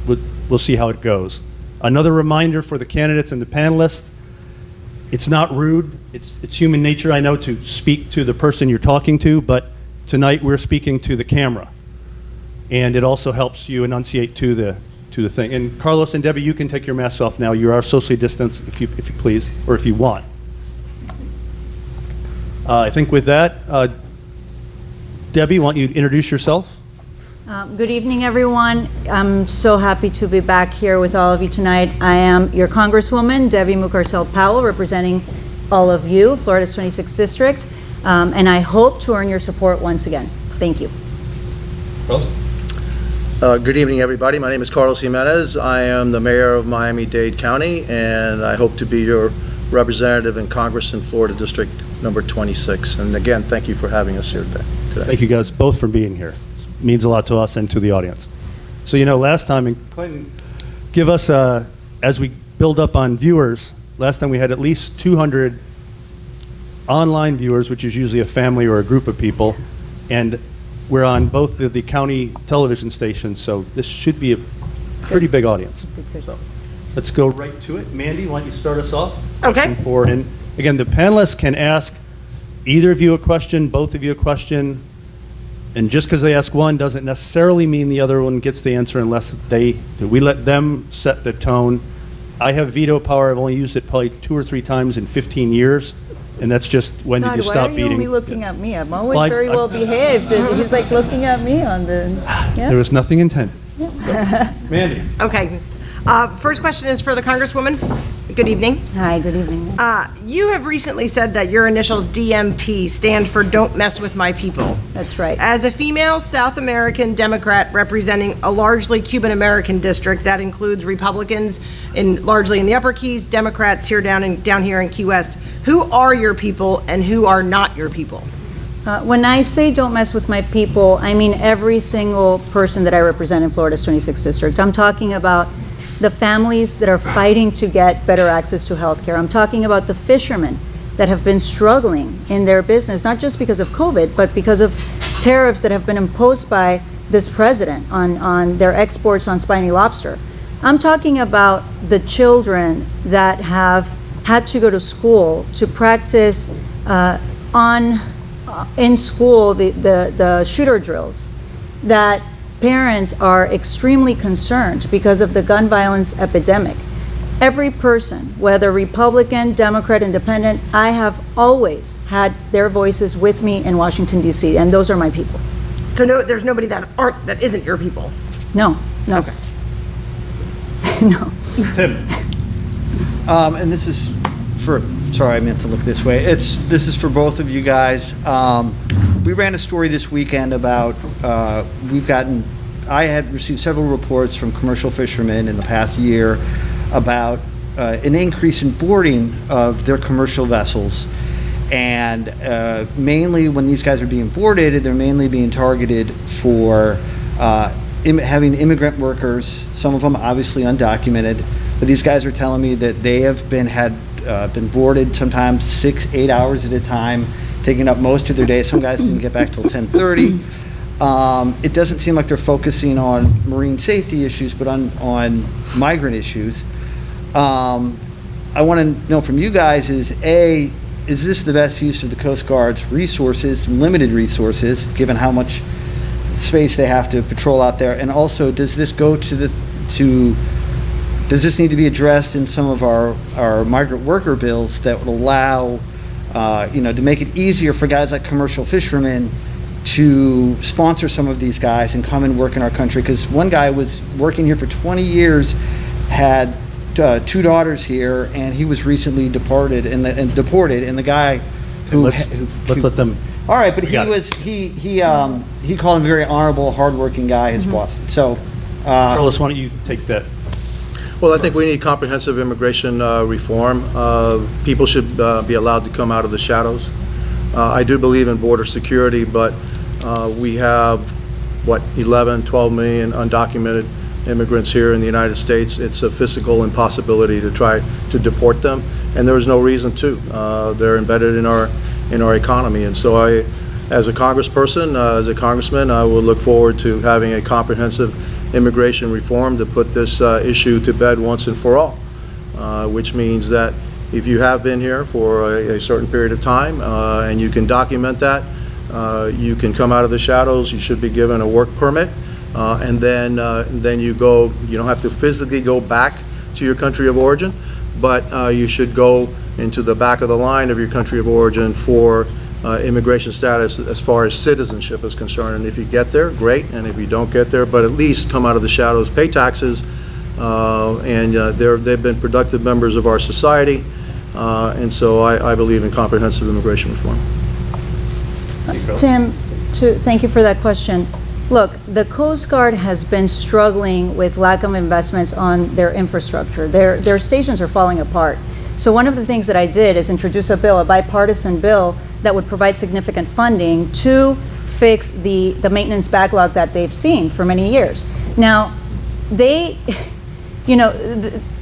we'll see how it goes. Another reminder for the candidates and the panelists, it's not rude. It's human nature, I know, to speak to the person you're talking to, but tonight we're speaking to the camera. And it also helps you enunciate to the thing. And Carlos and Debbie, you can take your masks off now. You are socially distanced, if you please, or if you want. I think with that, Debbie, why don't you introduce yourself? Good evening, everyone. I'm so happy to be back here with all of you tonight. I am your Congresswoman, Debbie Mucarsel-Powell, representing all of you, Florida's 26th District, and I hope to earn your support once again. Thank you. Good evening, everybody. My name is Carlos Gimenez. I am the mayor of Miami-Dade County, and I hope to be your representative in Congress in Florida District number 26. And again, thank you for having us here today. Thank you guys both for being here. It means a lot to us and to the audience. So, you know, last time, and Clint, give us, as we build up on viewers, last time we had at least 200 online viewers, which is usually a family or a group of people, and we're on both the county television stations, so this should be a pretty big audience. So let's go right to it. Mandy, why don't you start us off? Okay. Forward. And again, the panelists can ask either of you a question, both of you a question, and just because they ask one doesn't necessarily mean the other one gets the answer unless we let them set the tone. I have veto power. I've only used it probably 2 or 3 times in 15 years. And that's just when did you stop beating? Why are you only looking at me? I'm always very well behaved. He's like looking at me on the. Yeah. There was nothing intended. So, Mandy. Okay. First question is for the Congresswoman. Good evening. Hi, good evening. You have recently said that your initials DMP stand for Don't Mess With My People. That's right. As a female South American Democrat representing a largely Cuban American district that includes Republicans largely in the Upper Keys, Democrats here down here in Key West, who are your people and who are not your people? When I say don't mess with my people, I mean every single person that I represent in Florida's 26th District. I'm talking about the families that are fighting to get better access to health care. I'm talking about the fishermen that have been struggling in their business, not just because of COVID, but because of tariffs that have been imposed by this president on their exports on spiny lobster. I'm talking about the children that have had to go to school to practice in school the shooter drills, that parents are extremely concerned because of the gun violence epidemic. Every person, whether Republican, Democrat, Independent, I have always had their voices with me in Washington, D.C., and those are my people. So there's nobody that isn't your people? No. Okay. No. Tim. And this is sorry, I meant to look this way. This is for both of you guys. We ran a story this weekend about, I had received several reports from commercial fishermen in the past year about an increase in boarding of their commercial vessels. And mainly when these guys are being boarded, they're mainly being targeted for having immigrant workers, some of them obviously undocumented, but these guys are telling me that they have been boarded sometimes 6-8 hours at a time, taking up most of their day. Some guys didn't get back till 10:30. It doesn't seem like they're focusing on marine safety issues, but on migrant issues. I want to know from you guys is this the best use of the Coast Guard's resources, limited resources, given how much space they have to patrol out there? And also, does this go does this need to be addressed in some of our migrant worker bills that would allow, to make it easier for guys like commercial fishermen to sponsor some of these guys and come and work in our country? Because one guy was working here for 20 years, had 2 daughters here, and he was recently deported. And the guy who let's let them. All right, but he called him a very honorable, hardworking guy, his boss. So, Carlos, why don't you take that? Well, I think we need comprehensive immigration reform. People should be allowed to come out of the shadows. I do believe in border security, but we have, 11, 12 million undocumented immigrants here in the United States. It's a physical impossibility to try to deport them, and there is no reason to. They're embedded in our economy, and so as a congressperson, as a congressman, I will look forward to having a comprehensive immigration reform to put this issue to bed once and for all, which means that if you have been here for a certain period of time and you can document that, you can come out of the shadows. You should be given a work permit, and then you go. You don't have to physically go back to your country of origin, but you should go into the back of the line of your country of origin for immigration status as far as citizenship is concerned. And if you get there, great. And if you don't get there, but at least come out of the shadows, pay taxes, and they've been productive members of our society. And so I believe in comprehensive immigration reform. Tim, thank you for that question. Look, the Coast Guard has been struggling with lack of investments on their infrastructure. Their stations are falling apart. So one of the things that I did is introduce a bill, a bipartisan bill, that would provide significant funding to fix the maintenance backlog that they've seen for many years. Now, they,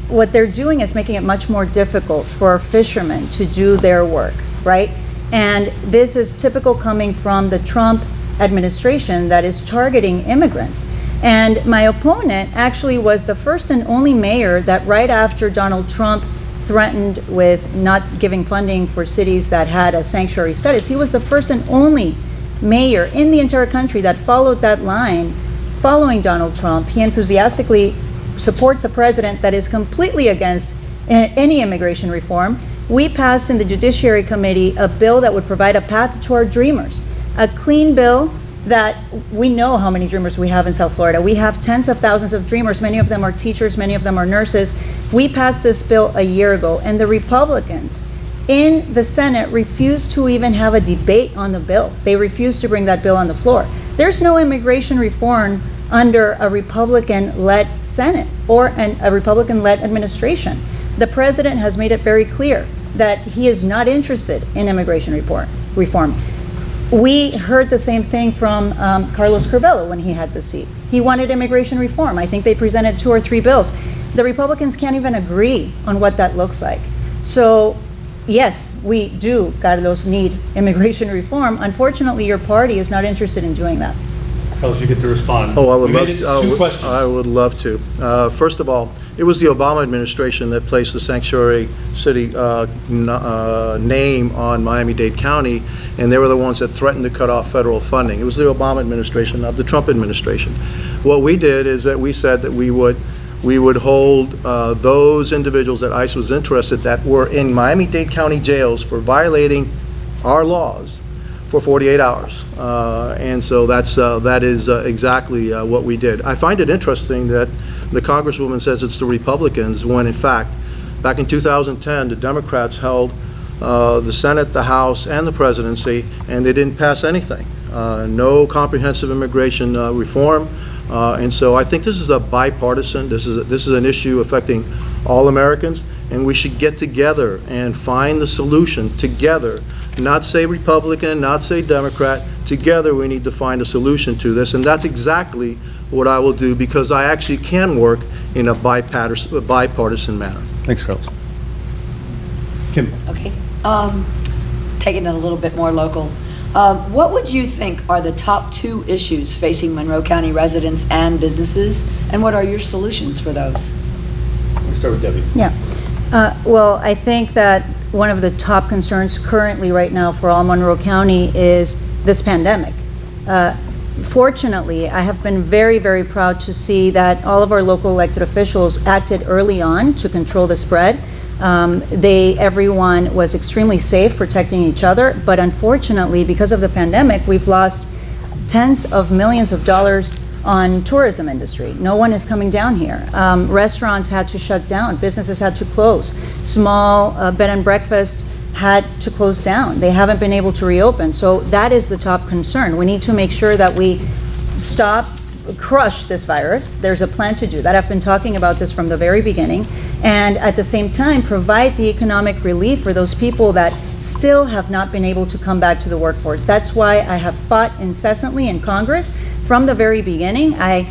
what they're doing is making it much more difficult for fishermen to do their work, right? And this is typical coming from the Trump administration that is targeting immigrants. And my opponent actually was the first and only mayor that right after Donald Trump threatened with not giving funding for cities that had a sanctuary status, he was the first and only mayor in the entire country that followed that line following Donald Trump. He enthusiastically supports a president that is completely against any immigration reform. We passed in the Judiciary Committee a bill that would provide a path to our dreamers, a clean bill that we know how many dreamers we have in South Florida. We have tens of thousands of dreamers. Many of them are teachers, many of them are nurses. We passed this bill a year ago, and the Republicans in the Senate refused to even have a debate on the bill. They refused to bring that bill on the floor. There's no immigration reform under a Republican-led Senate or a Republican-led administration. The president has made it very clear that he is not interested in immigration reform. We heard the same thing from Carlos Curvelo when he had the seat. He wanted immigration reform. I think they presented 2 or 3 bills. The Republicans can't even agree on what that looks like. So, yes, we do, Carlos, need immigration reform. Unfortunately, your party is not interested in doing that. Carlos, you get to respond. Oh, I would We love made it to. 2 questions. I would love to. First of all, it was the Obama administration that placed the sanctuary city name on Miami-Dade County, and they were the ones that threatened to cut off federal funding. It was the Obama administration, not the Trump administration. What we did is that we said that we would hold those individuals that ICE was interested that were in Miami-Dade County jails for violating our laws for 48 hours. And so that is exactly what we did. I find it interesting that the Congresswoman says it's the Republicans when, in fact, back in 2010, the Democrats held the Senate, the House, and the presidency, and they didn't pass anything. No comprehensive immigration reform. And so I think this is a bipartisan, this is an issue affecting all Americans, and we should get together and find the solution together. Not say Republican, not say Democrat. Together we need to find a solution to this, and that's exactly what I will do, because I actually can work in a bipartisan manner. Thanks, Carlos. Kim. Okay. Taking it a little bit more local. What would you think are the top 2 issues facing Monroe County residents and businesses, and what are your solutions for those? We'll start with Debbie. Yeah. Well, I think that one of the top concerns currently right now for all Monroe County is this pandemic. Fortunately, I have been very, very proud to see that all of our local elected officials acted early on to control the spread. Everyone was extremely safe, protecting each other, but unfortunately, because of the pandemic, we've lost tens of millions of dollars on tourism industry. No one is coming down here. Restaurants had to shut down, businesses had to close, small bed and breakfasts had to close down. They haven't been able to reopen. So that is the top concern. We need to make sure that we crush this virus. There's a plan to do that. I've been talking about this from the very beginning. And at the same time, provide the economic relief for those people that still have not been able to come back to the workforce. That's why I have fought incessantly in Congress from the very beginning. I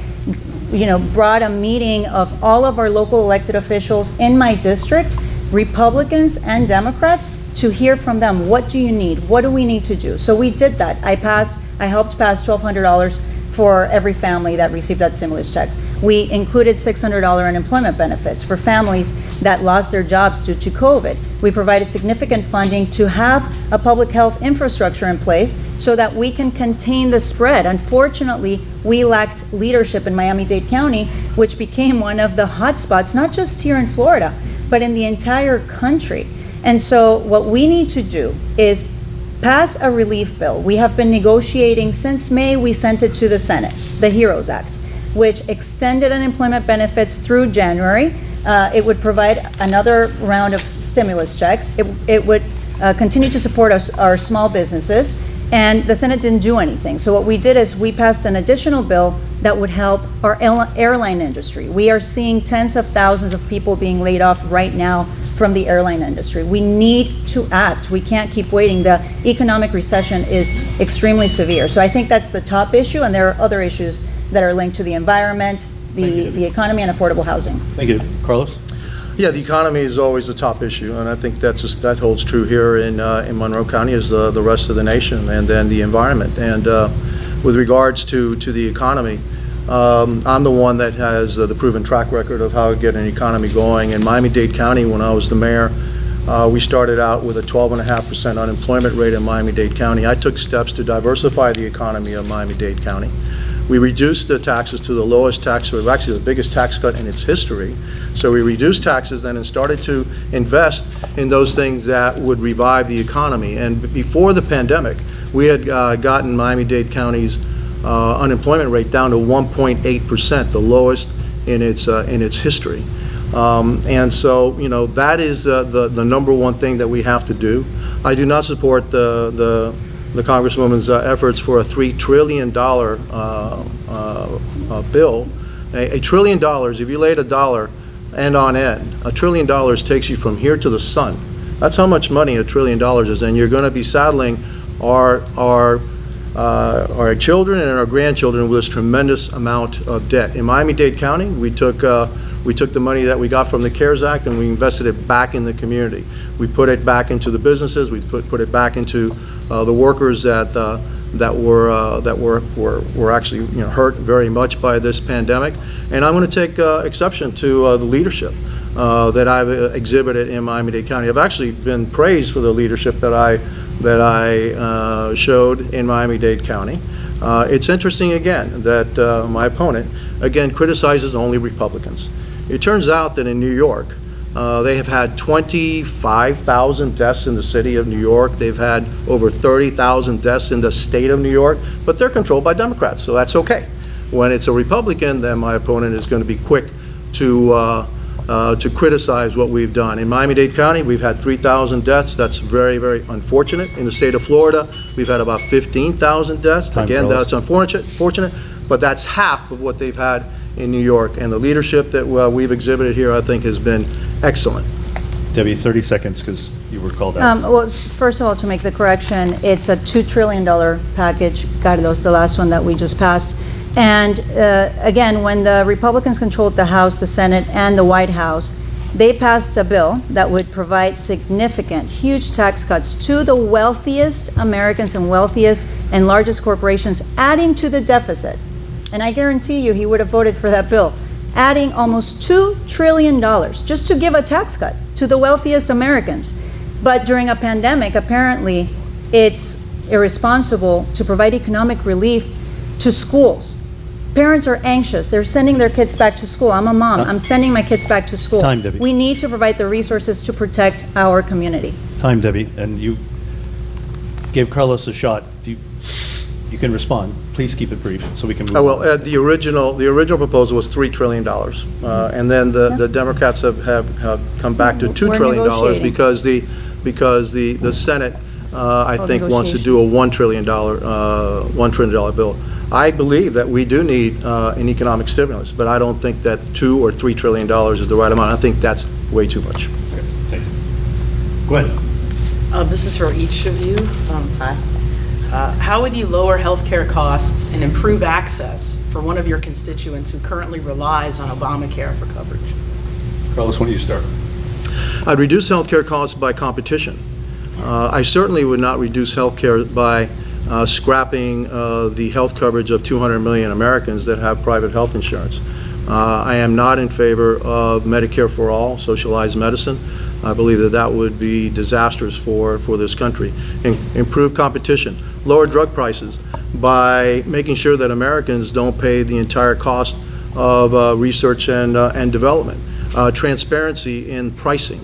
brought a meeting of all of our local elected officials in my district, Republicans and Democrats, to hear from them. What do you need? What do we need to do? So we did that. I helped pass $1,200 for every family that received that stimulus checks. We included $600 unemployment benefits for families that lost their jobs due to COVID. We provided significant funding to have a public health infrastructure in place so that we can contain the spread. Unfortunately, we lacked leadership in Miami-Dade County, which became one of the hot spots, not just here in Florida, but in the entire country. And so what we need to do is pass a relief bill. We have been negotiating since May. We sent it to the Senate, the HEROES Act, which extended unemployment benefits through January. It would provide another round of stimulus checks. It would continue to support our small businesses, and the Senate didn't do anything. So what we did is we passed an additional bill that would help our airline industry. We are seeing tens of thousands of people being laid off right now from the airline industry. We need to act. We can't keep waiting. The economic recession is extremely severe. So I think that's the top issue, and there are other issues that are linked to the environment, the economy, and affordable housing. Thank you. Carlos? Yeah, the economy is always a top issue, and I think that holds true here in Monroe County as the rest of the nation, and then the environment. And with regards to the economy, I'm the one that has the proven track record of how to get an economy going. In Miami-Dade County, when I was the mayor, we started out with a 12.5% unemployment rate in Miami-Dade County. I took steps to diversify the economy of Miami-Dade County. We reduced the taxes to the lowest tax rate, actually the biggest tax cut in its history. So we reduced taxes and then started to invest in those things that would revive the economy. And before the pandemic, we had gotten Miami-Dade County's unemployment rate down to 1.8%, the lowest in its history. And so, you know, that is the number one thing that we have to do. I do not support the Congresswoman's efforts for a $3 trillion bill. $1 trillion, if you laid a dollar end on end, $1 trillion takes you from here to the sun. That's how much money $1 trillion is, and you're going to be saddling our children and our grandchildren with this tremendous amount of debt. In Miami-Dade County, we took the money that we got from the CARES Act and we invested it back in the community. We put it back into the businesses. We put it back into the workers that were actually, you know, hurt very much by this pandemic. And I'm going to take exception to the leadership that I've exhibited in Miami-Dade County. I've actually been praised for the leadership that I showed in Miami-Dade County. It's interesting again that my opponent again criticizes only Republicans. It turns out that in New York, they have had 25,000 deaths in the city of New York. They've had over 30,000 deaths in the state of New York, but they're controlled by Democrats, so that's okay. When it's a Republican, then my opponent is going to be quick to criticize what we've done. In Miami-Dade County, we've had 3,000 deaths. That's very, very unfortunate. In the state of Florida, we've had about 15,000 deaths. Again, that's unfortunate, but that's half of what they've had in New York. And the leadership that we've exhibited here, I think, has been excellent. Debbie, 30 seconds, because you were called out. Well, first of all, to make the correction, it's a $2 trillion package, Carlos, the last one that we just passed. And again, when the Republicans controlled the House, the Senate, and the White House, they passed a bill that would provide significant, huge tax cuts to the wealthiest Americans and wealthiest and largest corporations, adding to the deficit. And I guarantee you he would have voted for that bill, adding almost $2 trillion just to give a tax cut to the wealthiest Americans. But during a pandemic, apparently, it's irresponsible to provide economic relief to schools. Parents are anxious. They're sending their kids back to school. I'm a mom. I'm sending my kids back to school. Time, Debbie. We need to provide the resources to protect our community. Time, Debbie, and you gave Carlos a shot. You can respond. Please keep it brief so we can move on. Well, the original proposal was $3 trillion, and then the Democrats have come back to $2 trillion because the Senate, I think, wants to do a $1 trillion bill. I believe that we do need an economic stimulus, but I don't think that $2 or $3 trillion is the right amount. I think that's way too much. Okay, thank you. Go ahead. This is for each of you. Hi. How would you lower healthcare costs and improve access for one of your constituents who currently relies on Obamacare for coverage? Carlos, why don't you start? I'd reduce healthcare costs by competition. I certainly would not reduce health care by scrapping the health coverage of 200 million Americans that have private health insurance. I am not in favor of Medicare for all, socialized medicine. I believe that that would be disastrous for this country. Improve competition, lower drug prices by making sure that Americans don't pay the entire cost of research and development. Transparency in pricing,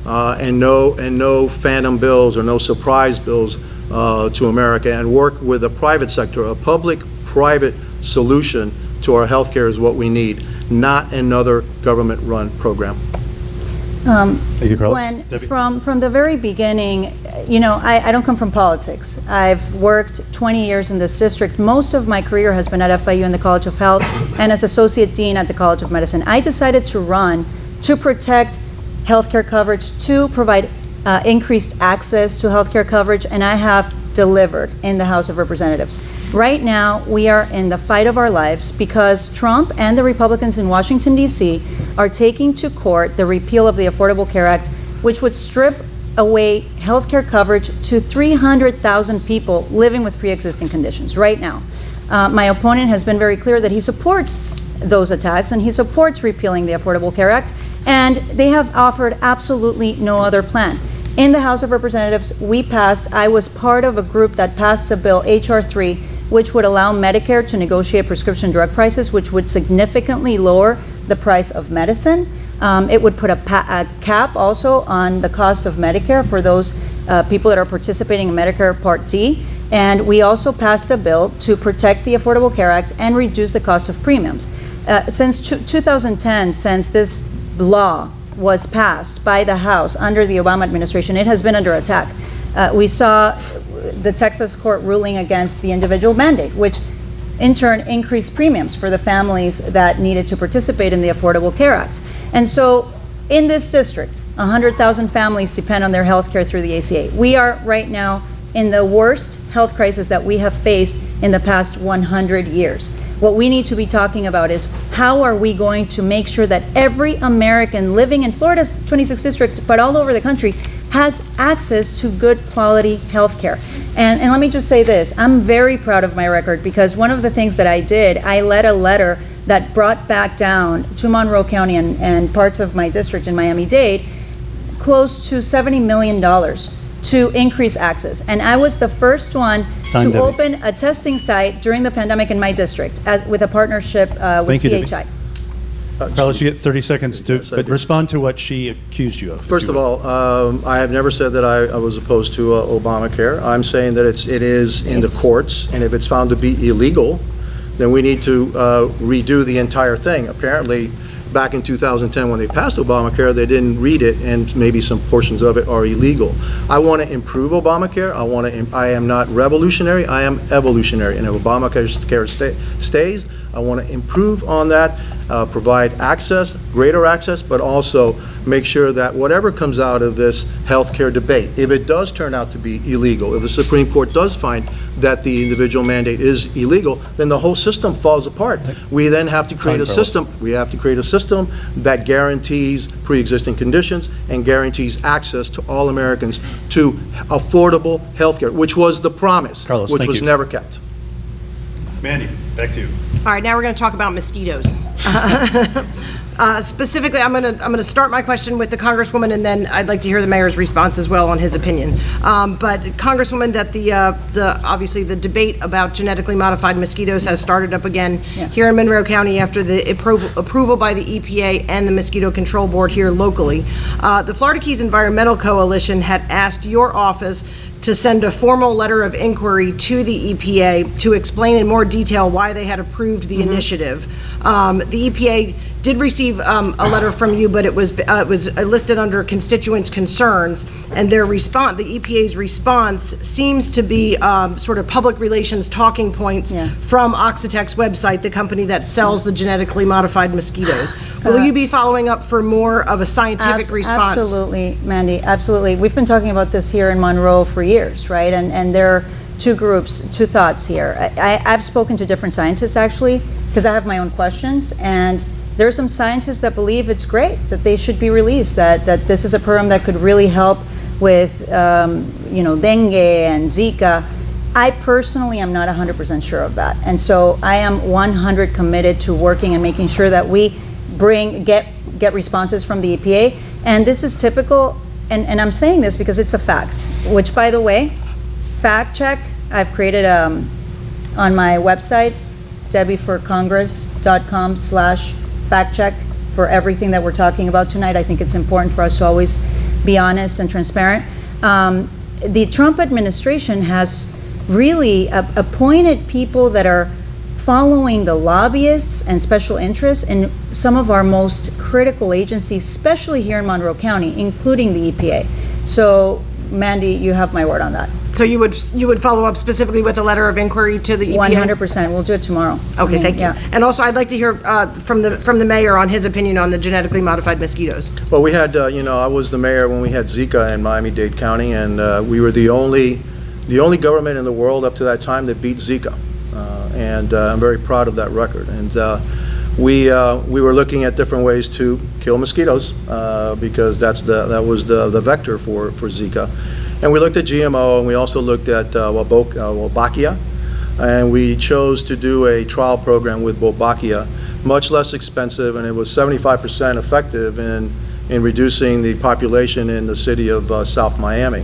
and no phantom bills or no surprise bills to America, and work with the private sector. A public-private solution to our health care is what we need, not another government-run program. Thank you, Carlos. Gwen, Debbie? from the very beginning, you know, I don't come from politics. I've worked 20 years in this district. Most of my career has been at FIU in the College of Health and as Associate Dean at the College of Medicine. I decided to run to protect healthcare coverage, to provide increased access to healthcare coverage, and I have delivered in the House of Representatives. Right now, we are in the fight of our lives because Trump and the Republicans in Washington, D.C. are taking to court the repeal of the Affordable Care Act, which would strip away healthcare coverage to 300,000 people living with pre-existing conditions right now. My opponent has been very clear that he supports those attacks and he supports repealing the Affordable Care Act, and they have offered absolutely no other plan. In the House of Representatives, I was part of a group that passed a bill, H.R. 3, which would allow Medicare to negotiate prescription drug prices, which would significantly lower the price of medicine. It would put a cap also on the cost of Medicare for those people that are participating in Medicare Part D. And we also passed a bill to protect the Affordable Care Act and reduce the cost of premiums. Since 2010, since this law was passed by the House under the Obama administration, it has been under attack. We saw the Texas court ruling against the individual mandate, which in turn increased premiums for the families that needed to participate in the Affordable Care Act. And so in this district, 100,000 families depend on their health care through the ACA. We are right now in the worst health crisis that we have faced in the past 100 years. What we need to be talking about is how are we going to make sure that every American living in Florida's 26th district, but all over the country, has access to good quality health care. And let me just say this, I'm very proud of my record because one of the things that I did, I led a letter that brought back down to Monroe County and parts of my district in Miami-Dade close to $70 million to increase access. And I was the first one to open a testing site during the pandemic in my district with a partnership with CHI. Carlos, you get 30 seconds to respond to what she accused you of. First of all, I have never said that I was opposed to Obamacare. I'm saying that it is in the courts, and if it's found to be illegal, then we need to redo the entire thing. Apparently, back in 2010 when they passed Obamacare, they didn't read it, and maybe some portions of it are illegal. I want to improve Obamacare. I am not revolutionary. I am evolutionary. And if Obamacare stays, I want to improve on that, provide access, greater access, but also make sure that whatever comes out of this healthcare debate, if it does turn out to be illegal, if the Supreme Court does find that the individual mandate is illegal, then the whole system falls apart. We then have to create a system. We have to create a system that guarantees pre-existing conditions and guarantees access to all Americans to affordable healthcare, which was the promise, Carlos, which was never kept. Mandy, back to you. All right, now we're going to talk about mosquitoes. Specifically, I'm going to start my question with the Congresswoman, and then I'd like to hear the mayor's response as well on his opinion. But Congresswoman, that obviously the debate about genetically modified mosquitoes has started up again here in Monroe County after the approval by the EPA and the Mosquito Control Board here locally. The Florida Keys Environmental Coalition had asked your office to send a formal letter of inquiry to the EPA to explain in more detail why they had approved the initiative. The EPA did receive a letter from you, but it was listed under constituents' concerns, and their response, the EPA's response, seems to be sort of public relations talking points from Oxitec's website, the company that sells the genetically modified mosquitoes. Will you be following up for more of a scientific response? Absolutely, Mandy, absolutely. We've been talking about this here in Monroe for years, right? And there are two groups, two thoughts here. I've spoken to different scientists, actually, because I have my own questions, and there are some scientists that believe it's great, that they should be released, that this is a program that could really help with, dengue and Zika. I personally am not 100% sure of that. And so I am 100 committed to working and making sure that we get responses from the EPA. And this is typical, and I'm saying this because it's a fact, which, by the way, fact check, I've created on my website, debbieforcongress.com/fact check for everything that we're talking about tonight. I think it's important for us to always be honest and transparent. The Trump administration has really appointed people that are following the lobbyists and special interests in some of our most critical agencies, especially here in Monroe County, including the EPA. So, Mandy, you have my word on that. So you would follow up specifically with a letter of inquiry to the EPA? 100%. We'll do it tomorrow. Okay, thank you. Yeah. And also, I'd like to hear from the mayor on his opinion on the genetically modified mosquitoes. Well, we had, I was the mayor when we had Zika in Miami-Dade County, and we were the only government in the world up to that time that beat Zika. And I'm very proud of that record. And we were looking at different ways to kill mosquitoes because that was the vector for Zika. And we looked at GMO, and we also looked at Wolbachia, and we chose to do a trial program with Wolbachia, much less expensive, and it was 75% effective in reducing the population in the city of South Miami.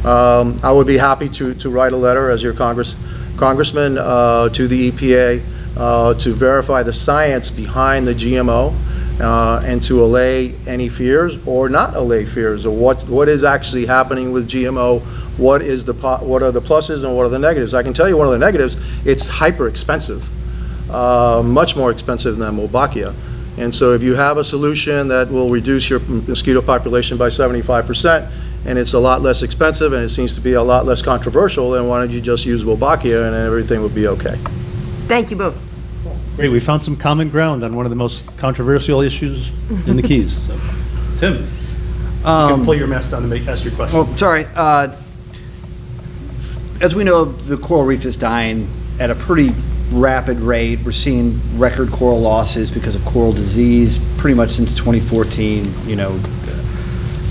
I would be happy to write a letter as your congressman to the EPA to verify the science behind the GMO and to allay any fears or not allay fears, or what is actually happening with GMO, what are the pluses and what are the negatives. I can tell you one of the negatives, it's hyper expensive, much more expensive than Wolbachia. And so if you have a solution that will reduce your mosquito population by 75%, and it's a lot less expensive, and it seems to be a lot less controversial, then why don't you just use Wolbachia and everything would be okay. Thank you both. Great, we found some common ground on one of the most controversial issues in the Keys. So, Tim, you can pull your mask down to ask your question. Oh, sorry. As we know, the coral reef is dying at a pretty rapid rate. We're seeing record coral losses because of coral disease pretty much since 2014,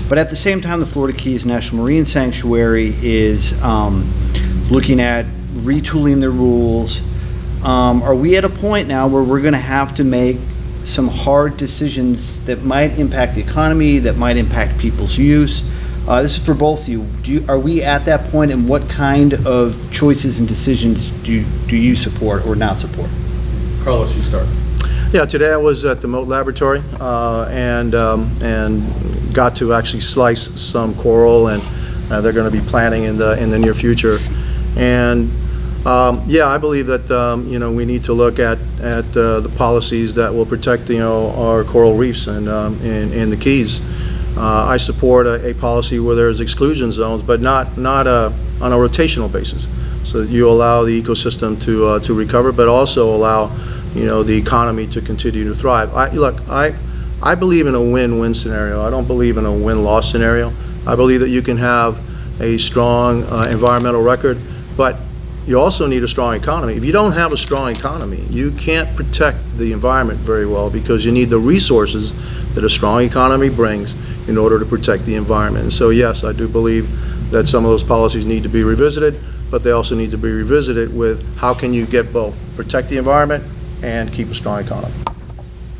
But at the same time, the Florida Keys National Marine Sanctuary is looking at retooling their rules. Are we at a point now where we're going to have to make some hard decisions that might impact the economy, that might impact people's use? This is for both of you. Are we at that point, and what kind of choices and decisions do you support or not support? Carlos, you start. Yeah, today I was at the Moat Laboratory and got to actually slice some coral, and they're going to be planting in the near future. And I believe that we need to look at the policies that will protect our coral reefs and in the Keys. I support a policy where there's exclusion zones, but not on a rotational basis, so that you allow the ecosystem to recover, but also allow the economy to continue to thrive. I believe in a win-win scenario. I don't believe in a win-loss scenario. I believe that you can have a strong environmental record, but you also need a strong economy. If you don't have a strong economy, you can't protect the environment very well, because you need the resources that a strong economy brings in order to protect the environment. And so yes, I do believe that some of those policies need to be revisited, but they also need to be revisited with how can you get both, protect the environment and keep a strong economy.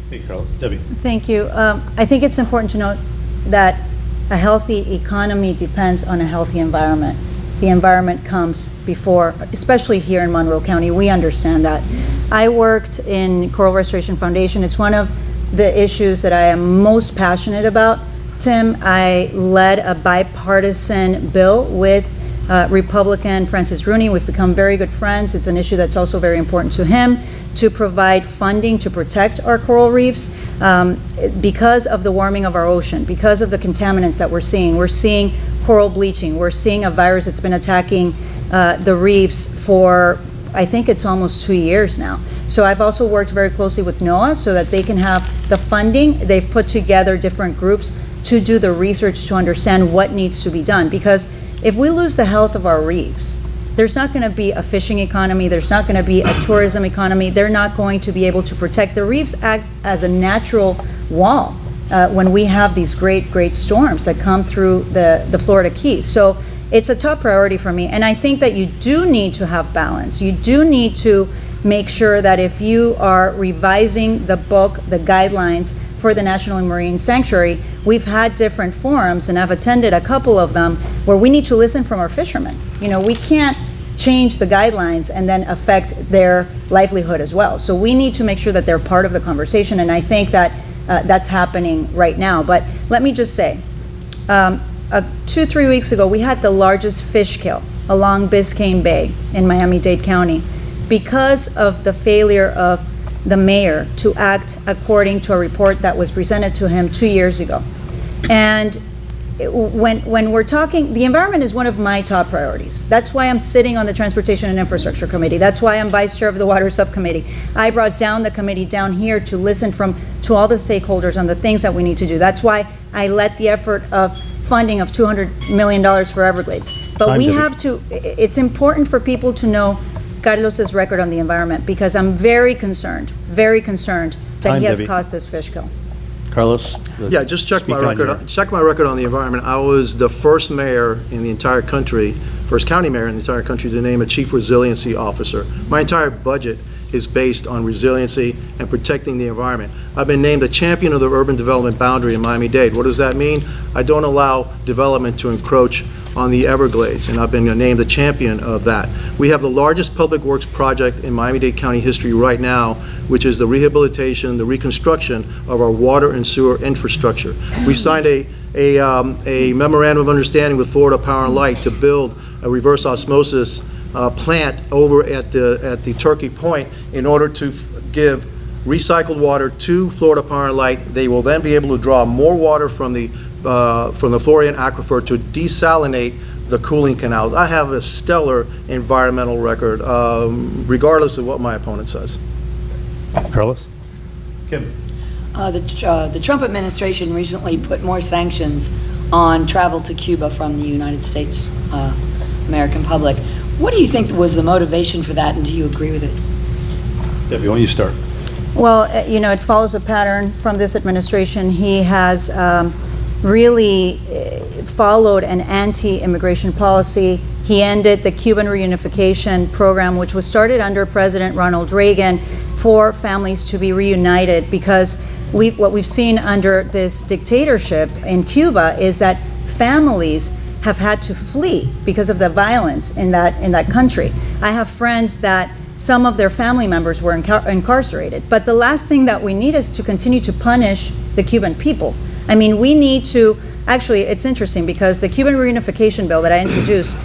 Hey, Carlos. Debbie. Thank you. I think it's important to note that a healthy economy depends on a healthy environment. The environment comes before, especially here in Monroe County. We understand that. I worked in Coral Restoration Foundation. It's one of the issues that I am most passionate about. Tim, I led a bipartisan bill with Republican Francis Rooney. We've become very good friends. It's an issue that's also very important to him, to provide funding to protect our coral reefs because of the warming of our ocean, because of the contaminants that we're seeing. We're seeing coral bleaching. We're seeing a virus that's been attacking the reefs for, I think it's almost 2 years now. So I've also worked very closely with NOAA so that they can have the funding. They've put together different groups to do the research to understand what needs to be done. Because if we lose the health of our reefs, there's not going to be a fishing economy, there's not going to be a tourism economy, they're not going to be able to protect. The reefs act as a natural wall, when we have these great storms that come through the Florida Keys. So it's a top priority for me. And I think that you do need to have balance. You do need to make sure that if you are revising the book, the guidelines for the National Marine Sanctuary, we've had different forums, and I've attended a couple of them, where we need to listen from our fishermen. You know, we can't change the guidelines and then affect their livelihood as well. So we need to make sure that they're part of the conversation, and I think that that's happening right now. But let me just say, 2-3 weeks ago, we had the largest fish kill along Biscayne Bay in Miami-Dade County because of the failure of the mayor to act according to a report that was presented to him 2 years ago. And when we're talking, the environment is one of my top priorities. That's why I'm sitting on the Transportation and Infrastructure Committee. That's why I'm vice chair of the Water Subcommittee. I brought down the committee down here to listen to all the stakeholders on the things that we need to do. That's why I led the effort of funding of $200 million for Everglades. But we have to, it's important for people to know Carlos's record on the environment, because I'm very concerned that he has caused this fish kill. Carlos? Yeah, just check my record. Check my record on the environment. I was the first mayor in the entire country, first county mayor in the entire country to name a chief resiliency officer. My entire budget is based on resiliency and protecting the environment. I've been named the champion of the urban development boundary in Miami-Dade. What does that mean? I don't allow development to encroach on the Everglades, and I've been named the champion of that. We have the largest public works project in Miami-Dade County history right now, which is the rehabilitation, the reconstruction of our water and sewer infrastructure. We signed a memorandum of understanding with Florida Power and Light to build a reverse osmosis plant over at the Turkey Point in order to give recycled water to Florida Power and Light. They will then be able to draw more water from the Floridian aquifer to desalinate the cooling canals. I have a stellar environmental record, regardless of what my opponent says. Carlos? Kim? The Trump administration recently put more sanctions on travel to Cuba from the United States American public. What do you think was the motivation for that, and do you agree with it? Debbie, why don't you start? Well, you know, it follows a pattern from this administration. He has really followed an anti-immigration policy. He ended the Cuban reunification program, which was started under President Ronald Reagan, for families to be reunited, because what we've seen under this dictatorship in Cuba is that families have had to flee because of the violence in that country. I have friends that some of their family members were incarcerated. But the last thing that we need is to continue to punish the Cuban people. I mean, we need to, actually, it's interesting because the Cuban reunification bill that I introduced,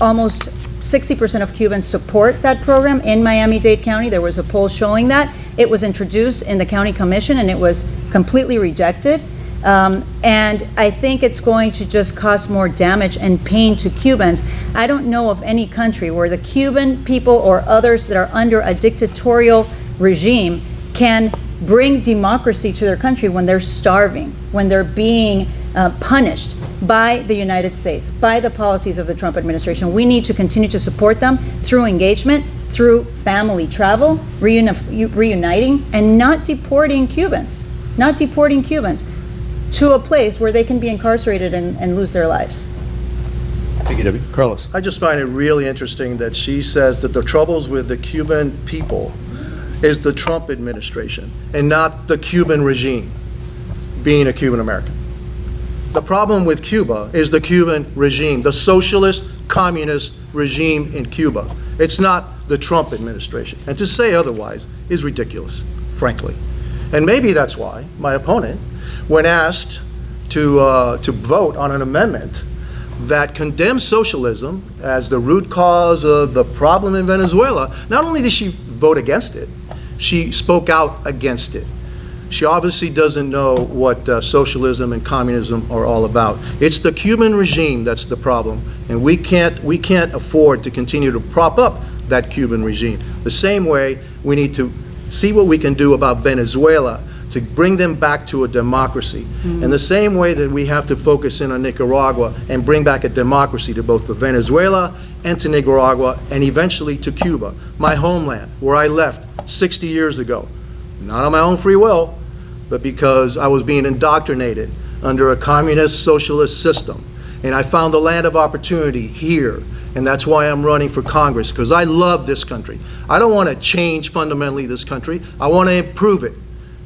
almost 60% of Cubans support that program in Miami-Dade County. There was a poll showing that. It was introduced in the county commission and it was completely rejected. And I think it's going to just cause more damage and pain to Cubans. I don't know of any country where the Cuban people or others that are under a dictatorial regime can bring democracy to their country when they're starving, when they're being punished by the United States, by the policies of the Trump administration. We need to continue to support them through engagement, through family travel, reuniting, and not deporting Cubans to a place where they can be incarcerated and lose their lives. Thank you, Debbie. Carlos? I just find it really interesting that she says that the troubles with the Cuban people is the Trump administration and not the Cuban regime being a Cuban American. The problem with Cuba is the Cuban regime, the socialist, communist regime in Cuba. It's not the Trump administration. And to say otherwise is ridiculous, frankly. And maybe that's why my opponent, when asked to vote on an amendment that condemns socialism as the root cause of the problem in Venezuela, not only did she vote against it, she spoke out against it. She obviously doesn't know what socialism and communism are all about. It's the Cuban regime that's the problem, and we can't afford to continue to prop up that Cuban regime. The same way we need to see what we can do about Venezuela to bring them back to a democracy. In the same way that we have to focus in on Nicaragua and bring back a democracy to both Venezuela and to Nicaragua and eventually to Cuba, my homeland, where I left 60 years ago. Not on my own free will, but because I was being indoctrinated under a communist socialist system. And I found a land of opportunity here, and that's why I'm running for Congress, because I love this country. I don't want to change fundamentally this country. I want to improve it,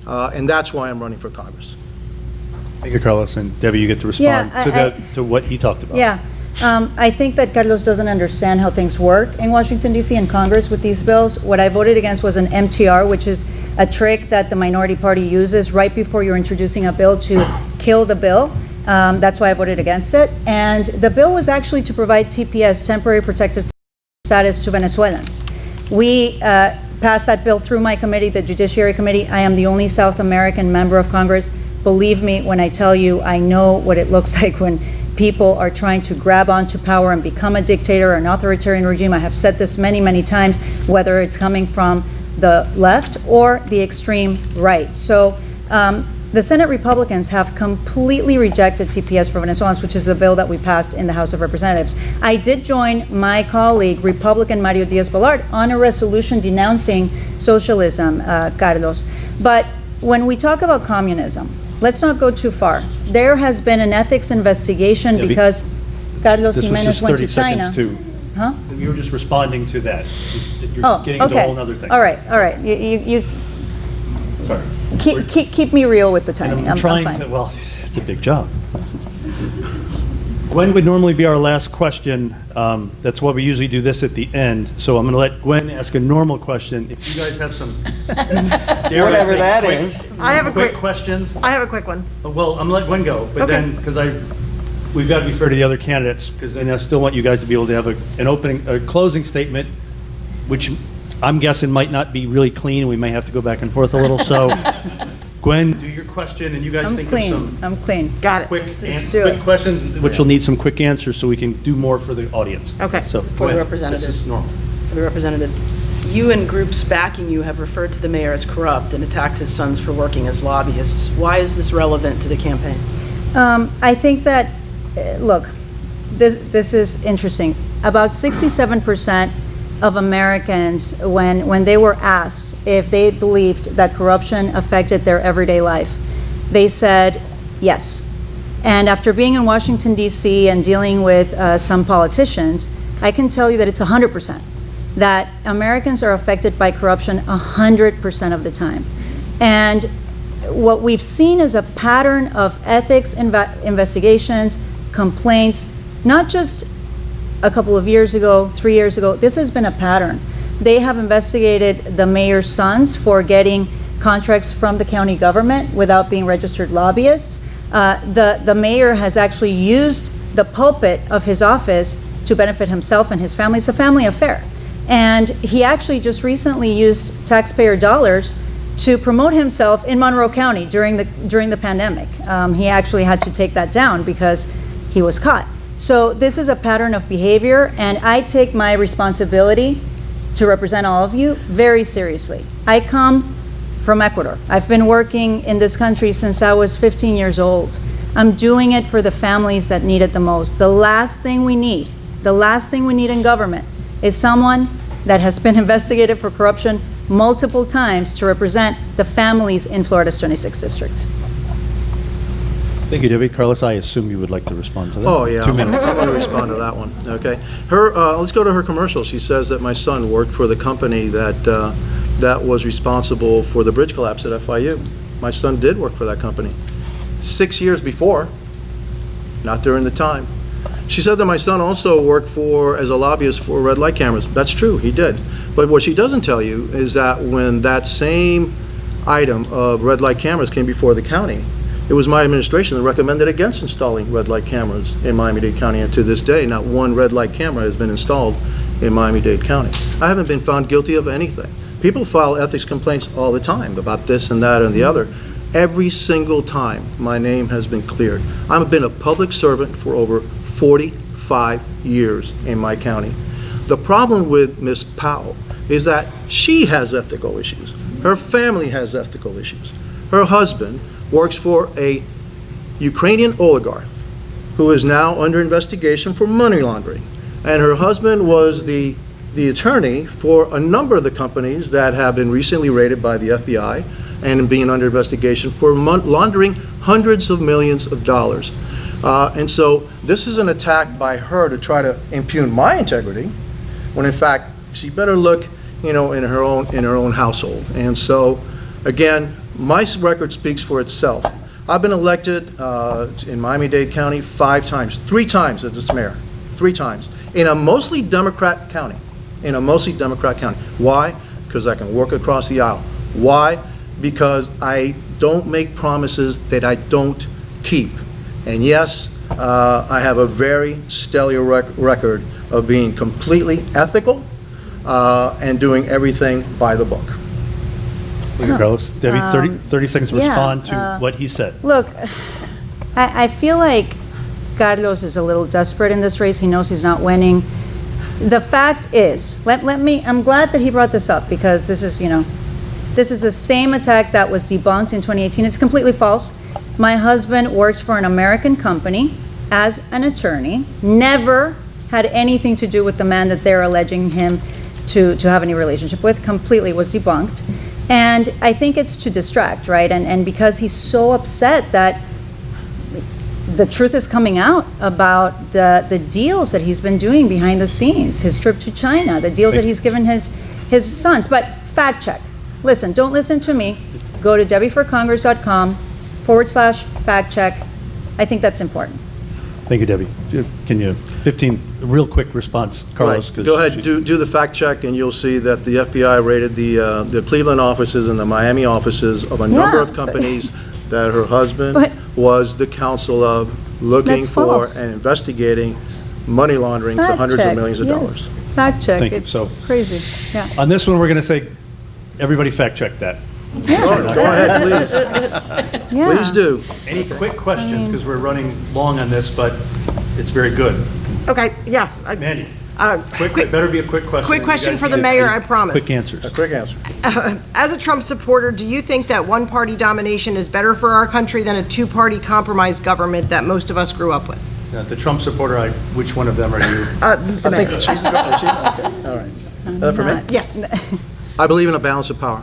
and that's why I'm running for Congress. Thank you, Carlos. And Debbie, you get to respond to what he talked about. Yeah. I think that Carlos doesn't understand how things work in Washington, D.C. and Congress with these bills. What I voted against was an MTR, which is a trick that the minority party uses right before you're introducing a bill to kill the bill. That's why I voted against it. And the bill was actually to provide TPS, temporary protected status, to Venezuelans. We passed that bill through my committee, the Judiciary Committee. I am the only South American member of Congress. Believe me when I tell you, I know what it looks like when people are trying to grab onto power and become a dictator or an authoritarian regime. I have said this many, many times, whether it's coming from the left or the extreme right. So the Senate Republicans have completely rejected TPS for Venezuelans, which is the bill that we passed in the House of Representatives. I did join my colleague, Republican Mario Diaz-Balart, on a resolution denouncing socialism, Carlos. But when we talk about communism, let's not go too far. There has been an ethics investigation because Carlos Gimenez went to China. Huh? You were just responding to that. You're getting into a whole other thing. All right. You Sorry. keep me real with the timing. I'm trying fine. to, well, it's a big job. Gwen would normally be our last question. That's why we usually do this at the end. So I'm going to let Gwen ask a normal question. If you guys have some, Whatever that is. I have a quick questions. I have a quick one. Well, I'm going to let Gwen go, but Okay. then, because we've got to be fair to the other candidates, because then I still want you guys to be able to have a closing statement, which I'm guessing might not be really clean. We may have to go back and forth a little. So, Gwen, do your question, and you guys I'm think clean. of some I'm clean. Got it. quick do it. questions, which will need some quick answers so we can do more for the audience. Okay. So, For the Gwen, representative. This is normal. For the representative, you and groups backing you have referred to the mayor as corrupt and attacked his sons for working as lobbyists. Why is this relevant to the campaign? I think that, look, this is interesting. About 67% of Americans, when they were asked if they believed that corruption affected their everyday life, they said yes. And after being in Washington, D.C. and dealing with some politicians, I can tell you that it's 100%, that Americans are affected by corruption 100% of the time. And what we've seen is a pattern of ethics investigations, complaints, not just a couple of years ago, 3 years ago. This has been a pattern. They have investigated the mayor's sons for getting contracts from the county government without being registered lobbyists. The mayor has actually used the pulpit of his office to benefit himself and his family. It's a family affair. And he actually just recently used taxpayer dollars to promote himself in Monroe County during the pandemic. He actually had to take that down because he was caught. So this is a pattern of behavior, and I take my responsibility to represent all of you very seriously. I come from Ecuador. I've been working in this country since I was 15 years old. I'm doing it for the families that need it the most. The last thing we need in government is someone that has been investigated for corruption multiple times to represent the families in Florida's 26th district. Thank you, Debbie. Carlos, I assume you would like to respond to that. Oh, yeah. 2 minutes. I'm going to respond to that one, okay? Let's go to her commercial. She says that my son worked for the company that was responsible for the bridge collapse at FIU. My son did work for that company 6 years before, not during the time. She said that my son also worked as a lobbyist for red light cameras. That's true, he did. But what she doesn't tell you is that when that same item of red light cameras came before the county, it was my administration that recommended against installing red light cameras in Miami-Dade County, and to this day, not one red light camera has been installed in Miami-Dade County. I haven't been found guilty of anything. People file ethics complaints all the time about this and that and the other. Every single time, my name has been cleared. I've been a public servant for over 45 years in my county. The problem with Ms. Powell is that she has ethical issues. Her family has ethical issues. Her husband works for a Ukrainian oligarch who is now under investigation for money laundering. And her husband was the attorney for a number of the companies that have been recently raided by the FBI and being under investigation for laundering hundreds of millions of dollars. And so this is an attack by her to try to impugn my integrity, when in fact she better look, in her own household. And so, again, my record speaks for itself. I've been elected in Miami-Dade County 5 times, 3 times as its mayor, 3 times, in a mostly Democrat county. Why? Because I can work across the aisle. Why? Because I don't make promises that I don't keep. And yes, I have a very stellar record of being completely ethical and doing everything by the book. Carlos, Debbie, 30 seconds to respond to what he said. Look, I feel like Carlos is a little desperate in this race. He knows he's not winning. The fact is, I'm glad that he brought this up, because this is the same attack that was debunked in 2018. It's completely false. My husband worked for an American company as an attorney, never had anything to do with the man that they're alleging him to have any relationship with. Completely was debunked. And I think it's to distract, right? And because he's so upset that the truth is coming out about the deals that he's been doing behind the scenes, his trip to China, the deals that he's given his sons. But fact check. Listen, don't listen to me. Go to debbieforcongress.com/fact check. I think that's important. Thank you, Debbie. Can you, 15, real quick response, Carlos? Right. Go ahead, do the fact check, and you'll see that the FBI raided the Cleveland offices and the Miami offices of a number of companies that her husband was the counsel of, looking That's for false. and investigating money laundering to Fact hundreds check, of millions of yes. dollars. Fact check. Thank you. It's So- crazy. Yeah. On this one, we're going to say, everybody fact check that. Go ahead, please. Yeah. Please do. Any quick questions, because we're running long on this, but it's very good. Okay, yeah. Mandy, Quick better be a quick question. quick You question guys for the need mayor, I promise. Quick answers. A quick answer. As a Trump supporter, do you think that one-party domination is better for our country than a two-party compromise government that most of us grew up with? The Trump supporter, which one of them are you? I think she's the okay, all right. For me? Yes. I believe in a balance of power.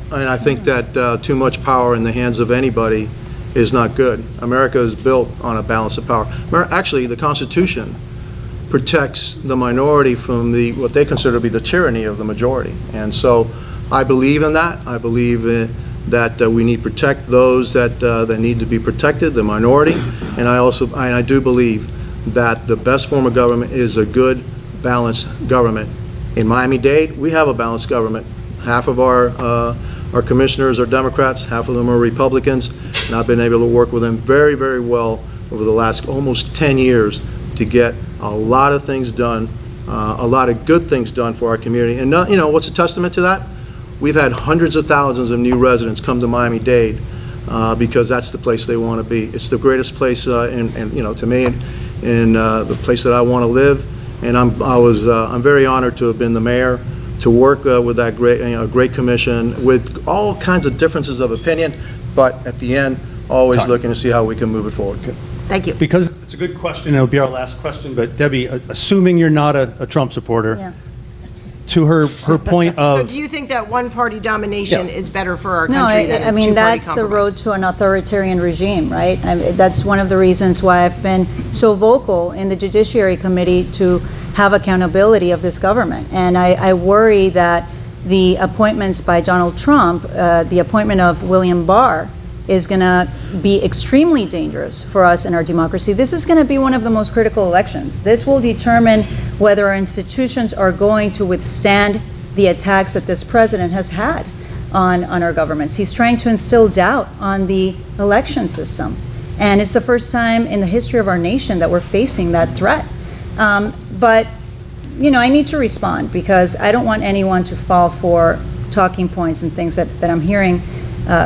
And I think that too much power in the hands of anybody is not good. America is built on a balance of power. Actually, the Constitution protects the minority from what they consider to be the tyranny of the majority. And so I believe in that. I believe that we need to protect those that need to be protected, the minority. And I do believe that the best form of government is a good, balanced government. In Miami-Dade, we have a balanced government. Half of our commissioners are Democrats, half of them are Republicans, and I've been able to work with them very, very well over the last almost 10 years to get a lot of things done, a lot of good things done for our community. And what's a testament to that? We've had hundreds of thousands of new residents come to Miami-Dade because that's the place they want to be. It's the greatest place, to me, in the place that I want to live. And I'm very honored to have been the mayor, to work with that great commission with all kinds of differences of opinion, but at the end, always looking to see how we can move it forward. Thank you. Because it's a good question, it'll be our last question, but Debbie, assuming you're not a Trump supporter, Yeah. to her point So of, do you think that one-party domination is better for our No, country than a I mean, two-party that's the road compromise? to an authoritarian regime, right? That's one of the reasons why I've been so vocal in the Judiciary Committee to have accountability of this government. And I worry that the appointments by Donald Trump, the appointment of William Barr, is going to be extremely dangerous for us in our democracy. This is going to be one of the most critical elections. This will determine whether our institutions are going to withstand the attacks that this president has had on our governments. He's trying to instill doubt on the election system. And it's the first time in the history of our nation that we're facing that threat. But, I need to respond because I don't want anyone to fall for talking points and things that I'm hearing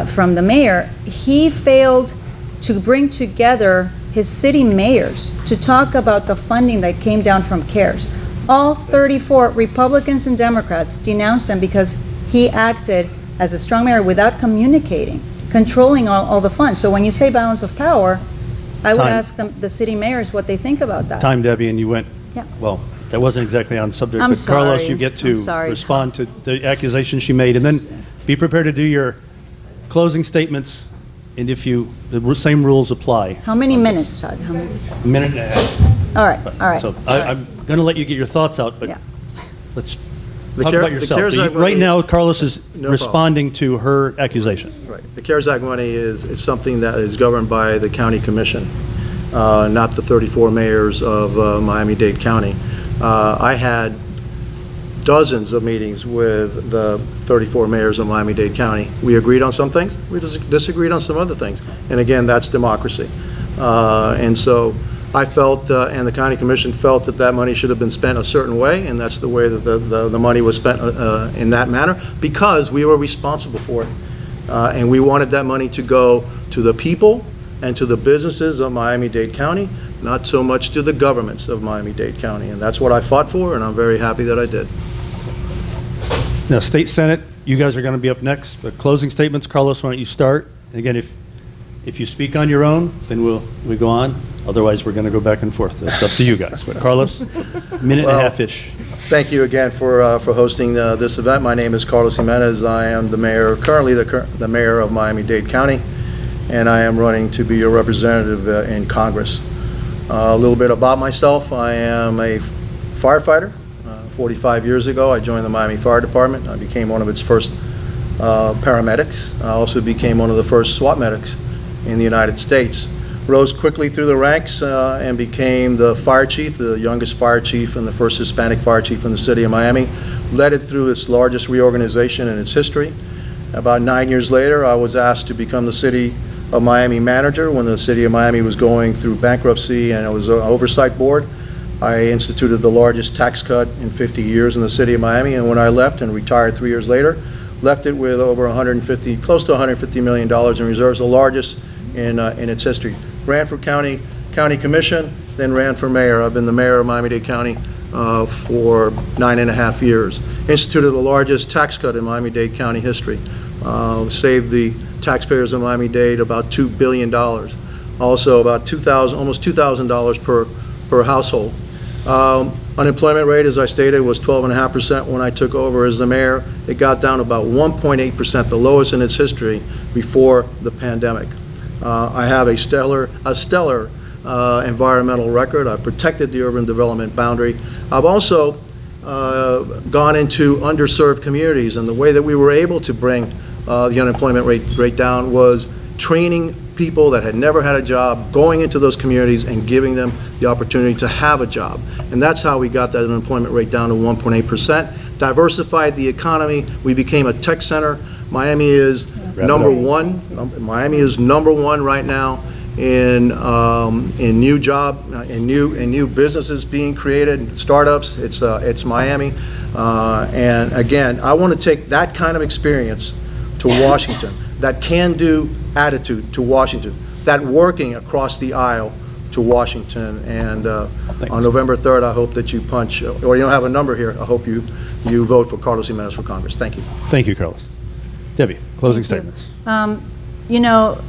from the mayor. He failed to bring together his city mayors to talk about the funding that came down from CARES. All 34 Republicans and Democrats denounced him because he acted as a strong mayor without communicating, controlling all the funds. So when you say balance of power, I would Time. ask the city mayors what they think about that. time, Debbie, and you went, Yeah. well, that wasn't exactly on subject, I'm but Carlos, sorry. you get I'm to sorry. respond to the accusation she made, and then be prepared to do your closing statements, and if the same rules apply. How many minutes, Todd? How many? A minute and a half. All right, all right. So I'm going to let you get your thoughts out, but Yeah. let's The talk CARES- about the yourself. CARES Act Right money- now, Carlos is No problem. responding to her accusation. Right. The CARES Act money is something that is governed by the county commission, not the 34 mayors of Miami-Dade County. I had dozens of meetings with the 34 mayors of Miami-Dade County. We agreed on some things, we disagreed on some other things. And again, that's democracy. And so I felt, and the county commission felt that that money should have been spent a certain way, and that's the way that the money was spent in that manner, because we were responsible for it. And we wanted that money to go to the people and to the businesses of Miami-Dade County, not so much to the governments of Miami-Dade County. And that's what I fought for, and I'm very happy that I did. Now, State Senate, you guys are going to be up next, but closing statements, Carlos, why don't you start? And again, if you speak on your own, then we go on. Otherwise, we're going to go back and forth. It's up to you guys. But Carlos, minute and a half-ish. Thank you again for hosting this event. My name is Carlos Gimenez. I am the mayor, currently the mayor of Miami-Dade County, and I am running to be your representative in Congress. A little bit about myself. I am a firefighter. 45 years ago, I joined the Miami Fire Department. I became one of its first paramedics. I also became one of the first SWAT medics in the United States. Rose quickly through the ranks and became the fire chief, the youngest fire chief and the first Hispanic fire chief in the city of Miami. Led it through its largest reorganization in its history. About 9 years later, I was asked to become the city of Miami manager when the city of Miami was going through bankruptcy, and it was an oversight board. I instituted the largest tax cut in 50 years in the city of Miami, and when I left and retired 3 years later, left it with over close to $150 million in reserves, the largest in its history. Ran for county commission, then ran for mayor. I've been the mayor of Miami-Dade County for 9.5 years. Instituted the largest tax cut in Miami-Dade County history. Saved the taxpayers of Miami-Dade about $2 billion. Also about almost $2,000 per household. Unemployment rate, as I stated, was 12.5% when I took over as the mayor. It got down to about 1.8%, the lowest in its history before the pandemic. I have a stellar environmental record. I've protected the urban development boundary. I've also gone into underserved communities, and the way that we were able to bring the unemployment rate down was training people that had never had a job, going into those communities and giving them the opportunity to have a job. And that's how we got that unemployment rate down to 1.8%. Diversified the economy. We became a tech center. Miami is number one. Miami is number one right now in new businesses being created, startups. It's Miami. And again, I want to take that kind of experience to Washington, that can-do attitude to Washington, that working across the aisle to Washington. And on November 3rd, I hope that you punch, or you don't have a number here, I hope you vote for Carlos Gimenez for Congress. Thank you. Thank you, Carlos. Debbie, closing statements. You know,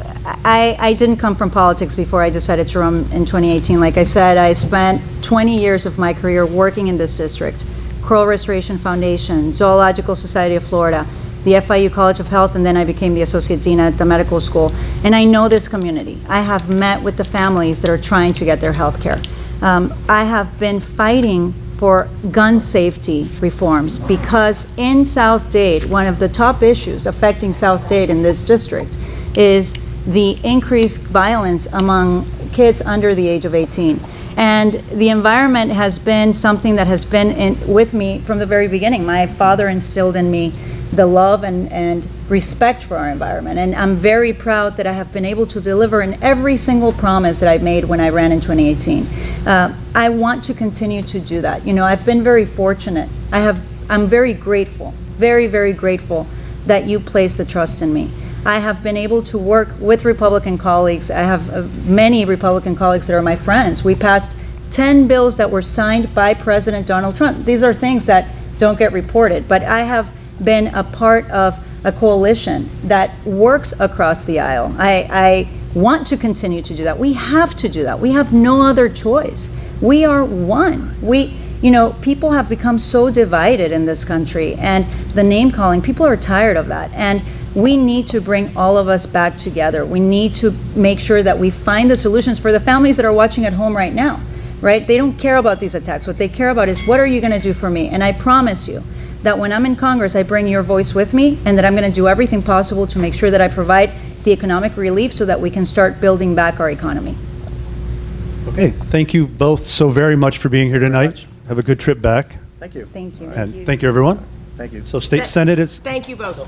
I didn't come from politics before I decided to run in 2018. Like I said, I spent 20 years of my career working in this district. Coral Restoration Foundation, Zoological Society of Florida, the FIU College of Health, and then I became the Associate Dean at the medical school. And I know this community. I have met with the families that are trying to get their health care. I have been fighting for gun safety reforms because in South Dade, one of the top issues affecting South Dade in this district is the increased violence among kids under the age of 18. And the environment has been something that has been with me from the very beginning. My father instilled in me the love and respect for our environment. And I'm very proud that I have been able to deliver in every single promise that I made when I ran in 2018. I want to continue to do that. You know, I've been very fortunate. I'm very grateful, very, very grateful that you placed the trust in me. I have been able to work with Republican colleagues. I have many Republican colleagues that are my friends. We passed 10 bills that were signed by President Donald Trump. These are things that don't get reported, but I have been a part of a coalition that works across the aisle. I want to continue to do that. We have to do that. We have no other choice. We are one. You know, people have become so divided in this country, and the name calling, people are tired of that. And we need to bring all of us back together. We need to make sure that we find the solutions for the families that are watching at home right now, right? They don't care about these attacks. What they care about is, what are you going to do for me? And I promise you that when I'm in Congress, I bring your voice with me, and that I'm going to do everything possible to make sure that I provide the economic relief so that we can start building back our economy. Okay, thank you both so very much for being here tonight. Have a good trip back. Thank you. Thank you. And thank you, everyone. Thank you. So State Senate is, Thank you both.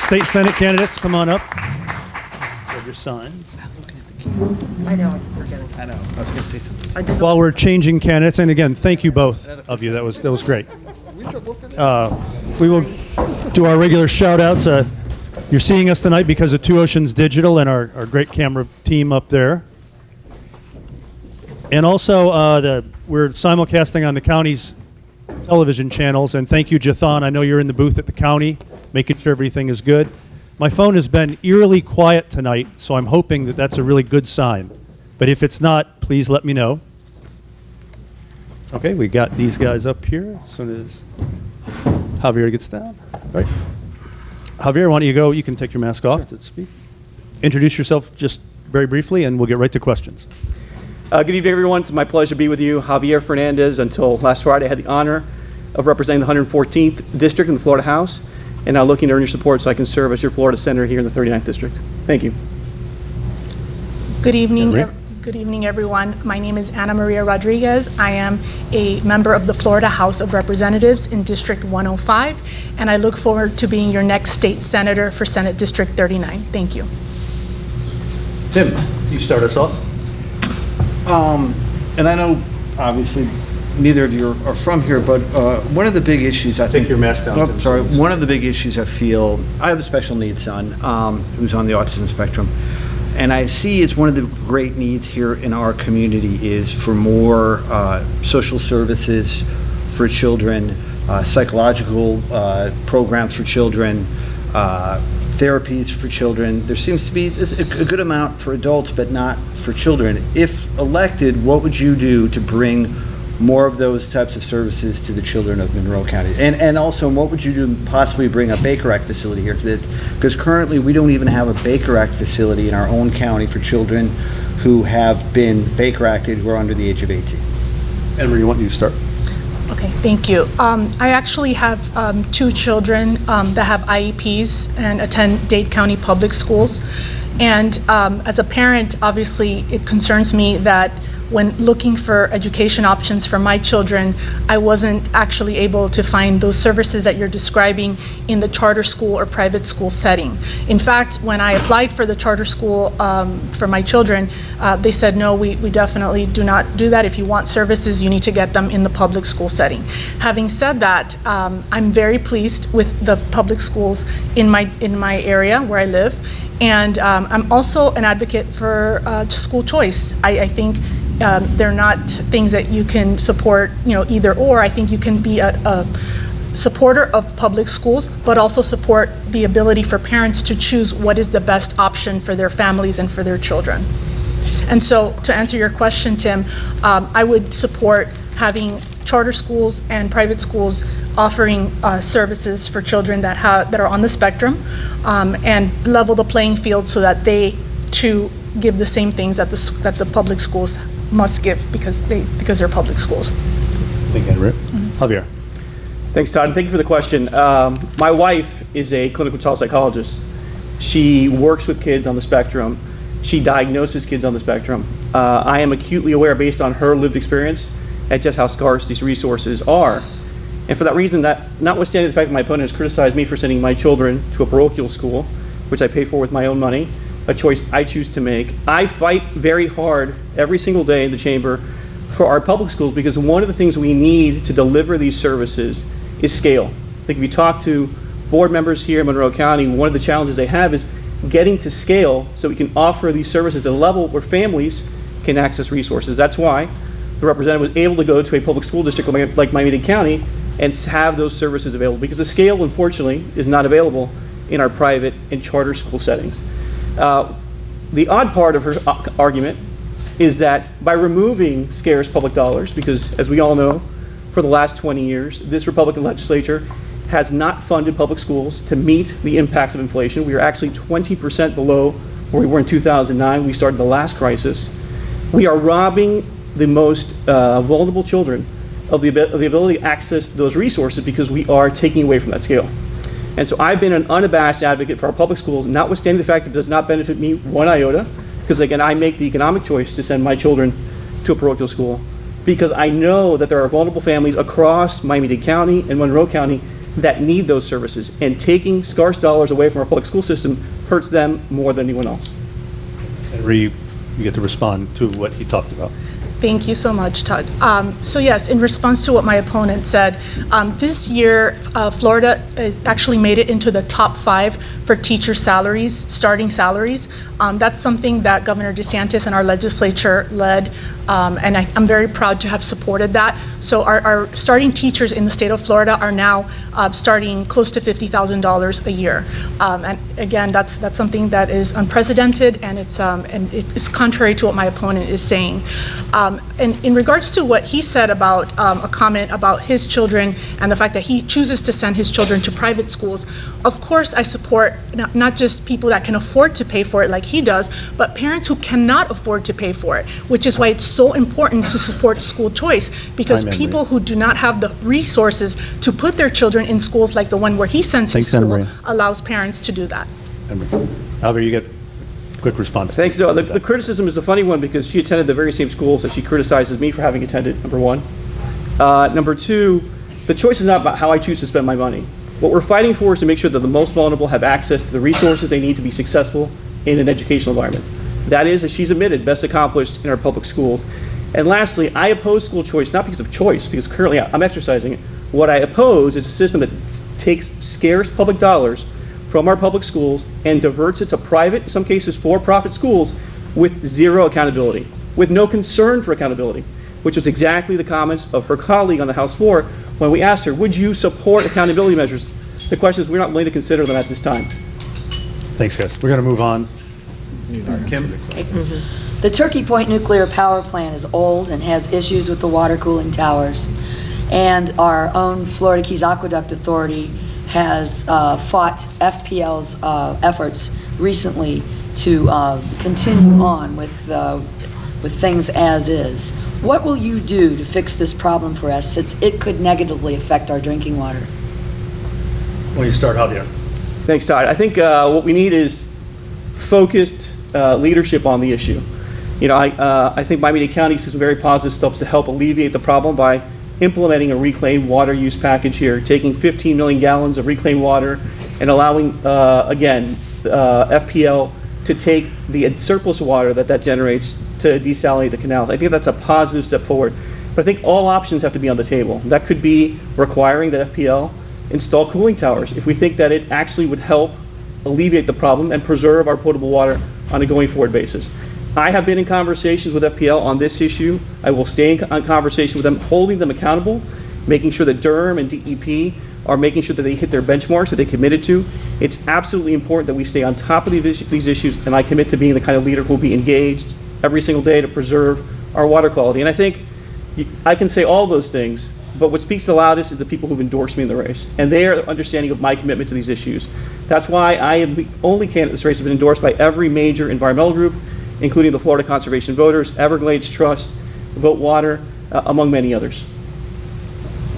State Senate candidates, come on up. Get your signs. I know, I'm forgetting. I know, I was going to say something. While we're changing candidates, and again, thank you both of you. That was great. We will do our regular shout outs. You're seeing us tonight because of Two Oceans Digital and our great camera team up there. And also, we're simulcasting on the county's television channels. And thank you, Jathan. I know you're in the booth at the county, making sure everything is good. My phone has been eerily quiet tonight, so I'm hoping that that's a really good sign. But if it's not, please let me know. Okay, we got these guys up here as soon as Javier gets down. All right. Javier, why don't you go? You can take your mask off to speak. Introduce yourself just very briefly, and we'll get right to questions. Good evening, everyone. It's my pleasure to be with you. Javier Fernandez. Until last Friday, I had the honor of representing the 114th District in the Florida House, and now looking to earn your support so I can serve as your Florida Senator here in the 39th District. Thank you. Good evening. Maria. Good evening, everyone. My name is Ana Maria Rodriguez. I am a member of the Florida House of Representatives in District 105, and I look forward to being your next state senator for Senate District 39. Thank you. Tim, you start us off. And I know, obviously, neither of you are from here, but one of the big issues I think... Take your mask down, Oh, Tim, sorry. please. One of the big issues I feel... I have a special needs son who's on the autism spectrum. And I see it's one of the great needs here in our community is for more social services for children, psychological programs for children, therapies for children. There seems to be a good amount for adults, but not for children. If elected, what would you do to bring more of those types of services to the children of Monroe County? And also, what would you do to possibly bring a Baker Act facility here? Because currently, we don't even have a Baker Act facility in our own county for children who have been Baker Acted who are under the age of 18. Anne Marie, why don't you start? Okay, thank you. I actually have 2 children that have IEPs and attend Dade County Public Schools. And as a parent, obviously, it concerns me that when looking for education options for my children, I wasn't actually able to find those services that you're describing in the charter school or private school setting. In fact, when I applied for the charter school for my children, they said, no, we definitely do not do that. If you want services, you need to get them in the public school setting. Having said that, I'm very pleased with the public schools in my area where I live. And I'm also an advocate for school choice. I think they're not things that you can support, either or. I think you can be a supporter of public schools, but also support the ability for parents to choose what is the best option for their families and for their children. And so, to answer your question, Tim, I would support having charter schools and private schools offering services for children that are on the spectrum, and level the playing field so that they too give the same things that the public schools must give because they're public schools. Thank you, Anne Marie. Javier. Thanks, Todd, and thank you for the question. My wife is a clinical child psychologist. She works with kids on the spectrum. She diagnoses kids on the spectrum. I am acutely aware, based on her lived experience, at just how scarce these resources are. And for that reason, that notwithstanding the fact that my opponent has criticized me for sending my children to a parochial school, which I pay for with my own money, a choice I choose to make, I fight very hard every single day in the chamber for our public schools, because one of the things we need to deliver these services is scale. I think if you talk to board members here in Monroe County, one of the challenges they have is getting to scale so we can offer these services at a level where families can access resources. That's why the representative was able to go to a public school district like Miami-Dade County and have those services available, because the scale, unfortunately, is not available in our private and charter school settings. The odd part of her argument is that by removing scarce public dollars, because as we all know, for the last 20 years, this Republican legislature has not funded public schools to meet the impacts of inflation. We are actually 20% below where we were in 2009. We started the last crisis. We are robbing the most vulnerable children of the ability to access those resources because we are taking away from that scale. And so I've been an unabashed advocate for our public schools, notwithstanding the fact that it does not benefit me one iota, because again, I make the economic choice to send my children to a parochial school, because I know that there are vulnerable families across Miami-Dade County and Monroe County that need those services, and taking scarce dollars away from our public school system hurts them more than anyone else. Henry, you get to respond to what he talked about. Thank you so much, Todd. So yes, in response to what my opponent said, this year, Florida actually made it into the top 5 for teacher salaries, starting salaries. That's something that Governor DeSantis and our legislature led, and I'm very proud to have supported that. So our starting teachers in the state of Florida are now starting close to $50,000 a year. And again, that's something that is unprecedented, and it's contrary to what my opponent is saying. And in regards to what he said about a comment about his children and the fact that he chooses to send his children to private schools, of course I support not just people that can afford to pay for it like he does, but parents who cannot afford to pay for it, which is why it's so important to support school choice, because people who do not have the resources to put their children in schools like the one where he sends his school allows parents to do that. Javier, you get a quick response. Thanks. No, the criticism is a funny one because she attended the very same schools that she criticizes me for having attended, number one. Number two, the choice is not about how I choose to spend my money. What we're fighting for is to make sure that the most vulnerable have access to the resources they need to be successful in an educational environment. That is, as she's admitted, best accomplished in our public schools. And lastly, I oppose school choice, not because of choice, because currently I'm exercising it. What I oppose is a system that takes scarce public dollars from our public schools and diverts it to private, in some cases for-profit schools, with zero accountability, with no concern for accountability, which was exactly the comments of her colleague on the House floor when we asked her, would you support accountability measures? The question is, we're not willing to consider them at this time. Thanks, guys. We're going to move on. Kim? The Turkey Point nuclear power plant is old and has issues with the water cooling towers. And our own Florida Keys Aqueduct Authority has fought FPL's efforts recently to continue on with things as is. What will you do to fix this problem for us, since it could negatively affect our drinking water? Why don't you start, Javier? Thanks, Todd. I think what we need is focused leadership on the issue. You know, I think Miami-Dade County does some very positive steps to help alleviate the problem by implementing a reclaimed water use package here, taking 15 million gallons of reclaimed water and allowing, again, FPL to take the surplus water that generates to desalinate the canals. I think that's a positive step forward. But I think all options have to be on the table. That could be requiring that FPL install cooling towers if we think that it actually would help alleviate the problem and preserve our potable water on a going forward basis. I have been in conversations with FPL on this issue. I will stay in conversation with them, holding them accountable, making sure that Durham and DEP are making sure that they hit their benchmarks that they committed to. It's absolutely important that we stay on top of these issues, and I commit to being the kind of leader who will be engaged every single day to preserve our water quality. And I think I can say all those things, but what speaks the loudest is the people who've endorsed me in the race, and they are understanding of my commitment to these issues. That's why I am the only candidate in this race that's been endorsed by every major environmental group, including the Florida Conservation Voters, Everglades Trust, Vote Water, among many others.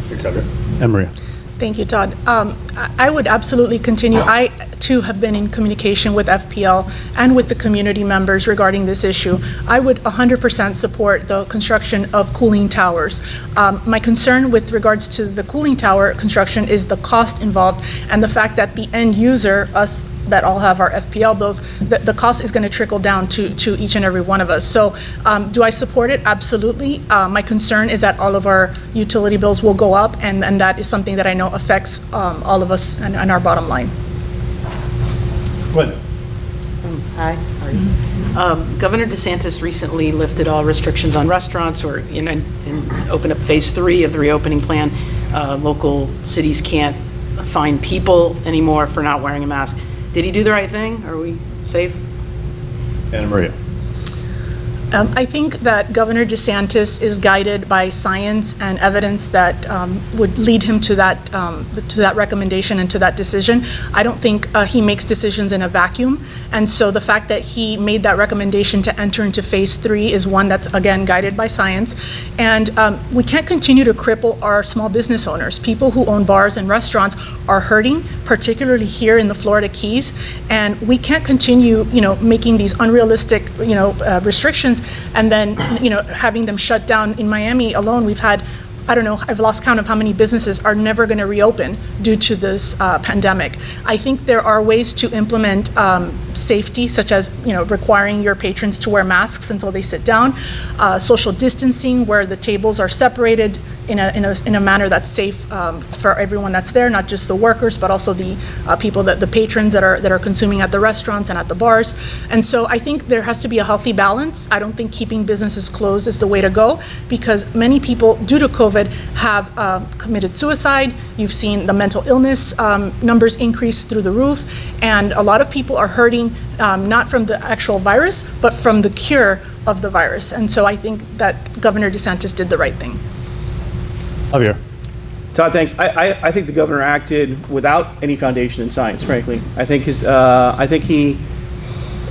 Thanks, Javier. And Maria. Thank you, Todd. I would absolutely continue. I, too, have been in communication with FPL and with the community members regarding this issue. I would 100% support the construction of cooling towers. My concern with regards to the cooling tower construction is the cost involved and the fact that the end user, us that all have our FPL bills, the cost is going to trickle down to each and every one of us. So do I support it? Absolutely. My concern is that all of our utility bills will go up, and that is something that I know affects all of us and our bottom line. Clint. Hi. How are you? Governor DeSantis recently lifted all restrictions on restaurants, or and opened up phase 3 of the reopening plan. Local cities can't fine people anymore for not wearing a mask. Did he do the right thing? Are we safe? Anna Maria. I think that Governor DeSantis is guided by science and evidence that would lead him to that recommendation and to that decision. I don't think he makes decisions in a vacuum. And so the fact that he made that recommendation to enter into phase 3 is one that's, again, guided by science. And we can't continue to cripple our small business owners. People who own bars and restaurants are hurting, particularly here in the Florida Keys. And we can't continue, making these unrealistic, restrictions and then, having them shut down. In Miami alone, we've had, I don't know, I've lost count of how many businesses are never going to reopen due to this pandemic. I think there are ways to implement safety, such as, requiring your patrons to wear masks until they sit down, social distancing where the tables are separated in a manner that's safe for everyone that's there, not just the workers, but also the people, the patrons that are consuming at the restaurants and at the bars. And so I think there has to be a healthy balance. I don't think keeping businesses closed is the way to go, because many people, due to COVID, have committed suicide. You've seen the mental illness numbers increase through the roof, and a lot of people are hurting not from the actual virus, but from the cure of the virus. And so I think that Governor DeSantis did the right thing. Javier. Todd, thanks. I think the governor acted without any foundation in science, frankly. I think he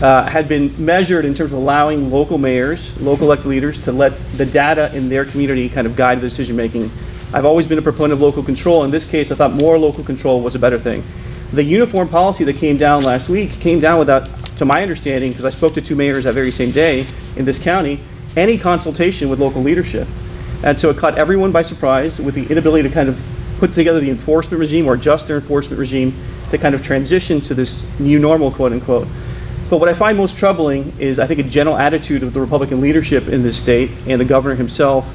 had been measured in terms of allowing local mayors, local elected leaders to let the data in their community kind of guide the decision making. I've always been a proponent of local control. In this case, I thought more local control was a better thing. The uniform policy that came down last week came down without, to my understanding, because I spoke to 2 mayors that very same day in this county, any consultation with local leadership. And so it caught everyone by surprise with the inability to kind of put together the enforcement regime or adjust their enforcement regime to kind of transition to this new normal, quote unquote. But what I find most troubling is, I think, a general attitude of the Republican leadership in this state and the governor himself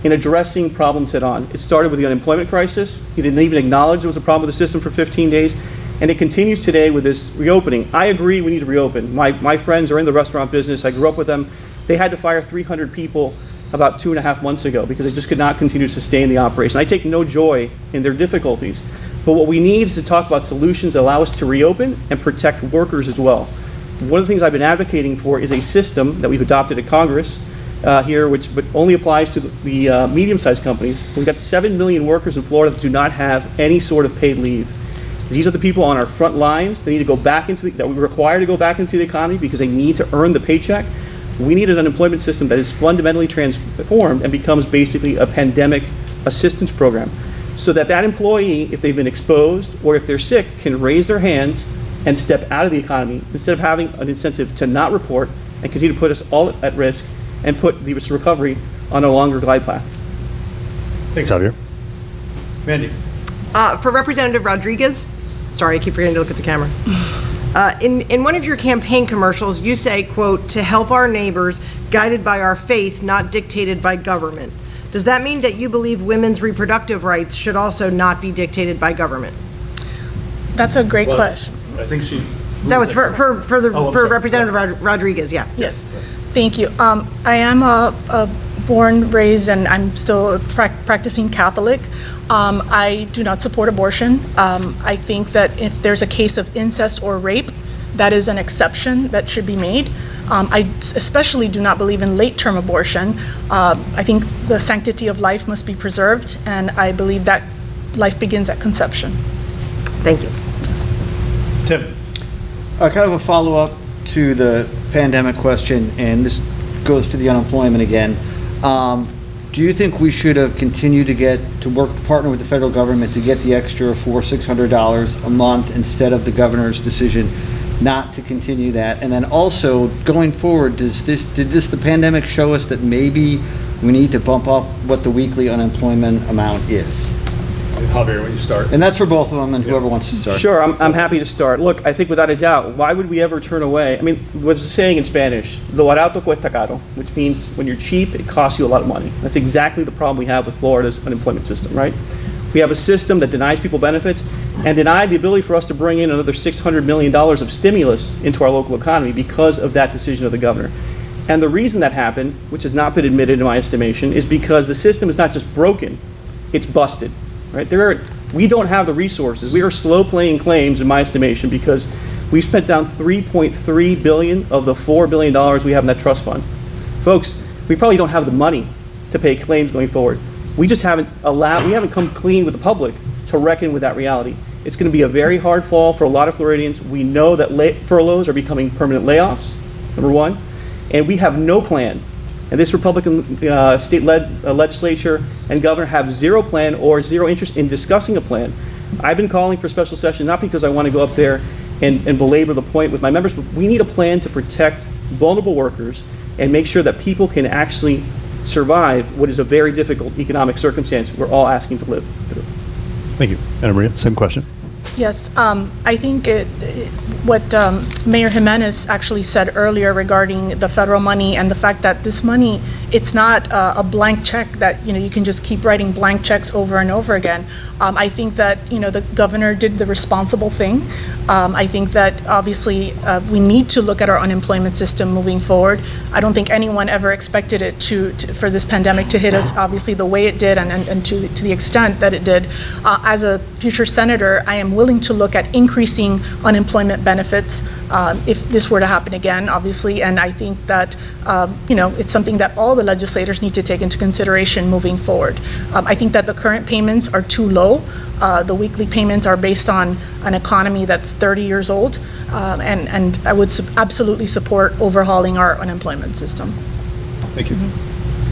in addressing problems head on. It started with the unemployment crisis. He didn't even acknowledge there was a problem with the system for 15 days. And it continues today with this reopening. I agree we need to reopen. My friends are in the restaurant business. I grew up with them. They had to fire 300 people about 2.5 months ago because they just could not continue to sustain the operation. I take no joy in their difficulties, but what we need is to talk about solutions that allow us to reopen and protect workers as well. One of the things I've been advocating for is a system that we've adopted at Congress here, which but only applies to the medium-sized companies. We've got 7 million workers in Florida that do not have any sort of paid leave. These are the people on our front lines. They need to go back into that we require to go back into the economy because they need to earn the paycheck. We need an unemployment system that is fundamentally transformed and becomes basically a pandemic assistance program so that that employee, if they've been exposed or if they're sick, can raise their hands and step out of the economy instead of having an incentive to not report and continue to put us all at risk and put the recovery on a longer glide path. Thanks, Javier. Mandy. For Representative Rodriguez, sorry, I keep forgetting to look at the camera. In one of your campaign commercials, you say, quote, "to help our neighbors, guided by our faith, not dictated by government." Does that mean that you believe women's reproductive rights should also not be dictated by government? That's a great question. I think she. That was for Representative Rodriguez, yeah. Yes, thank you. I am a born, raised, and I'm still a practicing Catholic. I do not support abortion. I think that if there's a case of incest or rape, that is an exception that should be made. I especially do not believe in late-term abortion. I think the sanctity of life must be preserved, and I believe that life begins at conception. Thank you. Tim. Kind of a follow-up to the pandemic question, and this goes to the unemployment again. Do you think we should have continued to partner with the federal government to get the extra $600 a month instead of the governor's decision not to continue that? And then also, going forward, did the pandemic show us that maybe we need to bump up what the weekly unemployment amount is? Javier, when you start. And that's for both of them, and whoever wants to start. Sure, I'm happy to start. Look, I think without a doubt, why would we ever turn away? I mean, what's the saying in Spanish? Lo barato cuesta caro, which means when you're cheap, it costs you a lot of money. That's exactly the problem we have with Florida's unemployment system, right? We have a system that denies people benefits and denied the ability for us to bring in another $600 million of stimulus into our local economy because of that decision of the governor. And the reason that happened, which has not been admitted in my estimation, is because the system is not just broken, it's busted. Right? We don't have the resources. We are slow playing claims, in my estimation, because we've spent down $3.3 billion of the $4 billion we have in that trust fund. folks, we probably don't have the money to pay claims going forward. We just haven't come clean with the public to reckon with that reality. It's going to be a very hard fall for a lot of Floridians. We know that furloughs are becoming permanent layoffs, number one, and we have no plan. And this Republican state-led legislature and governor have zero plan or zero interest in discussing a plan. I've been calling for special session not because I want to go up there and belabor the point with my members, but we need a plan to protect vulnerable workers and make sure that people can actually survive what is a very difficult economic circumstance we're all asking to live through. Thank you. Anna Maria, same question. Yes, I think what Mayor Gimenez actually said earlier regarding the federal money and the fact that this money, it's not a blank check that, you can just keep writing blank checks over and over again. I think that, the governor did the responsible thing. I think that obviously we need to look at our unemployment system moving forward. I don't think anyone ever expected it for this pandemic to hit us obviously the way it did and to the extent that it did. As a future senator, I am willing to look at increasing unemployment benefits if this were to happen again, obviously, and I think that it's something that all the legislators need to take into consideration moving forward. I think that the current payments are too low. The weekly payments are based on an economy that's 30 years old, and I would absolutely support overhauling our unemployment system. Thank you.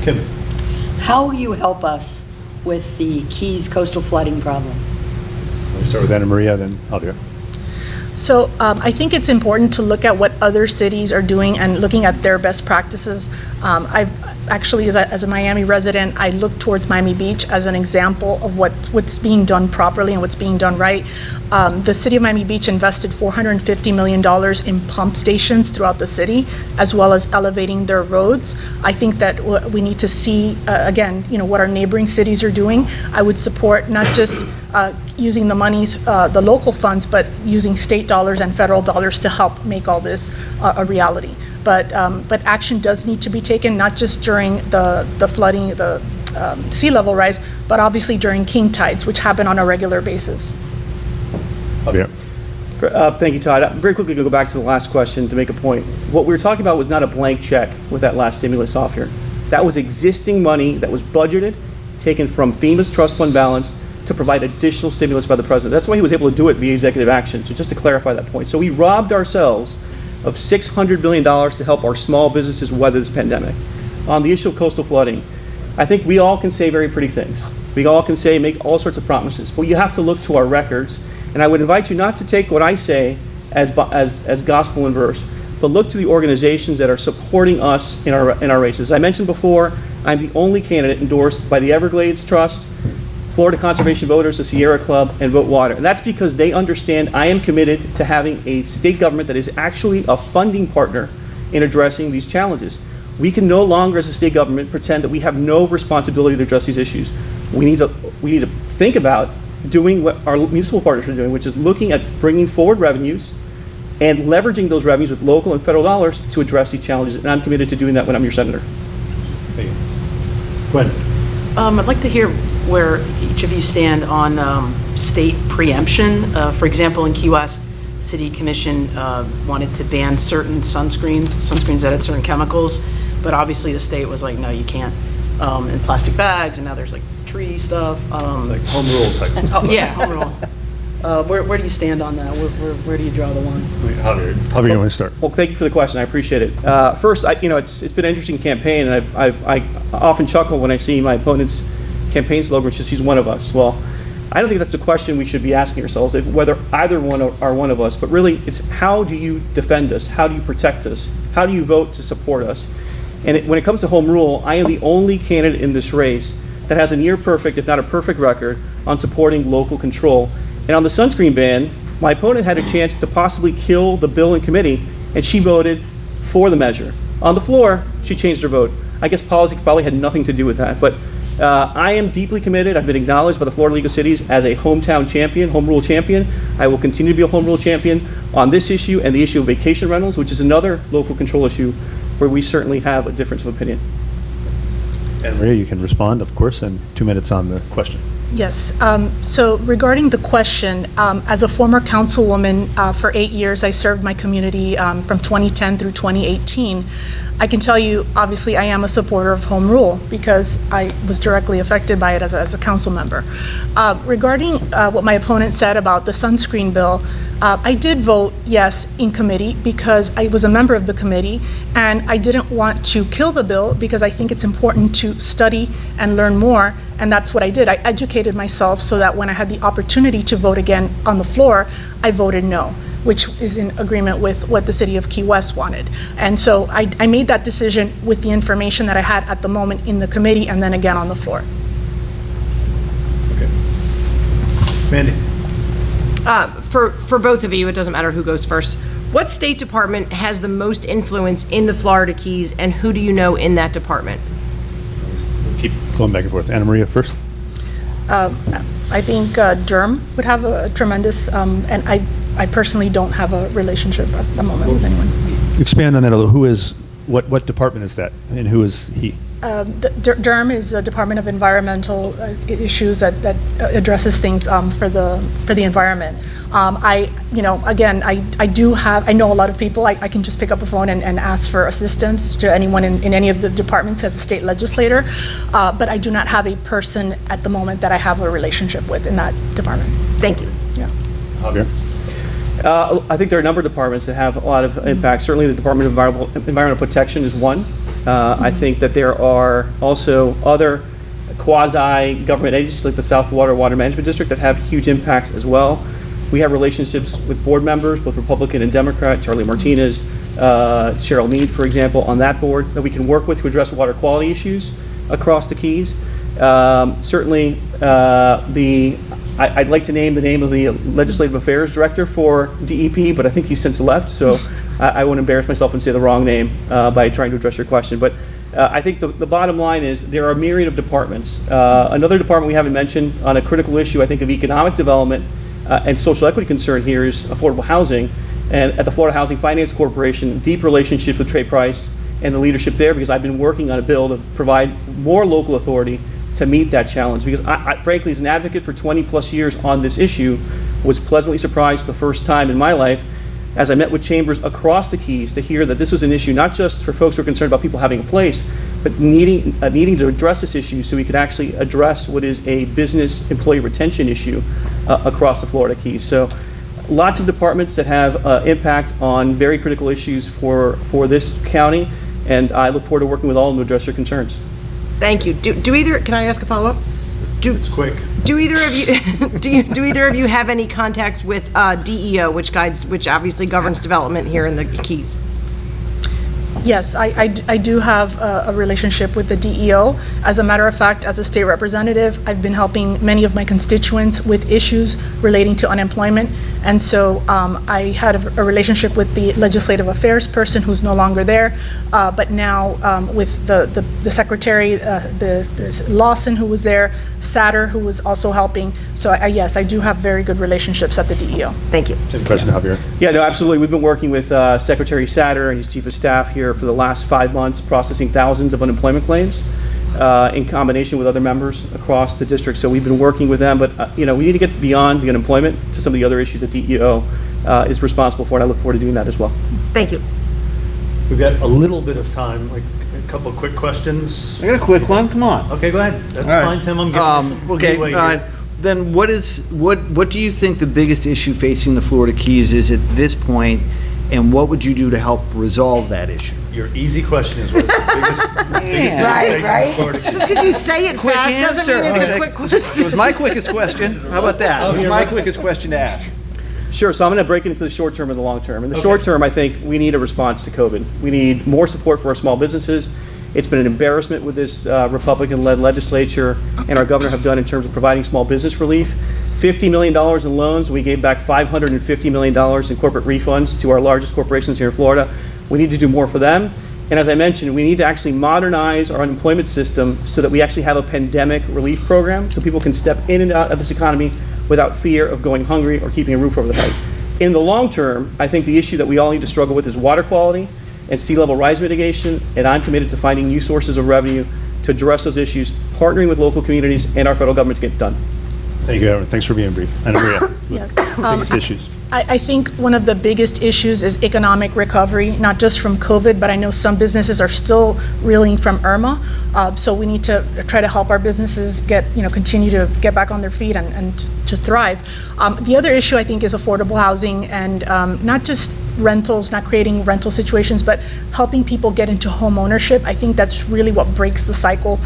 Kim. How will you help us with the Keys coastal flooding problem? Let me start with Anna Maria, then Javier. So I think it's important to look at what other cities are doing and looking at their best practices. I've actually, as a Miami resident, I look towards Miami Beach as an example of what's being done properly and what's being done right. The city of Miami Beach invested $450 million in pump stations throughout the city, as well as elevating their roads. I think that we need to see, again, what our neighboring cities are doing. I would support not just using the monies, the local funds, but using state dollars and federal dollars to help make all this a reality. But action does need to be taken, not just during the flooding, the sea level rise, but obviously during king tides, which happen on a regular basis. Javier. Thank you, Todd. Very quickly, go back to the last question to make a point. What we were talking about was not a blank check with that last stimulus off here. That was existing money that was budgeted, taken from FEMA's trust fund balance to provide additional stimulus by the president. That's why he was able to do it via executive action. So just to clarify that point. So we robbed ourselves of $600 billion to help our small businesses weather this pandemic. On the issue of coastal flooding, I think we all can say very pretty things. We all can make all sorts of promises, but you have to look to our records. And I would invite you not to take what I say as gospel in verse, but look to the organizations that are supporting us in our races. As I mentioned before, I'm the only candidate endorsed by the Everglades Trust, Florida Conservation Voters, the Sierra Club, and Vote Water. And that's because they understand I am committed to having a state government that is actually a funding partner in addressing these challenges. We can no longer, as a state government, pretend that we have no responsibility to address these issues. We need to think about doing what our municipal partners are doing, which is looking at bringing forward revenues and leveraging those revenues with local and federal dollars to address these challenges. And I'm committed to doing that when I'm your senator. Thank you. Go ahead. I'd like to hear where each of you stand on state preemption. For example, in Key West, the City Commission wanted to ban certain sunscreens that had certain chemicals, but obviously the state was like, no, you can't, in plastic bags, and now there's like tree stuff. Like home rule type. Oh, yeah, home rule. Where do you stand on that? Where do you draw the line? Javier, you want to start? Well, thank you for the question. I appreciate it. First, it's been an interesting campaign, and I often chuckle when I see my opponent's campaign slogan, which is "He's one of us." Well, I don't think that's a question we should be asking ourselves, whether either one are one of us, but really it's how do you defend us? How do you protect us? How do you vote to support us? And when it comes to home rule, I am the only candidate in this race that has a near perfect, if not a perfect record on supporting local control. And on the sunscreen ban, my opponent had a chance to possibly kill the bill in committee, and she voted for the measure. On the floor, she changed her vote. I guess politics probably had nothing to do with that, but I am deeply committed. I've been acknowledged by the Florida League of Cities as a hometown champion, home rule champion. I will continue to be a home rule champion on this issue and the issue of vacation rentals, which is another local control issue where we certainly have a difference of opinion. And Maria, you can respond, of course, and 2 minutes on the question. Yes. So regarding the question, as a former councilwoman for 8 years, I served my community from 2010 through 2018. I can tell you, obviously, I am a supporter of home rule because I was directly affected by it as a council member. Regarding what my opponent said about the sunscreen bill, I did vote yes in committee because I was a member of the committee, and I didn't want to kill the bill because I think it's important to study and learn more, and that's what I did. I educated myself so that when I had the opportunity to vote again on the floor, I voted no, which is in agreement with what the city of Key West wanted. And so I made that decision with the information that I had at the moment in the committee and then again on the floor. Mandy? For both of you, it doesn't matter who goes first. What State Department has the most influence in the Florida Keys, and who do you know in that department? Keep going back and forth. Anna Maria first. I think Durham would have a tremendous, and I personally don't have a relationship at the moment with anyone. Expand on that a little. What department is that, and who is he? Durham is the Department of Environmental Issues that addresses things for the environment. I know a lot of people. I can just pick up a phone and ask for assistance to anyone in any of the departments as a state legislator, but I do not have a person at the moment that I have a relationship with in that department. Thank you. Yeah. Javier? I think there are a number of departments that have a lot of impact. Certainly the Department of Environmental Protection is one. I think that there are also other quasi-government agencies like the South Water Management District that have huge impacts as well. We have relationships with board members, both Republican and Democrat, Charlie Martinez, Cheryl Mead, for example, on that board that we can work with to address water quality issues across the Keys. Certainly, I'd like to name the name of the Legislative Affairs Director for DEP, but I think he's since left, so I won't embarrass myself and say the wrong name by trying to address your question. But I think the bottom line is there are a myriad of departments. Another department we haven't mentioned on a critical issue, I think, of economic development and social equity concern here is affordable housing. And at the Florida Housing Finance Corporation, deep relationships with Trey Price and the leadership there, because I've been working on a bill to provide more local authority to meet that challenge. Because I frankly, as an advocate for 20 plus years on this issue, was pleasantly surprised the first time in my life as I met with chambers across the Keys to hear that this was an issue not just for folks who are concerned about people having a place, but needing to address this issue so we could actually address what is a business employee retention issue across the Florida Keys. So lots of departments that have impact on very critical issues for this county, and I look forward to working with all of them to address your concerns. Thank you. Can I ask a follow-up? It's quick. Do either of you do either of you have any contacts with DEO, which obviously governs development here in the Keys? Yes, I do have a relationship with the DEO. As a matter of fact, as a state representative, I've been helping many of my constituents with issues relating to unemployment. And so I had a relationship with the legislative affairs person who's no longer there, but now with the secretary, the Lawson who was there, Satter who was also helping. So yes, I do have very good relationships at the DEO. Thank you. Same question, Javier. Yeah, no, absolutely. We've been working with Secretary Satter and his chief of staff here for the last 5 months, processing thousands of unemployment claims in combination with other members across the district. So we've been working with them, but we need to get beyond the unemployment to some of the other issues that DEO is responsible for, and I look forward to doing that as well. Thank you. We've got a little bit of time, like a couple of quick questions. I got a quick one. Come on. Okay, go ahead. That's All right. fine, Tim. I'm giving you some leeway here. Then what do you think the biggest issue facing the Florida Keys is at this point, and what would you do to help resolve that issue? Your easy question is what is the biggest issue facing Florida Keys? Just because you say it Quick fast doesn't mean it's a quick It question. was my quickest question. How about that? It was my quickest question to ask. Sure, so I'm going to break it into the short term and the long term. In the short term, I think we need a response to COVID. We need more support for our small businesses. It's been an embarrassment with this Republican-led legislature and our governor have done in terms of providing small business relief. $50 million in loans. We gave back $550 million in corporate refunds to our largest corporations here in Florida. We need to do more for them. And as I mentioned, we need to actually modernize our unemployment system so that we actually have a pandemic relief program so people can step in and out of this economy without fear of going hungry or keeping a roof over their head. In the long term, I think the issue that we all need to struggle with is water quality and sea level rise mitigation, and I'm committed to finding new sources of revenue to address those issues, partnering with local communities and our federal government to get it done. Thank you, Aaron. Thanks for being brief. And Maria, Yes. biggest issues. I think one of the biggest issues is economic recovery, not just from COVID, but I know some businesses are still reeling from Irma. So we need to try to help our businesses continue to get back on their feet and to thrive. The other issue, I think, is affordable housing and not just rentals, not creating rental situations, but helping people get into home ownership. I think that's really what breaks the cycle,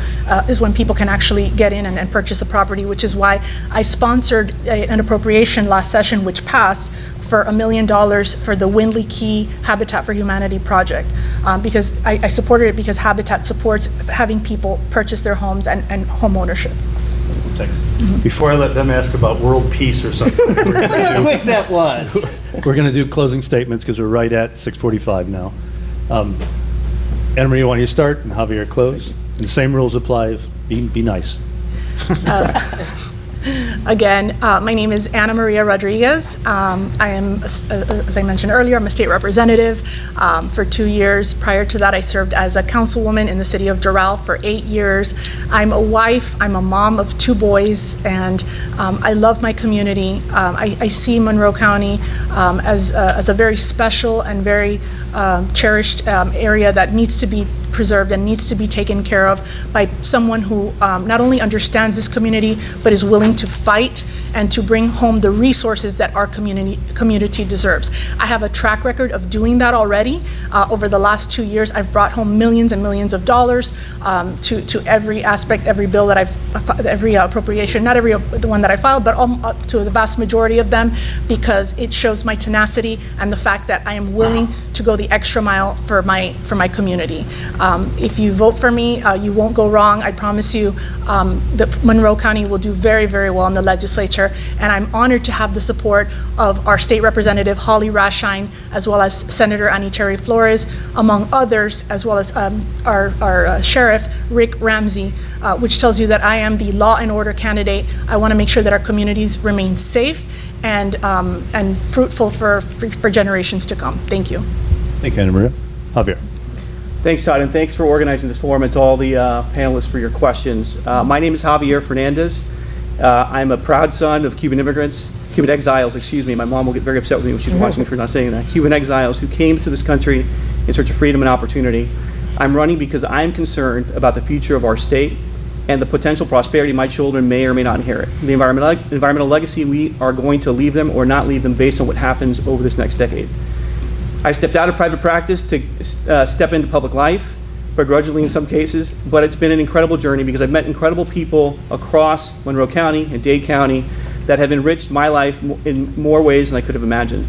is when people can actually get in and purchase a property, which is why I sponsored an appropriation last session, which passed, for $1 million for the Windley Key Habitat for Humanity project. Because I supported it because Habitat supports having people purchase their homes and home ownership. Thanks. Before I let them ask about world peace or something, Look how quick that was. we're going to do closing statements because we're right at 6:45 now. Anna Maria, why don't you start, and Javier close? And the same rules apply. Be nice. Again, my name is Ana Maria Rodriguez. I am, as I mentioned earlier, I'm a state representative for 2 years. Prior to that, I served as a councilwoman in the city of Doral for 8 years. I'm a wife, I'm a mom of 2 boys, and I love my community. I see Monroe County as a very special and very cherished area that needs to be preserved and needs to be taken care of by someone who not only understands this community, but is willing to fight and to bring home the resources that our community deserves. I have a track record of doing that already. Over the last 2 years, I've brought home millions and millions of dollars to every aspect, every bill that every appropriation, not every the one that I filed, but up to the vast majority of them, because it shows my tenacity and the fact that I am willing to go the extra mile for my community. If you vote for me, you won't go wrong. I promise you that Monroe County will do very, very well in the legislature. And I'm honored to have the support of our state representative, Holly Rashine, as well as Senator Annie Terry Flores, among others, as well as our sheriff, Rick Ramsey, which tells you that I am the law and order candidate. I want to make sure that our communities remain safe and fruitful for generations to come. Thank you. Thank you, Anna Maria. Javier. Thanks, Todd, and thanks for organizing this forum and to all the panelists for your questions. My name is Javier Fernandez. I'm a proud son of Cuban exiles, excuse me. My mom will get very upset with me when she's watching me for not saying that. Cuban exiles who came to this country in search of freedom and opportunity. I'm running because I'm concerned about the future of our state and the potential prosperity my children may or may not inherit. The environmental legacy we are going to leave them or not leave them based on what happens over this next decade. I stepped out of private practice to step into public life, begrudgingly in some cases, but it's been an incredible journey because I've met incredible people across Monroe County and Dade County that have enriched my life in more ways than I could have imagined.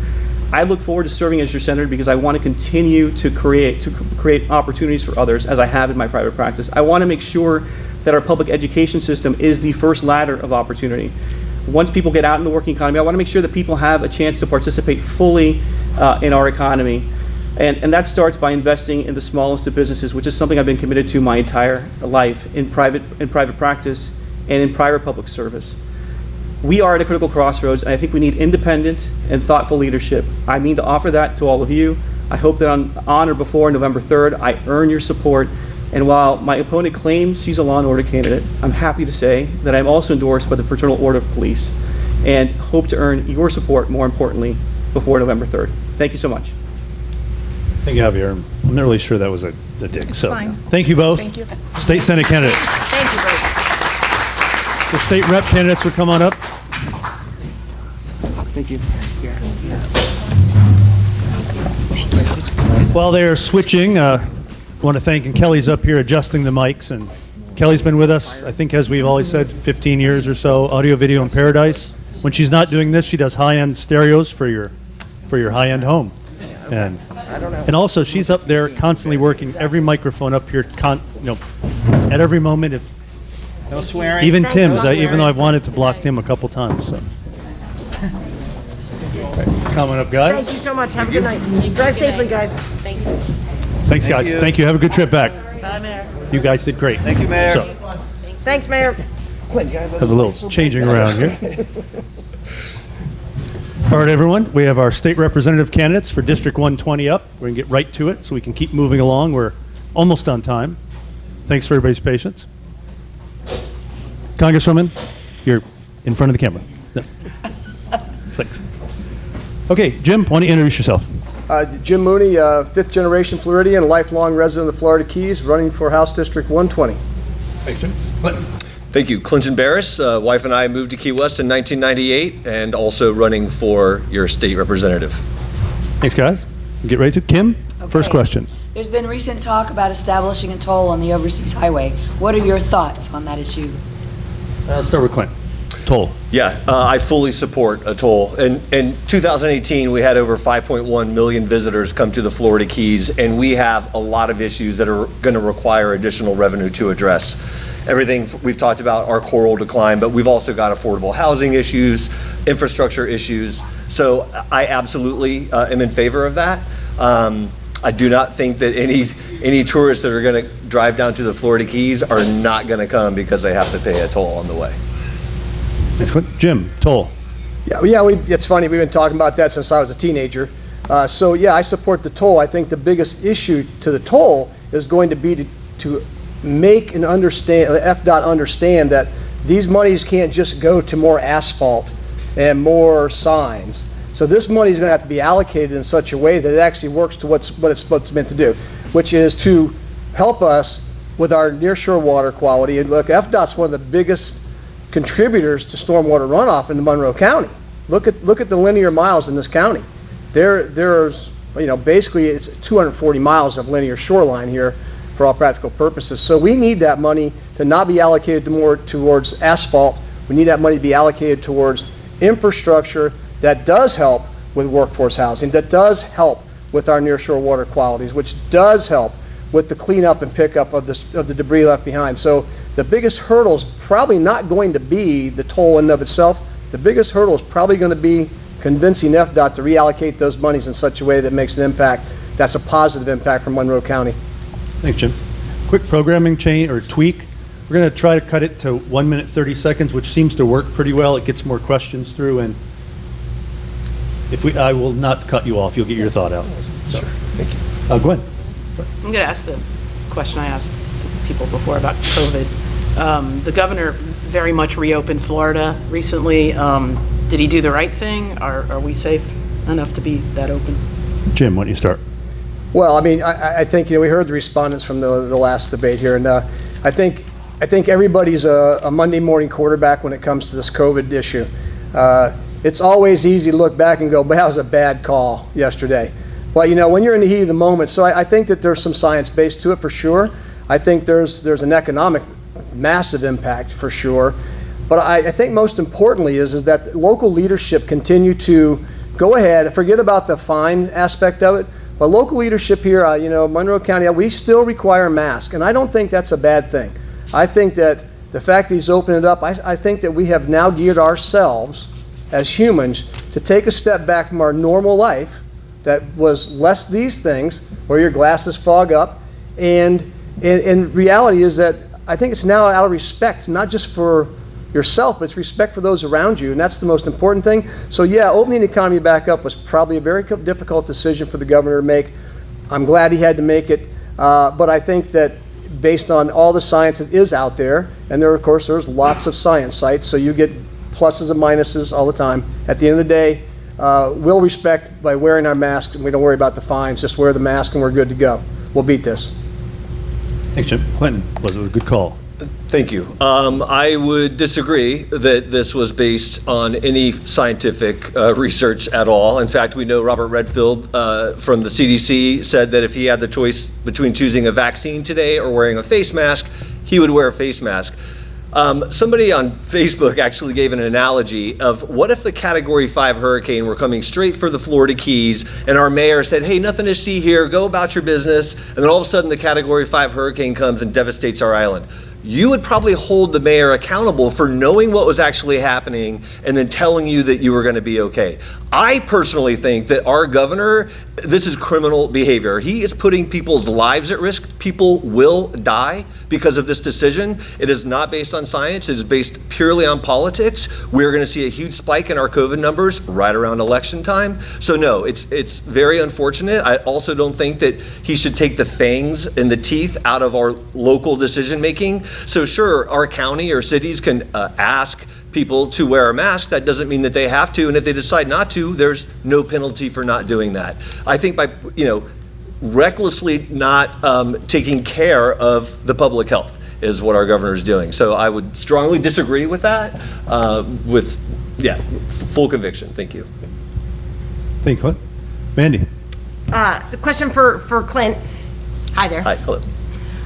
I look forward to serving as your senator because I want to continue to create opportunities for others as I have in my private practice. I want to make sure that our public education system is the first ladder of opportunity. Once people get out in the working economy, I want to make sure that people have a chance to participate fully in our economy. And that starts by investing in the smallest of businesses, which is something I've been committed to my entire life in private practice and in private public service. We are at a critical crossroads, and I think we need independent and thoughtful leadership. I mean to offer that to all of you. I hope that on or before November 3rd, I earn your support. And while my opponent claims she's a law and order candidate, I'm happy to say that I'm also endorsed by the Fraternal Order of Police and hope to earn your support, more importantly, before November 3rd. Thank you so much. Thank you, Javier. I'm not really sure that was a dig. So, fine. thank you both. Thank you. State Senate candidates. Thank you very much. The state rep candidates would come on up. Thank you. While they are switching, I want to thank, and Kelly's up here adjusting the mics, and Kelly's been with us, I think, as we've always said, 15 years or so, audio, video in paradise. When she's not doing this, she does high-end stereos for your high-end home. And also, she's up there constantly working every microphone up here, at every moment. If No swearing. even Tim's, even though I've wanted to block Tim a couple times. So. Coming up, guys. Thank you so much. Have a good night. Drive safely, guys. Thanks, guys. you. Thank you. Have a good trip back. You guys did great. Thank you, Mayor. So, Thanks, Mayor. have a little changing around here. All right, everyone. We have our state representative candidates for District 120 up. We're going to get right to it so we can keep moving along. We're almost on time. Thanks for everybody's patience. Congresswoman, you're in front of the camera. No. Thanks. Okay, Jim, why don't you introduce yourself? Jim Mooney, fifth generation Floridian, lifelong resident of the Florida Keys, running for House District 120. Thanks, Jim. Thank you. Clint and Barras. Wife and I moved to Key West in 1998 and also running for your state representative. Thanks, guys. Get ready to Kim. First Okay. question. There's been recent talk about establishing a toll on the overseas highway. What are your thoughts on that issue? Let's start with Clint. Toll. Yeah, I fully support a toll. In 2018, we had over 5.1 million visitors come to the Florida Keys, and we have a lot of issues that are going to require additional revenue to address. Everything we've talked about, our coral decline, but we've also got affordable housing issues, infrastructure issues. So I absolutely am in favor of that. I do not think that any tourists that are going to drive down to the Florida Keys are not going to come because they have to pay a toll on the way. Thanks, Clint. Jim, toll. It's funny, we've been talking about that since I was a teenager. So yeah, I support the toll. I think the biggest issue to the toll is going to be to make and understand, FDOT understand that these monies can't just go to more asphalt and more signs. So this money is going to have to be allocated in such a way that it actually works to what it's meant to do, which is to help us with our nearshore water quality. And look, FDOT's one of the biggest contributors to stormwater runoff in Monroe County. Look at the linear miles in this county. There's basically it's 240 miles of linear shoreline here for all practical purposes. So we need that money to not be allocated more towards asphalt. We need that money to be allocated towards infrastructure that does help with workforce housing, that does help with our nearshore water qualities, which does help with the cleanup and pickup of the debris left behind. So the biggest hurdle is probably not going to be the toll in and of itself. The biggest hurdle is probably going to be convincing FDOT to reallocate those monies in such a way that makes an impact that's a positive impact for Monroe County. Thanks, Jim. Quick programming change or tweak. We're going to try to cut it to 1 minute 30 seconds, which seems to work pretty well. It gets more questions through, and I will not cut you off. You'll get your thought out. So, Thank you. Go ahead. I'm going to ask the question I asked people before about COVID. The governor very much reopened Florida recently. Did he do the right thing? Are we safe enough to be that open? Jim, why don't you start? Well, I mean, I think we heard the respondents from the last debate here, and I think everybody's a Monday morning quarterback when it comes to this COVID issue. It's always easy to look back and go, but that was a bad call yesterday. But when you're in the heat of the moment, so I think that there's some science base to it for sure. I think there's an economic massive impact for sure. But I think most importantly is that local leadership continue to go ahead, forget about the fine aspect of it, but local leadership here, Monroe County, we still require masks, and I don't think that's a bad thing. I think that the fact that he's opened it up, I think that we have now geared ourselves as humans to take a step back from our normal life that was less these things, where your glasses fog up, and reality is that I think it's now out of respect, not just for yourself, but it's respect for those around you, and that's the most important thing. So yeah, opening the economy back up was probably a very difficult decision for the governor to make. I'm glad he had to make it, but I think that based on all the science that is out there, and of course there's lots of science sites, so you get pluses and minuses all the time. At the end of the day, we'll respect by wearing our masks, and we don't worry about the fines. Just wear the mask and we're good to go. We'll beat this. Thanks, Jim. Clinton, was it a good call? Thank you. I would disagree that this was based on any scientific research at all. In fact, we know Robert Redfield from the CDC said that if he had the choice between choosing a vaccine today or wearing a face mask, he would wear a face mask. Somebody on Facebook actually gave an analogy of what if the Category 5 hurricane were coming straight for the Florida Keys and our mayor said, hey, nothing to see here, go about your business, and then all of a sudden the Category 5 hurricane comes and devastates our island. You would probably hold the mayor accountable for knowing what was actually happening and then telling you that you were going to be okay. I personally think that our governor, this is criminal behavior. He is putting people's lives at risk. People will die because of this decision. It is not based on science. It is based purely on politics. We're going to see a huge spike in our COVID numbers right around election time. So no, it's very unfortunate. I also don't think that he should take the fangs and the teeth out of our local decision making. So sure, our county or cities can ask people to wear a mask. That doesn't mean that they have to, and if they decide not to, there's no penalty for not doing that. I think by, recklessly not taking care of the public health is what our governor is doing. So I would strongly disagree with that, full conviction. Thank you. Thank you, Clint. Mandy. The question for Clint. Hi there. Hi, hello.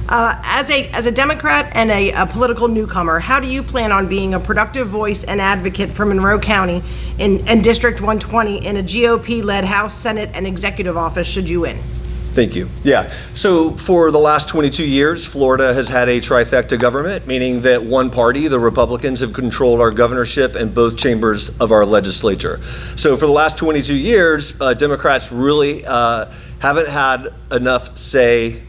As a Democrat and a political newcomer, how do you plan on being a productive voice and advocate for Monroe County in District 120 in a GOP-led House, Senate, and executive office should you win? Thank you. Yeah. So for the last 22 years, Florida has had a trifecta government, meaning that one party, the Republicans, have controlled our governorship and both chambers of our legislature. So for the last 22 years, Democrats really haven't had enough say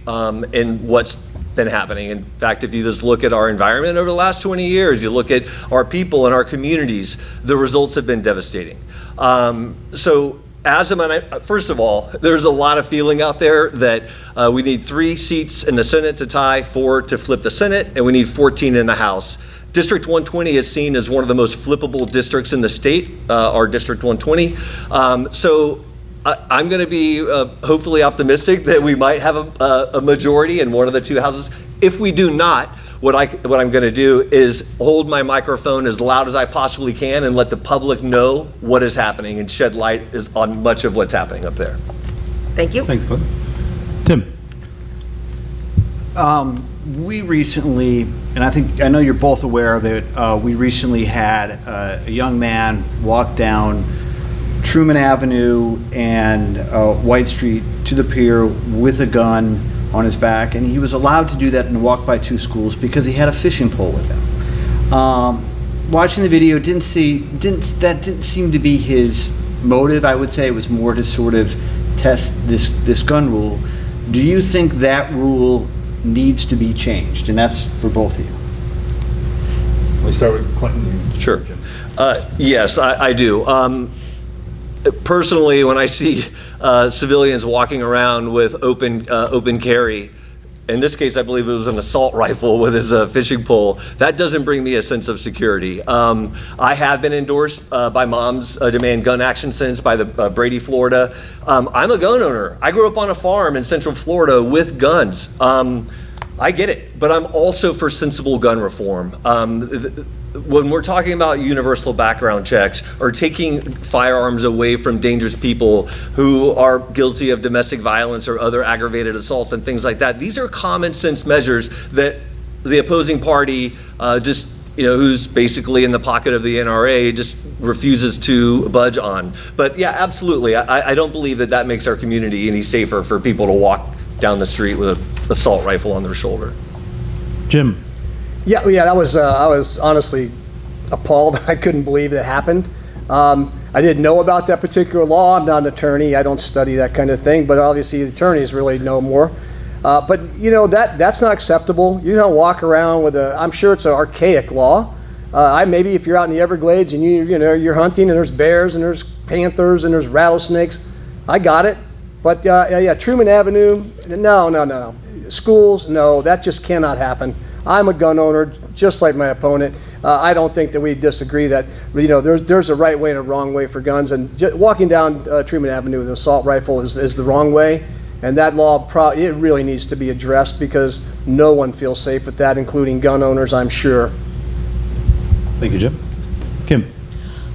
in what's been happening. In fact, if you just look at our environment over the last 20 years, you look at our people and our communities, the results have been devastating. First of all, there's a lot of feeling out there that we need 3 seats in the Senate to tie, 4 to flip the Senate, and we need 14 in the House. District 120 is seen as one of the most flippable districts in the state, our District 120. I'm going to be hopefully optimistic that we might have a majority in one of the 2 houses. If we do not, what I'm going to do is hold my microphone as loud as I possibly can and let the public know what is happening and shed light on much of what's happening up there. Thank you. Thanks, Clint. Tim. We recently, and I know you're both aware of it, we recently had a young man walk down Truman Avenue and White Street to the pier with a gun on his back, and he was allowed to do that and walk by 2 schools because he had a fishing pole with him. Watching the video, didn't seem to be his motive. I would say it was more to sort of test this gun rule. Do you think that rule needs to be changed? And that's for both of you. We start with Clinton. Sure. Yes, I do. Personally, when I see civilians walking around with open carry, in this case, I believe it was an assault rifle with his fishing pole, that doesn't bring me a sense of security. I have been endorsed by Moms Demand Gun Action Sense by the Brady, Florida. I'm a gun owner. I grew up on a farm in Central Florida with guns. I get it, but I'm also for sensible gun reform. When we're talking about universal background checks or taking firearms away from dangerous people who are guilty of domestic violence or other aggravated assaults and things like that, these are common sense measures that the opposing party who's basically in the pocket of the NRA just refuses to budge on. But yeah, absolutely. I don't believe that makes our community any safer for people to walk down the street with an assault rifle on their shoulder. Jim. Yeah, that was, I was honestly appalled. I couldn't believe it happened. I didn't know about that particular law. I'm not an attorney. I don't study that kind of thing, but obviously the attorneys really know more. But that's not acceptable. You don't walk around with I'm sure it's an archaic law. Maybe if you're out in the Everglades and you're hunting and there's bears and there's panthers and there's rattlesnakes, I got it. But Truman Avenue, no. Schools, no, that just cannot happen. I'm a gun owner, just like my opponent. I don't think that we disagree that there's a right way and a wrong way for guns, and walking down Truman Avenue with an assault rifle is the wrong way. And that law, it really needs to be addressed because no one feels safe with that, including gun owners, I'm sure. Thank you, Jim. Kim.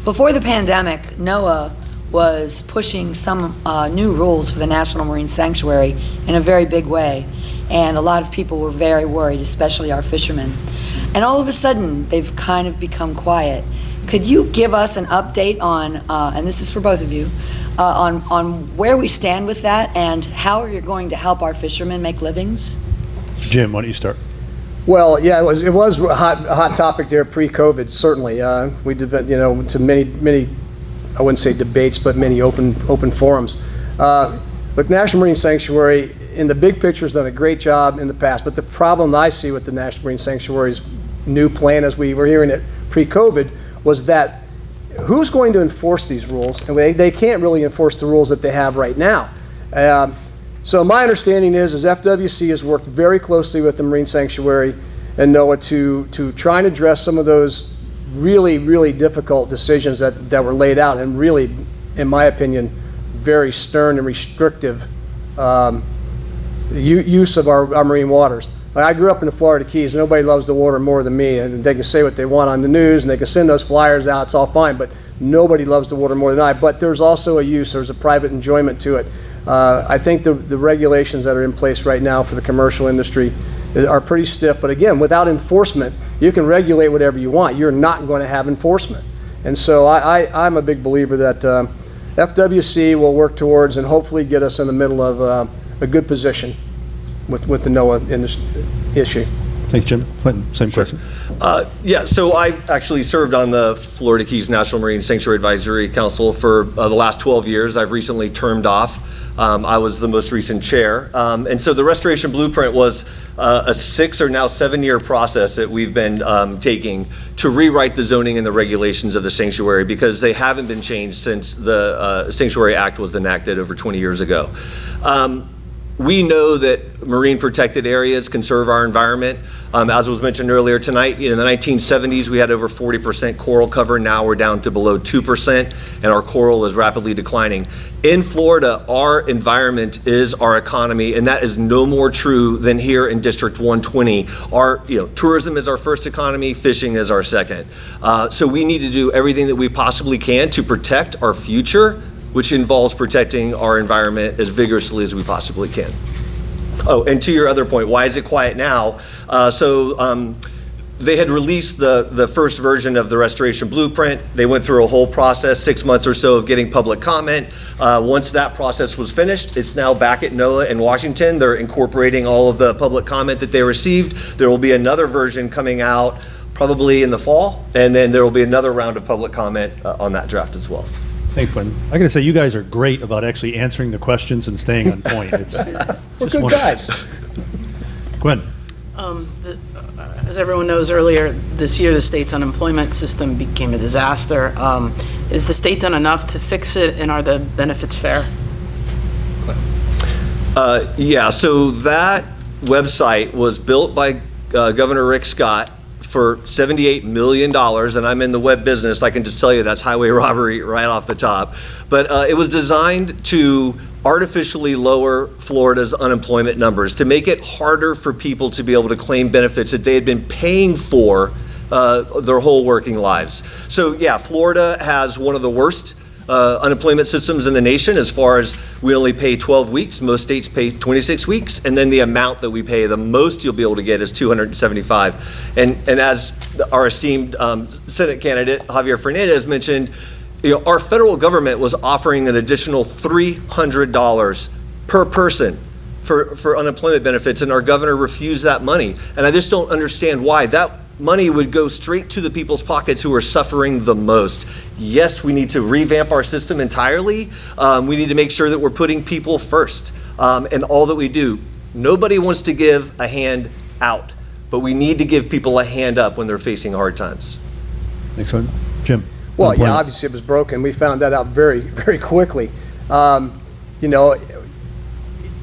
Before the pandemic, NOAA was pushing some new rules for the National Marine Sanctuary in a very big way. And a lot of people were very worried, especially our fishermen. And all of a sudden, they've kind of become quiet. Could you give us an update on, and this is for both of you, on where we stand with that and how you're going to help our fishermen make livings? Jim, why don't you start? Well, yeah, it was a hot topic there pre-COVID, certainly. We did, to many, I wouldn't say debates, but many open forums. Look, National Marine Sanctuary, in the big picture, has done a great job in the past, but the problem I see with the National Marine Sanctuary's new plan, as we were hearing it pre-COVID, was that who's going to enforce these rules? And they can't really enforce the rules that they have right now. So my understanding is FWC has worked very closely with the Marine Sanctuary and NOAA to try and address some of those really, really difficult decisions that were laid out, and really, in my opinion, very stern and restrictive use of our marine waters. I grew up in the Florida Keys. Nobody loves the water more than me, and they can say what they want on the news, and they can send those flyers out. It's all fine, but nobody loves the water more than I. But there's also a use. There's a private enjoyment to it. I think the regulations that are in place right now for the commercial industry are pretty stiff. But again, without enforcement, you can regulate whatever you want. You're not going to have enforcement. And so I'm a big believer that FWC will work towards and hopefully get us in the middle of a good position with the NOAA issue. Thanks, Jim. Clinton, same question. Yeah, so I've actually served on the Florida Keys National Marine Sanctuary Advisory Council for the last 12 years. I've recently termed off. I was the most recent chair. And so the restoration blueprint was a 6 or now 7-year process that we've been taking to rewrite the zoning and the regulations of the sanctuary, because they haven't been changed since the Sanctuary Act was enacted over 20 years ago. We know that marine protected areas conserve our environment. As was mentioned earlier tonight, in the 1970s, we had over 40% coral cover. Now we're down to below 2%, and our coral is rapidly declining. In Florida, our environment is our economy, and that is no more true than here in District 120. Tourism is our first economy, fishing is our second. So we need to do everything that we possibly can to protect our future, which involves protecting our environment as vigorously as we possibly can. Oh, and to your other point, why is it quiet now? They had released the first version of the restoration blueprint. They went through a whole process, 6 months or so of getting public comment. Once that process was finished, it's now back at NOAA in Washington. They're incorporating all of the public comment that they received. There will be another version coming out probably in the fall, and then there will be another round of public comment on that draft as well. Thanks, Quentin. I got to say, you guys are great about actually answering the questions and staying on point. It's We're good guys. Quinn. As everyone knows, earlier this year, the state's unemployment system became a disaster. Is the state done enough to fix it, and are the benefits fair? Yeah, so that website was built by Governor Rick Scott for $78 million, and I'm in the web business. I can just tell you that's highway robbery right off the top. But it was designed to artificially lower Florida's unemployment numbers, to make it harder for people to be able to claim benefits that they had been paying for their whole working lives. So yeah, Florida has one of the worst unemployment systems in the nation, as far as we only pay 12 weeks. Most states pay 26 weeks, and then the amount that we pay, the most you'll be able to get is $275. And as our esteemed Senate candidate Javier Fernandez mentioned, our federal government was offering an additional $300 per person for unemployment benefits, and our governor refused that money. And I just don't understand why. That money would go straight to the people's pockets who are suffering the most. Yes, we need to revamp our system entirely. We need to make sure that we're putting people first in all that we do. Nobody wants to give a hand out, but we need to give people a hand up when they're facing hard times. Next one, Jim. Well, yeah, obviously it was broken. We found that out very, very quickly.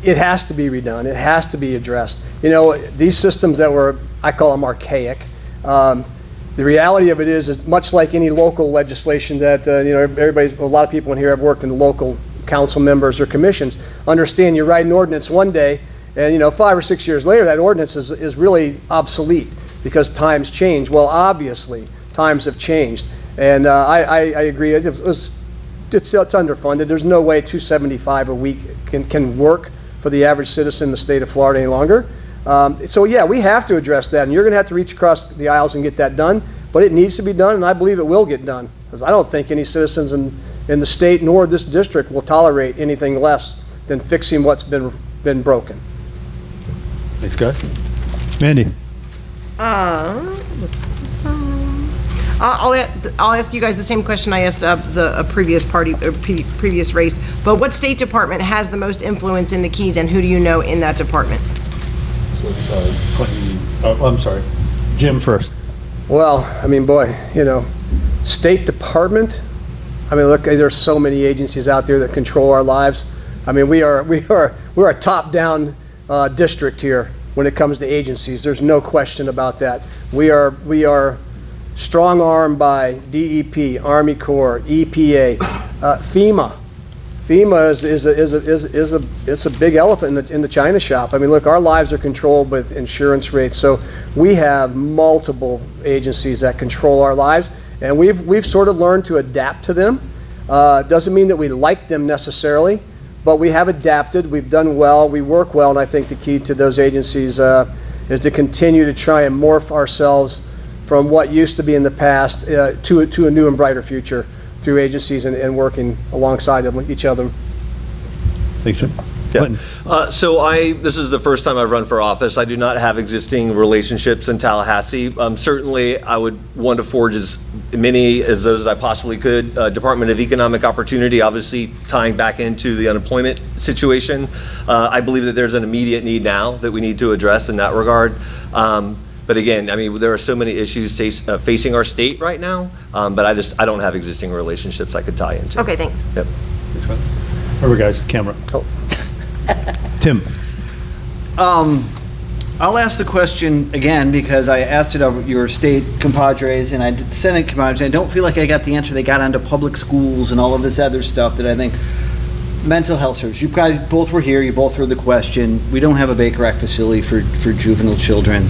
It has to be redone. It has to be addressed. These systems that were, I call them archaic. The reality of it is much like any local legislation that, a lot of people in here have worked in local council members or commissions, understand you write an ordinance one day, and 5 or 6 years later, that ordinance is really obsolete because times change. Well, obviously, times have changed. And I agree, it's underfunded. There's no way $275 a week can work for the average citizen in the state of Florida any longer. So yeah, we have to address that, and you're going to have to reach across the aisles and get that done, but it needs to be done, and I believe it will get done, because I don't think any citizens in the state nor this district will tolerate anything less than fixing what's been broken. Thanks, guys. Mandy. I'll ask you guys the same question I asked the previous race. But what State Department has the most influence in the Keys, and who do you know in that department? I'm sorry. Jim first. Well, State Department. Look, there's so many agencies out there that control our lives. We're a top-down district here when it comes to agencies. There's no question about that. We are strong arm by DEP, Army Corps, EPA, FEMA. FEMA is a big elephant in the China shop. I mean, look, our lives are controlled with insurance rates, so we have multiple agencies that control our lives, and we've sort of learned to adapt to them. Doesn't mean that we like them necessarily, but we have adapted. We've done well. We work well, and I think the key to those agencies is to continue to try and morph ourselves from what used to be in the past to a new and brighter future through agencies and working alongside them with each other. Thanks, Jim. Yeah. This is the first time I've run for office. I do not have existing relationships in Tallahassee. Certainly, I would want to forge as many as those as I possibly could. Department of Economic Opportunity, obviously tying back into the unemployment situation. I believe that there's an immediate need now that we need to address in that regard. But again, I mean, there are so many issues facing our state right now, but I don't have existing relationships I could tie into. Okay, thanks. Yep. Thanks, man. Remember, guys, the camera. Oh. Tim. I'll ask the question again because I asked it of your state compadres and Senate compadres. I don't feel like I got the answer. They got onto public schools and all of this other stuff that I think mental health service. You guys both were here. You both heard the question. We don't have a Baker Act facility for juvenile children.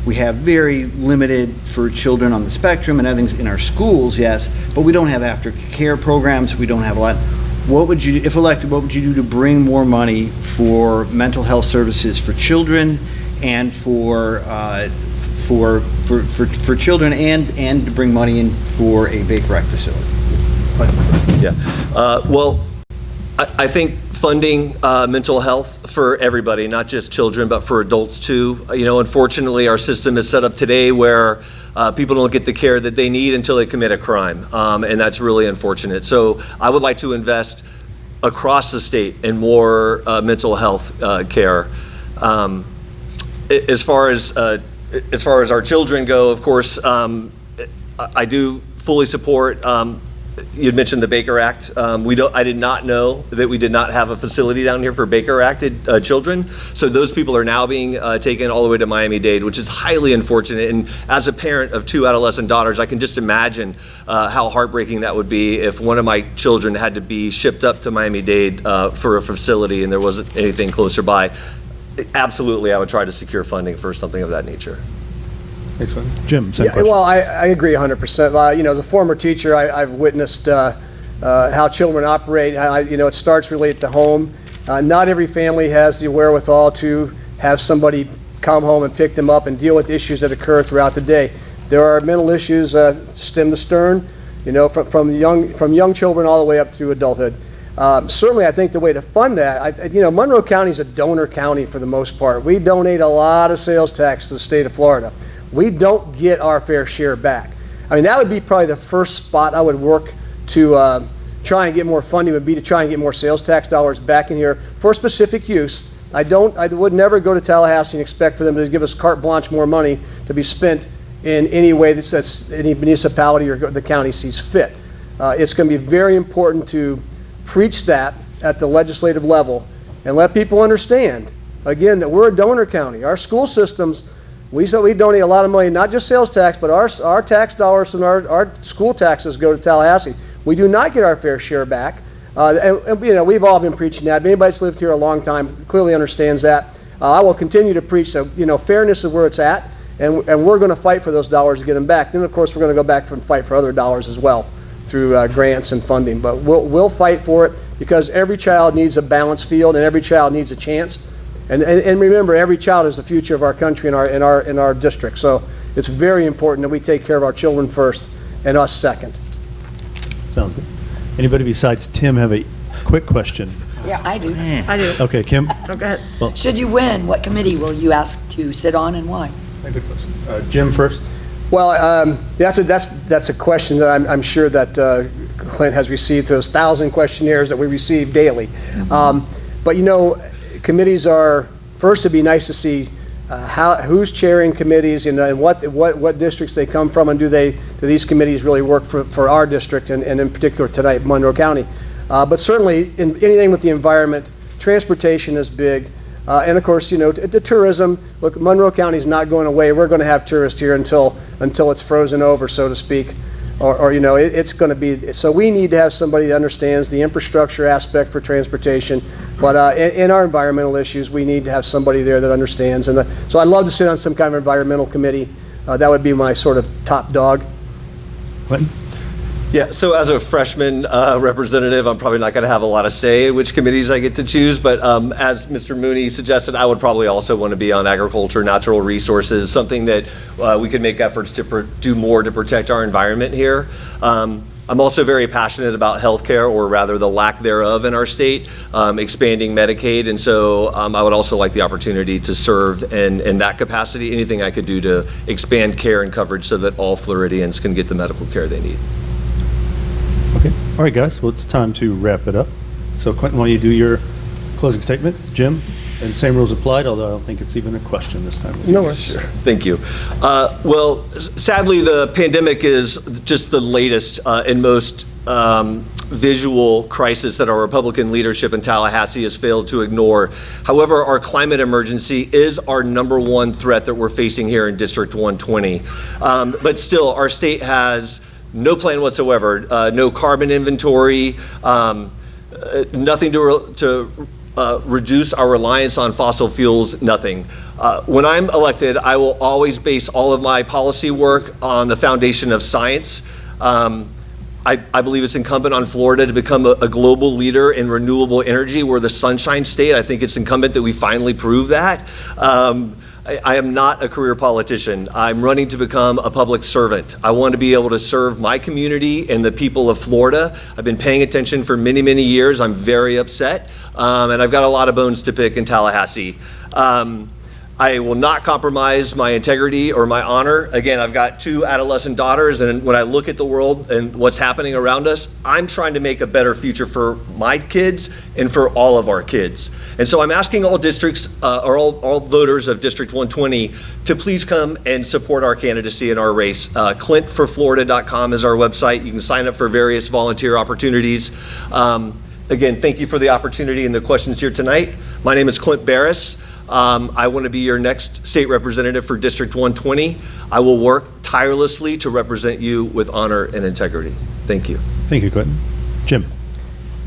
We have very limited for children on the spectrum and other things in our schools, yes, but we don't have aftercare programs. We don't have a lot. What would you, if elected, what would you do to bring more money for mental health services for children and for children and to bring money in for a Baker Act facility? Yeah. Well, I think funding mental health for everybody, not just children, but for adults too. You know, unfortunately, our system is set up today where people don't get the care that they need until they commit a crime, and that's really unfortunate. So I would like to invest across the state in more mental health care. As far as our children go, of course, I do fully support. You'd mentioned the Baker Act. I did not know that we did not have a facility down here for Baker Acted children. So those people are now being taken all the way to Miami-Dade, which is highly unfortunate. And as a parent of 2 adolescent daughters, I can just imagine how heartbreaking that would be if one of my children had to be shipped up to Miami-Dade for a facility and there wasn't anything closer by. Absolutely, I would try to secure funding for something of that nature. Excellent. Jim, same Yeah, question. well, I agree 100%. You know, as a former teacher, I've witnessed how children operate. It starts related to home. Not every family has the wherewithal to have somebody come home and pick them up and deal with issues that occur throughout the day. There are mental issues stem to stern, you know, from young children all the way up through adulthood. Certainly, I think the way to fund that, Monroe County is a donor county for the most part. We donate a lot of sales tax to the state of Florida. We don't get our fair share back. I mean, that would be probably the first spot I would work to try and get more funding, would be to try and get more sales tax dollars back in here for specific use. I would never go to Tallahassee and expect for them to give us carte blanche more money to be spent in any way that's any municipality or the county sees fit. It's going to be very important to preach that at the legislative level and let people understand, again, that we're a donor county. Our school systems, we donate a lot of money, not just sales tax, but our tax dollars from our school taxes go to Tallahassee. We do not get our fair share back. We've all been preaching that. Anybody that's lived here a long time clearly understands that. I will continue to preach that, fairness is where it's at, and we're going to fight for those dollars to get them back. Then, of course, we're going to go back and fight for other dollars as well through grants and funding. But we'll fight for it because every child needs a balanced field and every child needs a chance. And remember, every child is the future of our country in our district. So it's very important that we take care of our children first and us second. Sounds good. Anybody besides Tim have a quick question? Yeah, I do. I do. Okay, Kim? Oh, go ahead. Should you win, what committee will you ask to sit on and why? Good question. Jim first. Well, that's a question that I'm sure that Clint has received those 1,000 questionnaires that we receive daily. But committees are, first, it'd be nice to see who's chairing committees and what districts they come from, and do these committees really work for our district and in particular tonight, Monroe County. But certainly in anything with the environment, transportation is big. And of course, the tourism, look, Monroe County is not going away. We're going to have tourists here until it's frozen over, so to speak. It's going to be, so we need to have somebody that understands the infrastructure aspect for transportation, but in our environmental issues, we need to have somebody there that understands. And so I'd love to sit on some kind of environmental committee. That would be my sort of top dog. Clinton? Yeah, so as a freshman representative, I'm probably not going to have a lot of say in which committees I get to choose, but as Mr. Mooney suggested, I would probably also want to be on agriculture, natural resources, something that we could make efforts to do more to protect our environment here. I'm also very passionate about healthcare, or rather the lack thereof in our state, expanding Medicaid, and so I would also like the opportunity to serve in that capacity, anything I could do to expand care and coverage so that all Floridians can get the medical care they need. Okay. All right, guys. Well, it's time to wrap it up. So, Clinton, why don't you do your closing statement? Jim? And same rules applied, although I don't think it's even a question this time. No worries. Sure. Thank you. Well, sadly, the pandemic is just the latest and most visual crisis that our Republican leadership in Tallahassee has failed to ignore. However, our climate emergency is our #1 threat that we're facing here in District 120. But still, our state has no plan whatsoever, no carbon inventory, nothing to reduce our reliance on fossil fuels, nothing. When I'm elected, I will always base all of my policy work on the foundation of science. I believe it's incumbent on Florida to become a global leader in renewable energy. We're the sunshine state. I think it's incumbent that we finally prove that. I am not a career politician. I'm running to become a public servant. I want to be able to serve my community and the people of Florida. I've been paying attention for many, many years. I'm very upset, and I've got a lot of bones to pick in Tallahassee. I will not compromise my integrity or my honor. Again, I've got 2 adolescent daughters, and when I look at the world and what's happening around us, I'm trying to make a better future for my kids and for all of our kids. And so I'm asking all districts, or all voters of District 120 to please come and support our candidacy in our race. ClintForFlorida.com is our website. You can sign up for various volunteer opportunities. Again, thank you for the opportunity and the questions here tonight. My name is Clint Barras. I want to be your next state representative for District 120. I will work tirelessly to represent you with honor and integrity. Thank you. Thank you, Clinton. Jim?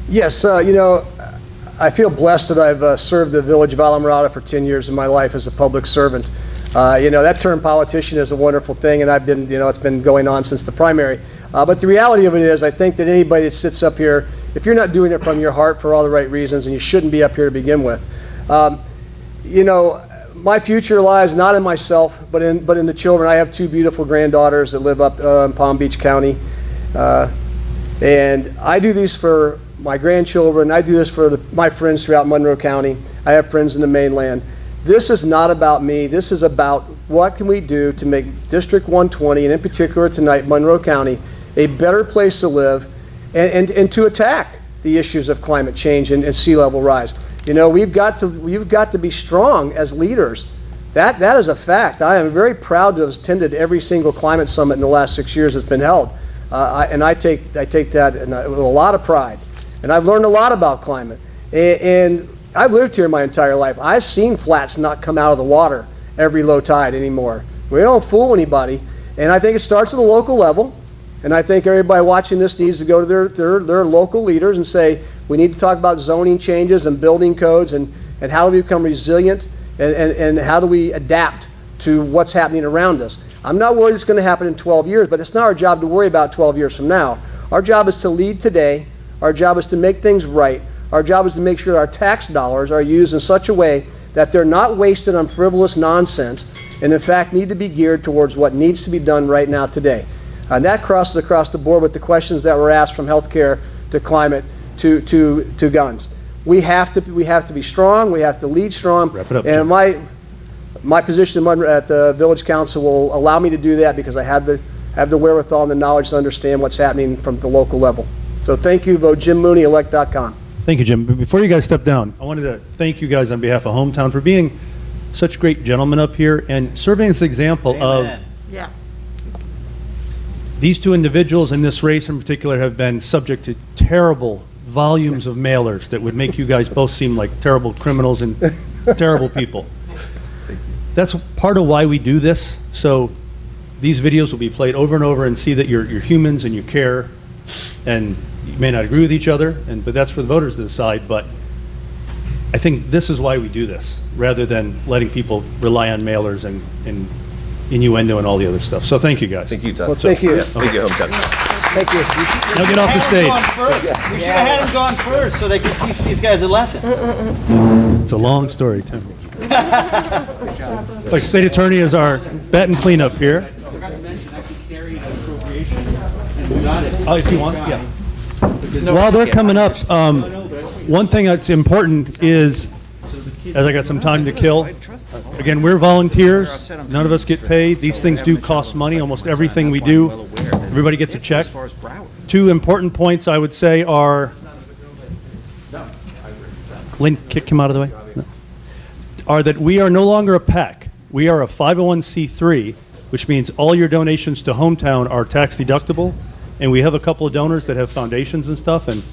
Yes, I feel blessed that I've served the village of Alamorada for 10 years of my life as a public servant. That term politician is a wonderful thing, and I've been, it's been going on since the primary. But the reality of it is, I think that anybody that sits up here, if you're not doing it from your heart for all the right reasons, and you shouldn't be up here to begin with. My future lies not in myself, but in the children. I have 2 beautiful granddaughters that live up in Palm Beach County. And I do these for my grandchildren. I do this for my friends throughout Monroe County. I have friends in the mainland. This is not about me. This is about what can we do to make District 120, and in particular tonight, Monroe County, a better place to live and to attack the issues of climate change and sea level rise. We've got to be strong as leaders. That is a fact. I am very proud to have attended every single climate summit in the last 6 years that's been held. And I take that with a lot of pride. And I've learned a lot about climate. And I've lived here my entire life. I've seen flats not come out of the water every low tide anymore. We don't fool anybody. And I think it starts at the local level. And I think everybody watching this needs to go to their local leaders and say, we need to talk about zoning changes and building codes and how do we become resilient and how do we adapt to what's happening around us. I'm not worried it's going to happen in 12 years, but it's not our job to worry about 12 years from now. Our job is to lead today. Our job is to make things right. Our job is to make sure our tax dollars are used in such a way that they're not wasted on frivolous nonsense and in fact need to be geared towards what needs to be done right now today. And that crosses across the board with the questions that were asked, from healthcare to climate to guns. We have to be strong. We have to lead strong. Wrap it up, and my position at the village council will allow me to do that because I have the wherewithal and the knowledge to understand what's happening from the local level. So thank you. Vote JimMooney.elect.com. Thank you, Jim. But before you guys step down, I wanted to thank you guys on behalf of Hometown for being such great gentlemen up here and serving as an example of Yeah. these 2 individuals in this race in particular have been subject to terrible volumes of mailers that would make you guys both seem like terrible criminals and terrible people. That's part of why we do this. So these videos will be played over and over and see that you're humans and you care, and you may not agree with each other, but that's for the voters to decide. But I think this is why we do this, rather than letting people rely on mailers and innuendo and all the other stuff. So thank you, guys. Thank you, Todd. Well, thank you. Thank you, hometown. Thank you. Now get off the stage. We should have had him gone first so they could teach these guys a lesson. It's a long story, Tim. Like, state attorney is our bat and cleanup here. Oh, if you want, yeah. While they're coming up, one thing that's important is, as I got some time to kill, again, we're volunteers. None of us get paid. These things do cost money. Almost everything we do, everybody gets a check. Two important points I would say are, Clint, kick him out of the way. No. Are that we are no longer a PAC. We are a 501c3, which means all your donations to Hometown are tax deductible. And we have a couple of donors that have foundations and stuff, and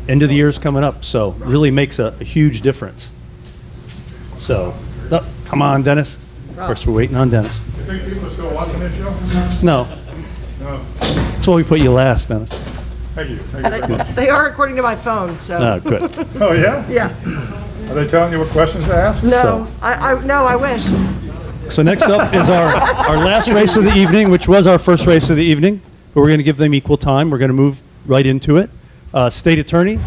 end of the year is coming up, so really makes a huge difference. So, no, come on, Dennis. Of course, we're waiting on Dennis. You think people are still watching this show? No. No. That's why we put you last, Dennis. Thank you. Thank you very much. They are according to my phone, so. Oh, good. Oh, yeah? Yeah. Are they telling you what questions to ask? No, I wish. So next up is our last race of the evening, which was our first race of the evening, but we're going to give them equal time. We're going to move right into it. State Attorney,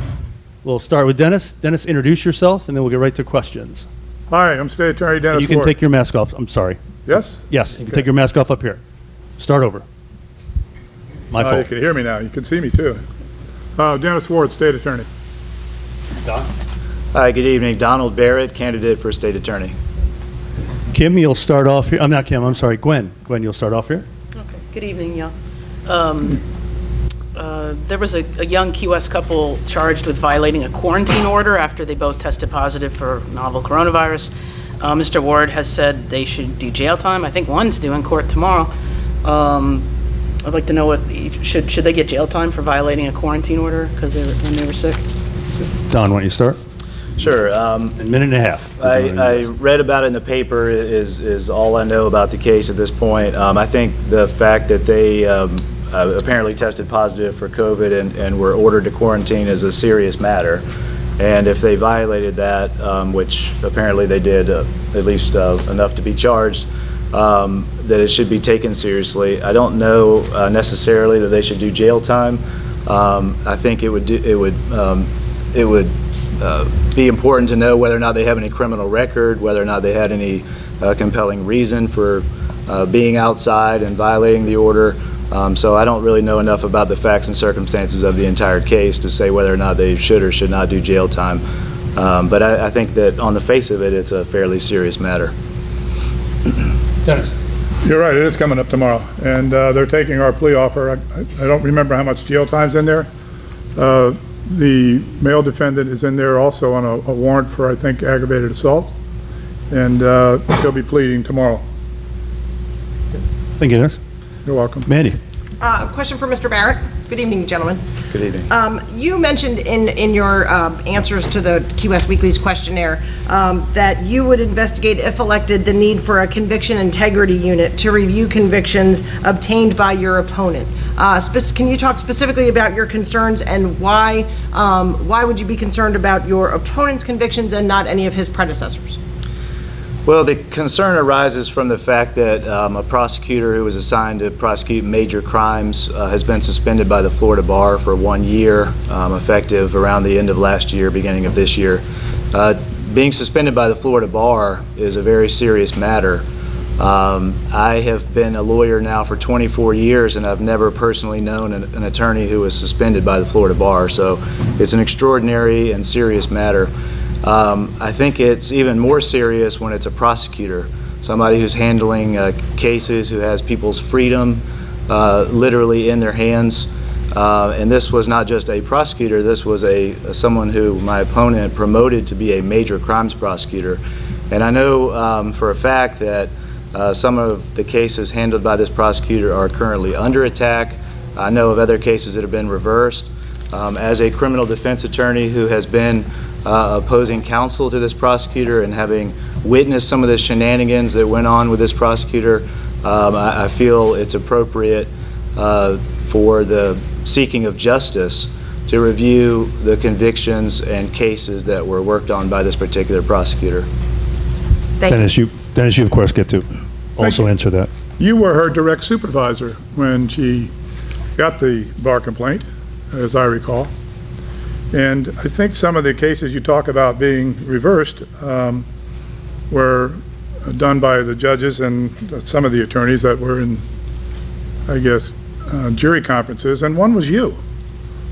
we'll start with Dennis. Dennis, introduce yourself, and then we'll get right to questions. Hi, I'm State Attorney Dennis You can Ward. take your mask off. I'm sorry. Yes? Yes, you can take your mask off up here. Start over. My You fault. can hear me now. You can see me, too. Dennis Ward, State Attorney. Don? Hi, good evening. Donald Barrett, candidate for State Attorney. Kim, you'll start off here. I'm not Kim, I'm sorry. Gwen. Gwen, you'll start off here. Okay, good evening, y'all. There was a young Key West couple charged with violating a quarantine order after they both tested positive for novel coronavirus. Mr. Ward has said they should do jail time. I think one's due in court tomorrow. I'd like to know should they get jail time for violating a quarantine order when they were sick? Don, why don't you start? Sure. A minute and a half. I read about it in the paper is all I know about the case at this point. I think the fact that they apparently tested positive for COVID and were ordered to quarantine is a serious matter. And if they violated that, which apparently they did, at least enough to be charged, that it should be taken seriously. I don't know necessarily that they should do jail time. I think it would be important to know whether or not they have any criminal record, whether or not they had any compelling reason for being outside and violating the order. So I don't really know enough about the facts and circumstances of the entire case to say whether or not they should or should not do jail time. But I think that on the face of it, it's a fairly serious matter. Dennis. You're right, it is coming up tomorrow. And they're taking our plea offer. I don't remember how much jail time's in there. The male defendant is in there also on a warrant for, I think, aggravated assault. And he'll be pleading tomorrow. Thank you, Dennis. You're welcome. Mandy. Question for Mr. Barrett. Good evening, gentlemen. Good evening. You mentioned in your answers to the Key West Weekly's questionnaire that you would investigate, if elected, the need for a conviction integrity unit to review convictions obtained by your opponent. Can you talk specifically about your concerns and why would you be concerned about your opponent's convictions and not any of his predecessors? Well, the concern arises from the fact that a prosecutor who was assigned to prosecute major crimes has been suspended by the Florida Bar for 1 year, effective around the end of last year, beginning of this year. Being suspended by the Florida Bar is a very serious matter. I have been a lawyer now for 24 years, and I've never personally known an attorney who was suspended by the Florida Bar, so it's an extraordinary and serious matter. I think it's even more serious when it's a prosecutor, somebody who's handling cases, who has people's freedom literally in their hands. And this was not just a prosecutor, this was someone who my opponent promoted to be a major crimes prosecutor. And I know for a fact that some of the cases handled by this prosecutor are currently under attack. I know of other cases that have been reversed. As a criminal defense attorney who has been opposing counsel to this prosecutor and having witnessed some of the shenanigans that went on with this prosecutor, I feel it's appropriate for the seeking of justice to review the convictions and cases that were worked on by this particular prosecutor. Dennis, you of course get to also answer that. You were her direct supervisor when she got the bar complaint, as I recall. And I think some of the cases you talk about being reversed were done by the judges and some of the attorneys that were in, I guess, jury conferences, and one was you.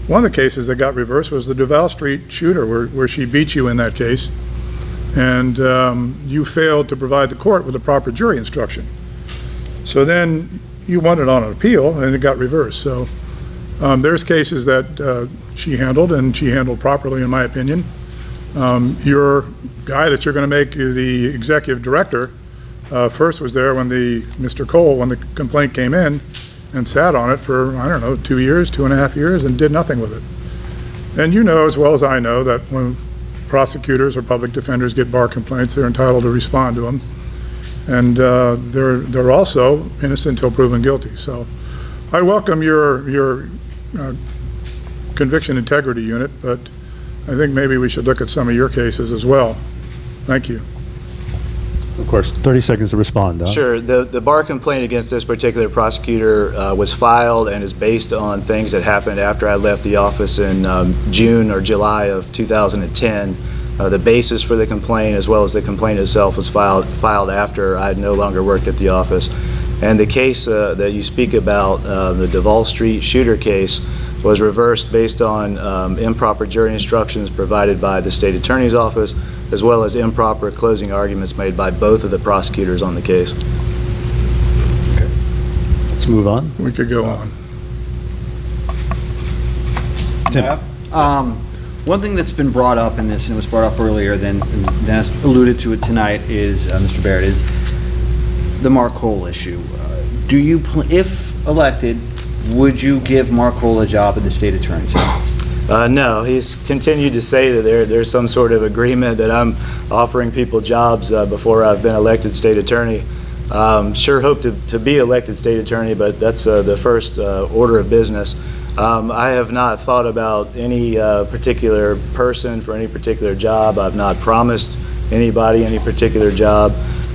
One of the cases that got reversed was the Duval Street shooter, where she beat you in that case, and you failed to provide the court with the proper jury instruction. So then you won it on an appeal, and it got reversed. So there's cases that she handled, and she handled properly, in my opinion. Your guy that you're going to make the executive director first was there when Mr. Cole, when the complaint came in, and sat on it for, I don't know, 2 years, 2.5 years, and did nothing with it. And you know as well as I know that when prosecutors or public defenders get bar complaints, they're entitled to respond to them. And they're also innocent until proven guilty. So I welcome your conviction integrity unit, but I think maybe we should look at some of your cases as well. Thank you. Of course, 30 seconds to respond. Don. Sure. The bar complaint against this particular prosecutor was filed and is based on things that happened after I left the office in June or July of 2010. The basis for the complaint, as well as the complaint itself, was filed after I had no longer worked at the office. And the case that you speak about, the Duval Street shooter case, was reversed based on improper jury instructions provided by the state attorney's office, as well as improper closing arguments made by both of the prosecutors on the case. Okay. Let's move on. We could go on. Tim. One thing that's been brought up in this, and it was brought up earlier, then Dennis alluded to it tonight, is, Mr. Barrett, is the Mark Cole issue. Do you, if elected, would you give Mark Cole a job at the state attorney's office? No, he's continued to say that there's some sort of agreement that I'm offering people jobs before I've been elected state attorney. Sure hope to be elected state attorney, but that's the first order of business. I have not thought about any particular person for any particular job. I've not promised anybody any particular job.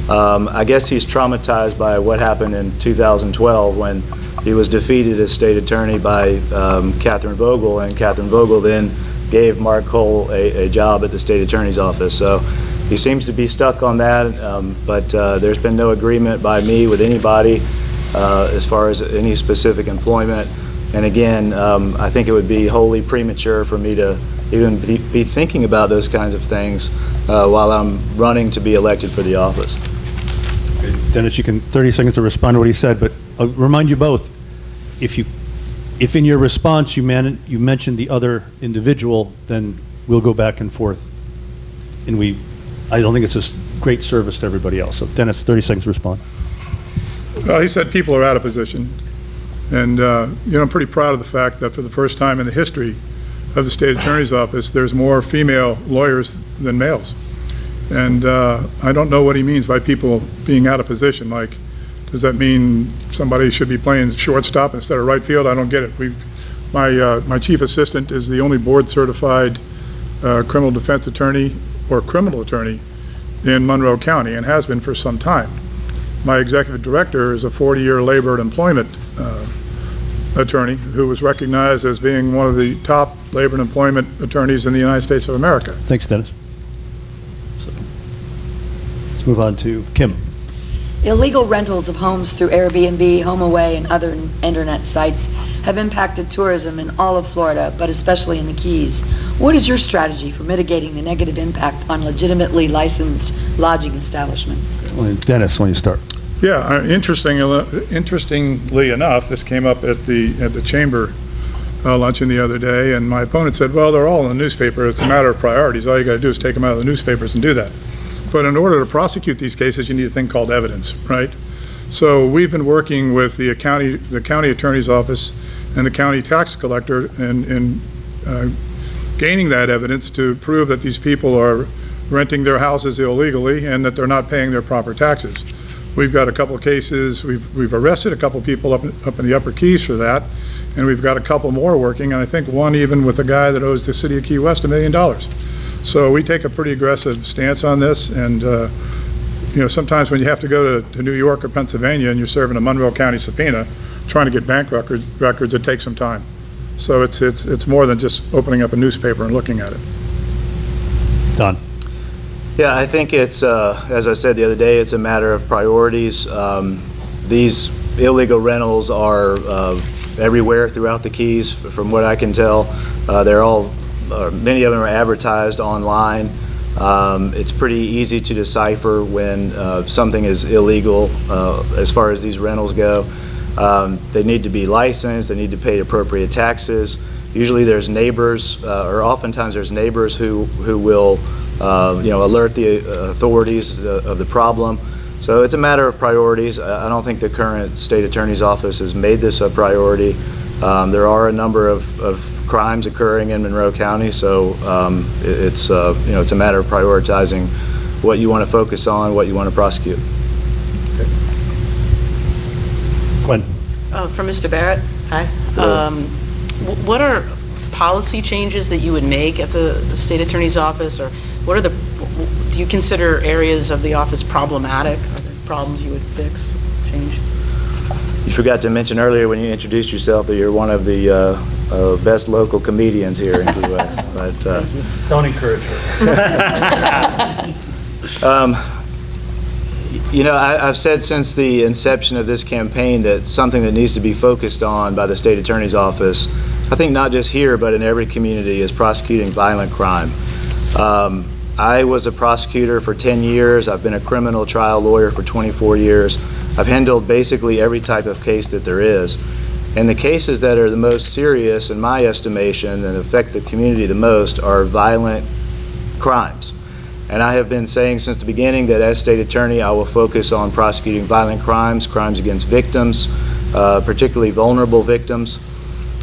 I guess he's traumatized by what happened in 2012 when he was defeated as state attorney by Catherine Vogel, and Catherine Vogel then gave Mark Cole a job at the state attorney's office. So he seems to be stuck on that, but there's been no agreement by me with anybody as far as any specific employment. And again, I think it would be wholly premature for me to even be thinking about those kinds of things while I'm running to be elected for the office. Dennis, you can 30 seconds to respond to what he said, but I'll remind you both, if in your response you mentioned the other individual, then we'll go back and forth. And I don't think it's a great service to everybody else. So Dennis, 30 seconds to respond. Well, he said people are out of position. And, I'm pretty proud of the fact that for the first time in the history of the state attorney's office, there's more female lawyers than males. And I don't know what he means by people being out of position. Like, does that mean somebody should be playing shortstop instead of right field? I don't get it. My chief assistant is the only board-certified criminal defense attorney or criminal attorney in Monroe County and has been for some time. My executive director is a 40-year labor and employment attorney who was recognized as being one of the top labor and employment attorneys in the United States of America. Thanks, Dennis. So, let's move on to Kim. Illegal rentals of homes through Airbnb, HomeAway, and other internet sites have impacted tourism in all of Florida, but especially in the Keys. What is your strategy for mitigating the negative impact on legitimately licensed lodging establishments? Dennis, when you start. Yeah, interestingly enough, this came up at the chamber luncheon the other day, and my opponent said, well, they're all in the newspaper. It's a matter of priorities. All you got to do is take them out of the newspapers and do that. But in order to prosecute these cases, you need a thing called evidence, right? So we've been working with the county attorney's office and the county tax collector in gaining that evidence to prove that these people are renting their houses illegally and that they're not paying their proper taxes. We've got a couple of cases, we've arrested a couple of people up in the Upper Keys for that, and we've got a couple more working, and I think one even with a guy that owes the city of Key West $1 million. So we take a pretty aggressive stance on this, and sometimes when you have to go to New York or Pennsylvania and you're serving a Monroe County subpoena, trying to get bank records, it takes some time. So it's more than just opening up a newspaper and looking at it. Don. Yeah, I think it's, as I said the other day, it's a matter of priorities. These illegal rentals are everywhere throughout the Keys, from what I can tell. Many of them are advertised online. It's pretty easy to decipher when something is illegal as far as these rentals go. They need to be licensed, they need to pay appropriate taxes. Usually there's neighbors, or oftentimes there's neighbors who will alert the authorities of the problem. So it's a matter of priorities. I don't think the current state attorney's office has made this a priority. There are a number of crimes occurring in Monroe County, so it's a matter of prioritizing what you want to focus on, what you want to prosecute. Gwen. For Mr. Barrett, hi. What are policy changes that you would make at the state attorney's office, or what are do you consider areas of the office problematic? Are there problems you would fix, change? You forgot to mention earlier when you introduced yourself that you're one of the best local comedians here in Key West. But, don't encourage her. I've said since the inception of this campaign that something that needs to be focused on by the state attorney's office, I think not just here but in every community, is prosecuting violent crime. I was a prosecutor for 10 years. I've been a criminal trial lawyer for 24 years. I've handled basically every type of case that there is. And the cases that are the most serious, in my estimation, and affect the community the most are violent crimes. And I have been saying since the beginning that as state attorney, I will focus on prosecuting violent crimes, crimes against victims, particularly vulnerable victims.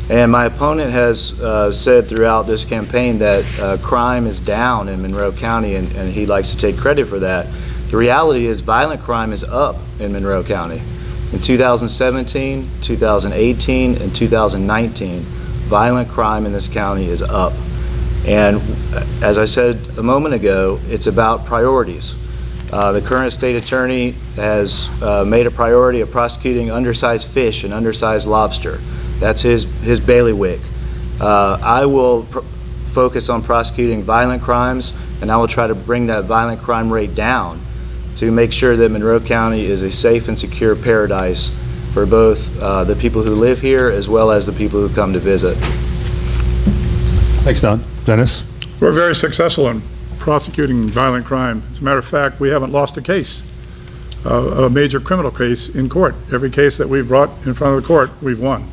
And my opponent has said throughout this campaign that crime is down in Monroe County, and he likes to take credit for that. The reality is violent crime is up in Monroe County. In 2017, 2018, and 2019, violent crime in this county is up. And as I said a moment ago, it's about priorities. The current state attorney has made a priority of prosecuting undersized fish and undersized lobster. That's his bailiwick. I will focus on prosecuting violent crimes, and I will try to bring that violent crime rate down to make sure that Monroe County is a safe and secure paradise for both the people who live here as well as the people who come to visit. Thanks, Don. Dennis? We're very successful in prosecuting violent crime. As a matter of fact, we haven't lost a case, a major criminal case in court. Every case that we've brought in front of the court, we've won.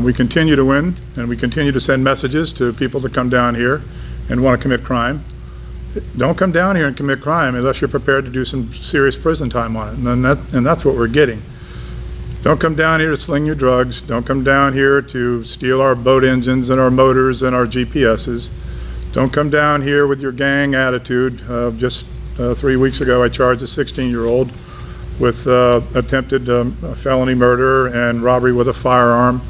We continue to win, and we continue to send messages to people that come down here and want to commit crime. Don't come down here and commit crime unless you're prepared to do some serious prison time on it, and that's what we're getting. Don't come down here to sling your drugs. Don't come down here to steal our boat engines and our motors and our GPSs. Don't come down here with your gang attitude. Just 3 weeks ago, I charged a 16-year-old with attempted felony murder and robbery with a firearm.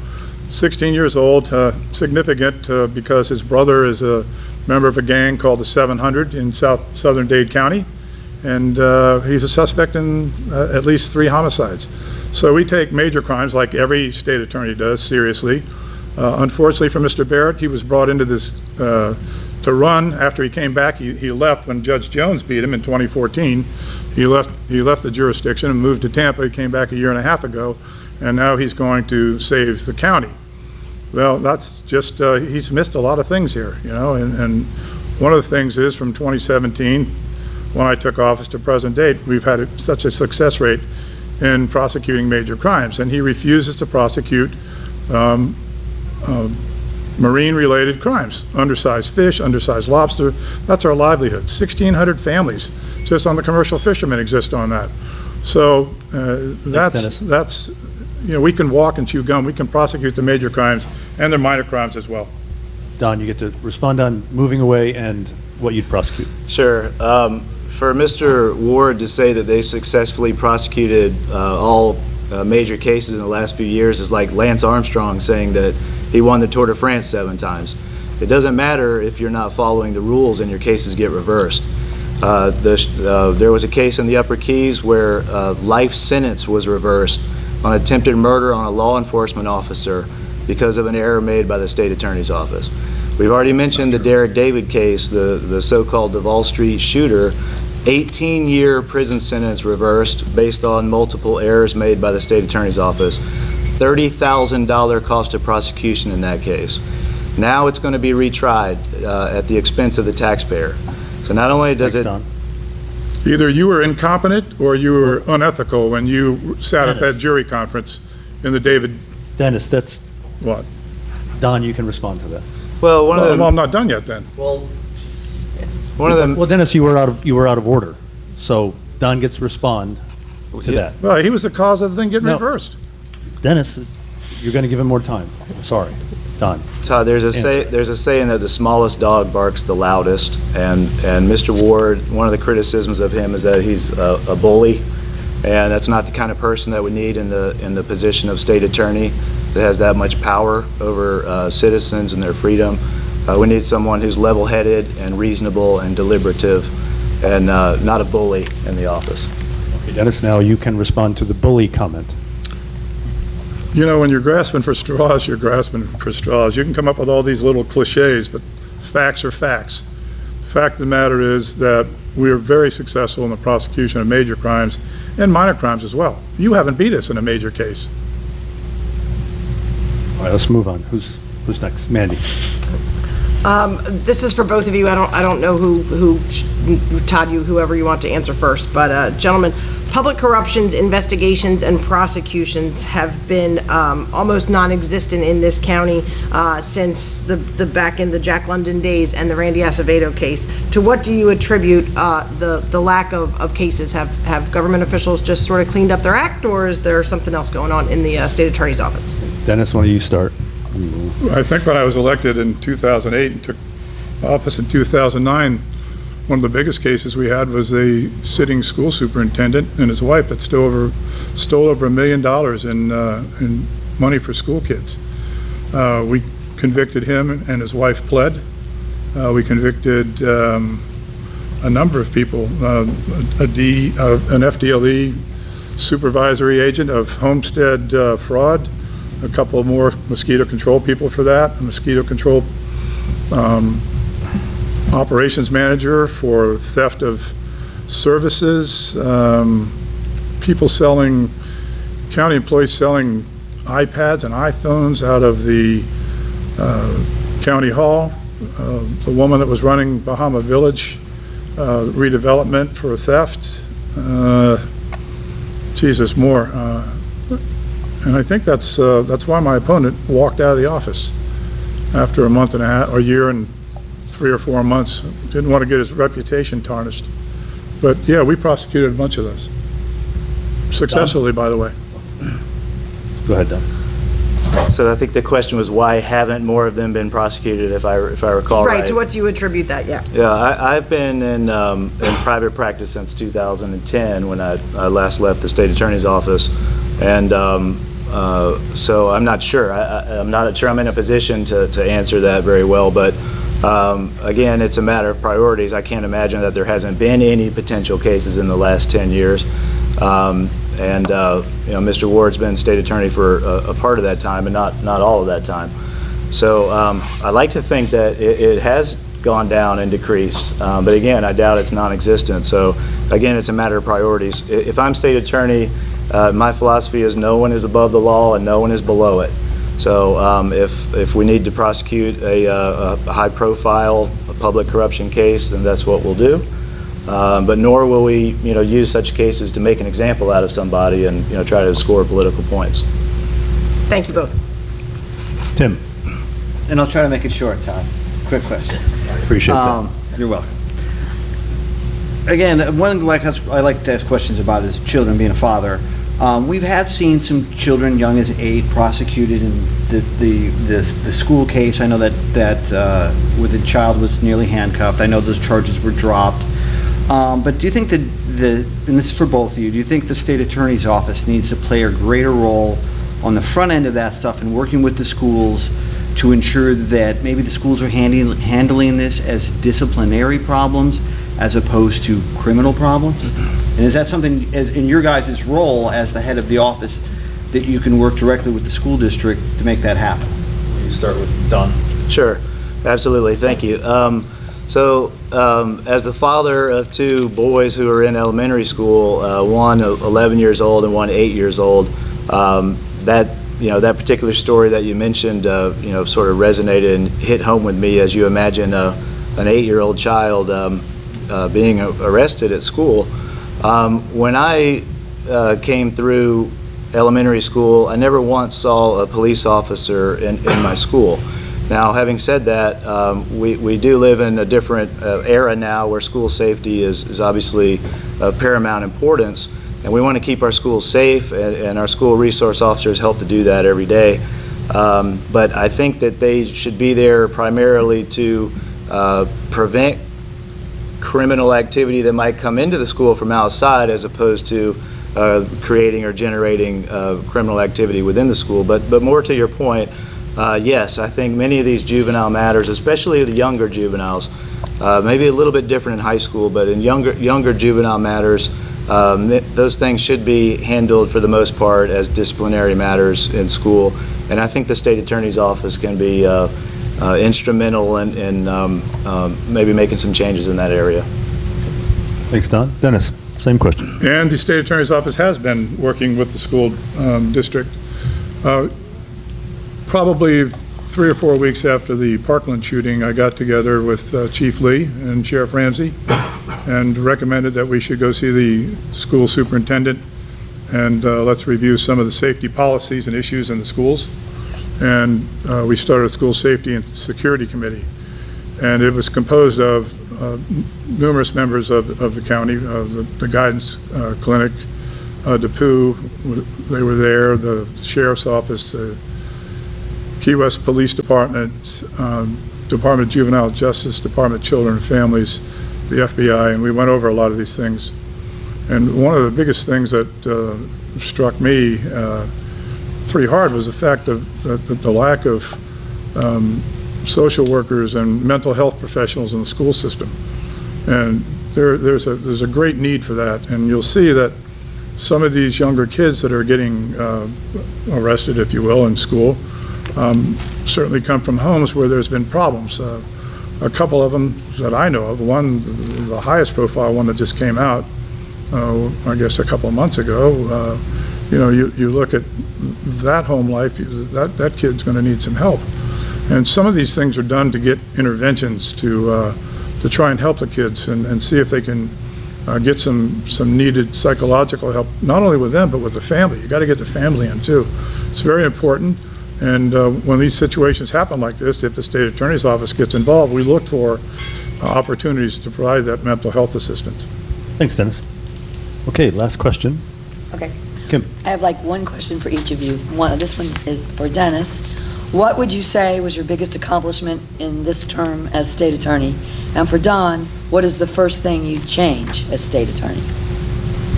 16 years old, significant because his brother is a member of a gang called the 700 in southern Dade County, and he's a suspect in at least 3 homicides. So we take major crimes, like every state attorney does, seriously. Unfortunately for Mr. Barrett, he was brought into this to run. After he came back, he left when Judge Jones beat him in 2014. He left the jurisdiction and moved to Tampa. He came back a year and a half ago, and now he's going to save the county. Well, that's just, he's missed a lot of things here, and one of the things is from 2017, when I took office to present date, we've had such a success rate in prosecuting major crimes, and he refuses to prosecute marine-related crimes, undersized fish, undersized lobster. That's our livelihood. 1,600 families just on the commercial fishermen exist on that. So we can walk and chew gum. We can prosecute the major crimes and the minor crimes as well. Don, you get to respond on moving away and what you'd prosecute. Sure. For Mr. Ward to say that they successfully prosecuted all major cases in the last few years is like Lance Armstrong saying that he won the Tour de France 7 times. It doesn't matter if you're not following the rules and your cases get reversed. There was a case in the Upper Keys where life sentence was reversed on attempted murder on a law enforcement officer because of an error made by the state attorney's office. We've already mentioned the Derek David case, the so-called Duval Street shooter. 18-year prison sentence reversed based on multiple errors made by the state attorney's office. $30,000 cost of prosecution in that case. Now it's going to be retried at the expense of the taxpayer. So not only does it... Either you were incompetent or you were unethical when you sat at that jury conference in the David... Dennis, that's... What? Don, you can respond to that. Well, well, I'm not done yet then. Well, one of them... Well, Dennis, you were out of order. So Don gets to respond to that. Well, he was the cause of the thing getting No. reversed. Dennis, you're going to give him more time. Sorry. Don. Todd, there's a saying that the smallest dog barks the loudest, and Mr. Ward, one of the criticisms of him is that he's a bully, and that's not the kind of person that we need in the position of state attorney that has that much power over citizens and their freedom. We need someone who's level-headed and reasonable and deliberative, and not a bully in the office. Okay, Dennis, now you can respond to the bully comment. You know, when you're grasping for straws, you're grasping for straws. You can come up with all these little cliches, but facts are facts. The fact of the matter is that we are very successful in the prosecution of major crimes and minor crimes as well. You haven't beat us in a major case. All right, let's move on. Who's next? Mandy. This is for both of you. I don't know who Todd, whoever you want to answer first, but gentlemen, public corruptions investigations and prosecutions have been almost non-existent in this county since the back in the Jack London days and the Randy Acevedo case. To what do you attribute the lack of cases? Have government officials just sort of cleaned up their act, or is there something else going on in the state attorney's office? Dennis, why don't you start? I think when I was elected in 2008 and took office in 2009, one of the biggest cases we had was a sitting school superintendent and his wife that stole over $1 million in money for school kids. We convicted him and his wife pled. We convicted a number of people, an FDLE supervisory agent of homestead fraud, a couple more mosquito control people for that, a mosquito control operations manager for theft of services, people selling, county employees selling iPads and iPhones out of the county hall, the woman that was running Bahama Village redevelopment for theft, Jesus, more. And I think that's why my opponent walked out of the office after a month and a half, a year and 3 or 4 months. Didn't want to get his reputation tarnished. But yeah, we prosecuted a bunch of those. Successfully, by the way. Go ahead, Don. So I think the question was, why haven't more of them been prosecuted, if I recall right? Right, to what do you attribute that, yeah? Yeah, I've been in private practice since 2010 when I last left the state attorney's office. And so I'm not sure. I'm not sure I'm in a position to answer that very well, but again, it's a matter of priorities. I can't imagine that there hasn't been any potential cases in the last 10 years. And you know, Mr. Ward's been state attorney for a part of that time, and not all of that time. So I like to think that it has gone down and decreased, but again, I doubt it's non-existent. So again, it's a matter of priorities. If I'm state attorney, my philosophy is no one is above the law and no one is below it. So if we need to prosecute a high-profile public corruption case, then that's what we'll do. But nor will we, use such cases to make an example out of somebody and, try to score political points. Thank you both. Tim. And I'll try to make it short, Todd. Quick question. Appreciate that. You're welcome. Again, one I like to ask questions about is children being a father. We've seen some children young as 8 prosecuted in the school case, I know that where the child was nearly handcuffed, I know those charges were dropped. But do you think and this is for both of you, do you think the state attorney's office needs to play a greater role on the front end of that stuff and working with the schools to ensure that maybe the schools are handling this as disciplinary problems as opposed to criminal problems? And is that something, as in your guys' role as the head of the office, that you can work directly with the school district to make that happen? You start with Don. Sure, absolutely, thank you. As the father of two boys who are in elementary school, one 11 years old and one 8 years old, that particular story that you mentioned, sort of resonated and hit home with me, as you imagine an 8-year-old child being arrested at school. When I came through elementary school, I never once saw a police officer in my school. Now, having said that, we do live in a different era now where school safety is obviously of paramount importance, and we want to keep our schools safe, and our school resource officers help to do that every day. But I think that they should be there primarily to prevent criminal activity that might come into the school from outside, as opposed to creating or generating criminal activity within the school. But more to your point, yes, I think many of these juvenile matters, especially the younger juveniles, maybe a little bit different in high school, but in younger juvenile matters, those things should be handled for the most part as disciplinary matters in school. And I think the state attorney's office can be instrumental in maybe making some changes in that area. Thanks, Don. Dennis, same question. And the state attorney's office has been working with the school district. Probably 3 or 4 weeks after the Parkland shooting, I got together with Chief Lee and Sheriff Ramsey and recommended that we should go see the school superintendent and let's review some of the safety policies and issues in the schools. And we started a school safety and security committee. And it was composed of numerous members of the county, of the guidance clinic, DePue, they were there, the sheriff's office, the Key West Police Department, Department of Juvenile Justice, Department of Children and Families, the FBI, and we went over a lot of these things. And one of the biggest things that struck me pretty hard was the fact of the lack of social workers and mental health professionals in the school system. And there's a great need for that. And you'll see that some of these younger kids that are getting arrested, if you will, in school, certainly come from homes where there's been problems. A couple of them that I know of, one, the highest profile one that just came out, I guess a couple of months ago, you look at that home life, that kid's going to need some help. And some of these things are done to get interventions to try and help the kids and see if they can get some needed psychological help, not only with them, but with the family. You got to get the family in too. It's very important. And when these situations happen like this, if the state attorney's office gets involved, we look for opportunities to provide that mental health assistance. Thanks, Dennis. Okay, last question. Okay. Kim. I have like one question for each of you. This one is for Dennis. What would you say was your biggest accomplishment in this term as state attorney? And for Don, what is the first thing you'd change as state attorney?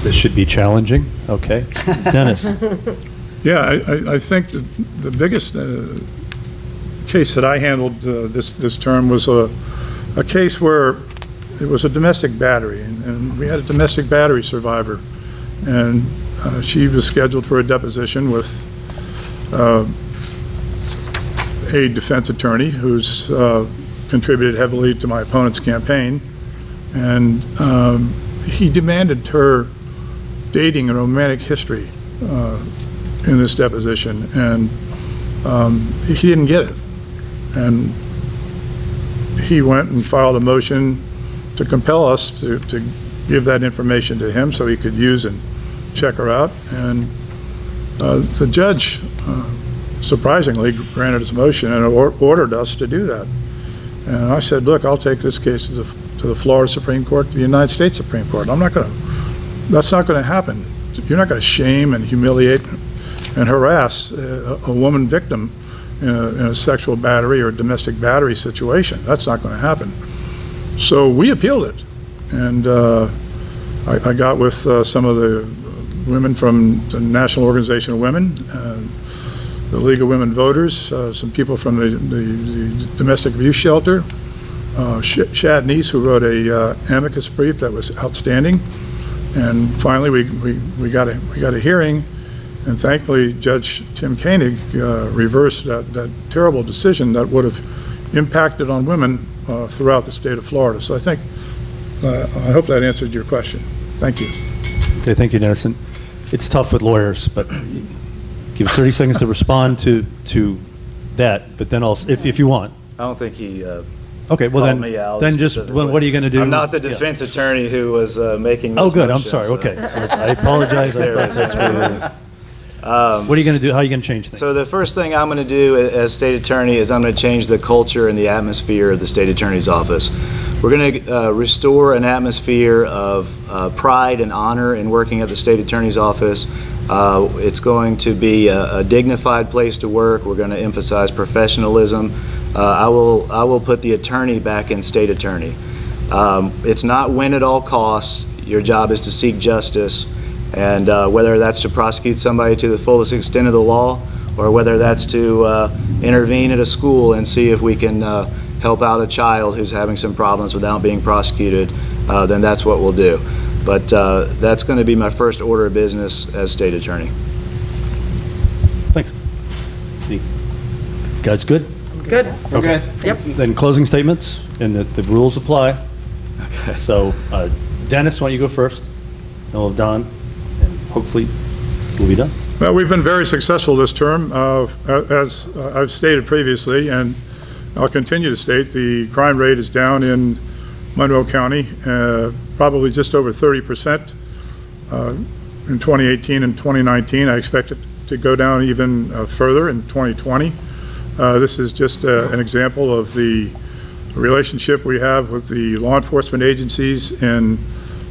This should be challenging. Okay. Dennis. Yeah, I think the biggest case that I handled this term was a case where it was a domestic battery, and we had a domestic battery survivor, and she was scheduled for a deposition with a defense attorney who's contributed heavily to my opponent's campaign, and he demanded her dating and romantic history in this deposition, and he didn't get it. And he went and filed a motion to compel us to give that information to him so he could use and check her out. And the judge, surprisingly, granted his motion and ordered us to do that. And I said, look, I'll take this case to the Florida Supreme Court, to the United States Supreme Court. That's not going to happen. You're not going to shame and humiliate and harass a woman victim in a sexual battery or domestic battery situation. That's not going to happen. So we appealed it, and I got with some of the women from the National Organization of Women, the League of Women Voters, some people from the Domestic Abuse Shelter, Shad Neese, who wrote a amicus brief that was outstanding, and finally we got a hearing, and thankfully Judge Tim Koenig reversed that terrible decision that would have impacted on women throughout the state of Florida. So I think I hope that answered your question. Thank you. Okay, thank you, Dennis. And it's tough with lawyers, but give 30 seconds to respond to that, but then also, if you want. I don't think he Okay, well called me out then just, specifically. what are you going to do? I'm not the defense attorney who was making this Oh, good, I'm motion, sorry, so- okay. I apologize. I thought that's what we were- What are you going to do? How are you going to change things? So the first thing I'm going to do as state attorney is I'm going to change the culture and the atmosphere of the state attorney's office. We're going to restore an atmosphere of pride and honor in working at the state attorney's office. It's going to be a dignified place to work. We're going to emphasize professionalism. I will put the attorney back in state attorney. It's not win at all costs. Your job is to seek justice. And whether that's to prosecute somebody to the fullest extent of the law, or whether that's to intervene at a school and see if we can help out a child who's having some problems without being prosecuted, then that's what we'll do. But that's going to be my first order of business as state attorney. Thanks. You guys good? Good. Okay. Yep. Then closing statements, and the rules apply. Okay. So Dennis, why don't you go first? Then we'll have Don, and hopefully we'll be done. Well, we've been very successful this term, as I've stated previously, and I'll continue to state, the crime rate is down in Monroe County, probably just over 30% in 2018 and 2019. I expect it to go down even further in 2020. This is just an example of the relationship we have with the law enforcement agencies in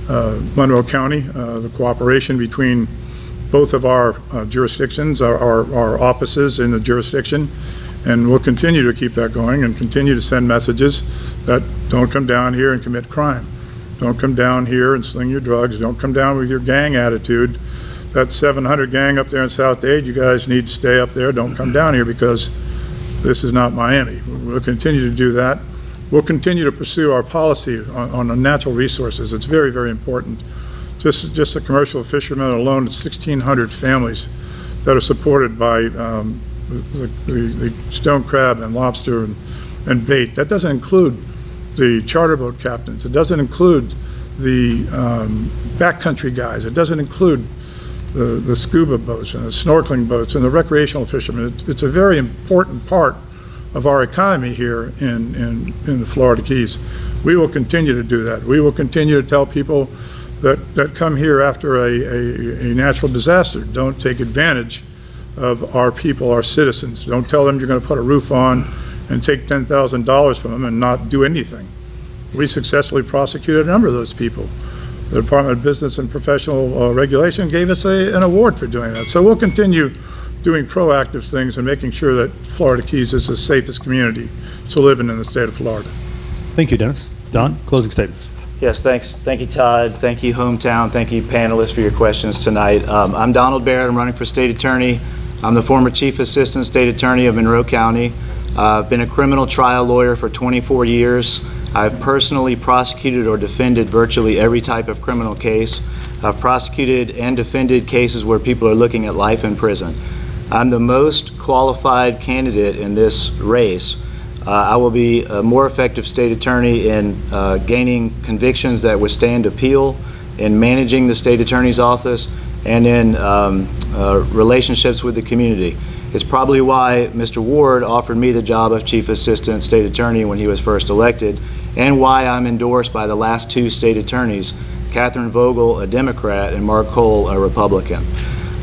Monroe County, the cooperation between both of our jurisdictions, our offices in the jurisdiction, and we'll continue to keep that going and continue to send messages that don't come down here and commit crime. Don't come down here and sling your drugs. Don't come down with your gang attitude. That 700 gang up there in South Dade, you guys need to stay up there. Don't come down here because this is not Miami. We'll continue to do that. We'll continue to pursue our policy on the natural resources. It's very, very important. Just the commercial fishermen alone, it's 1,600 families that are supported by the stone crab and lobster and bait. That doesn't include the charter boat captains. It doesn't include the backcountry guys. It doesn't include the scuba boats and the snorkeling boats and the recreational fishermen. It's a very important part of our economy here in the Florida Keys. We will continue to do that. We will continue to tell people that come here after a natural disaster, don't take advantage of our people, our citizens. Don't tell them you're going to put a roof on and take $10,000 from them and not do anything. We successfully prosecuted a number of those people. The Department of Business and Professional Regulation gave us an award for doing that. So we'll continue doing proactive things and making sure that Florida Keys is the safest community to live in the state of Florida. Thank you, Dennis. Don, closing statements. Yes, thanks. Thank you, Todd. Thank you, Hometown. Thank you, panelists, for your questions tonight. I'm Donald Barrett. I'm running for state attorney. I'm the former chief assistant state attorney of Monroe County. I've been a criminal trial lawyer for 24 years. I've personally prosecuted or defended virtually every type of criminal case. I've prosecuted and defended cases where people are looking at life in prison. I'm the most qualified candidate in this race. I will be a more effective state attorney in gaining convictions that withstand appeal, in managing the state attorney's office, and in relationships with the community. It's probably why Mr. Ward offered me the job of chief assistant state attorney when he was first elected, and why I'm endorsed by the last two state attorneys, Catherine Vogel, a Democrat, and Mark Cole, a Republican.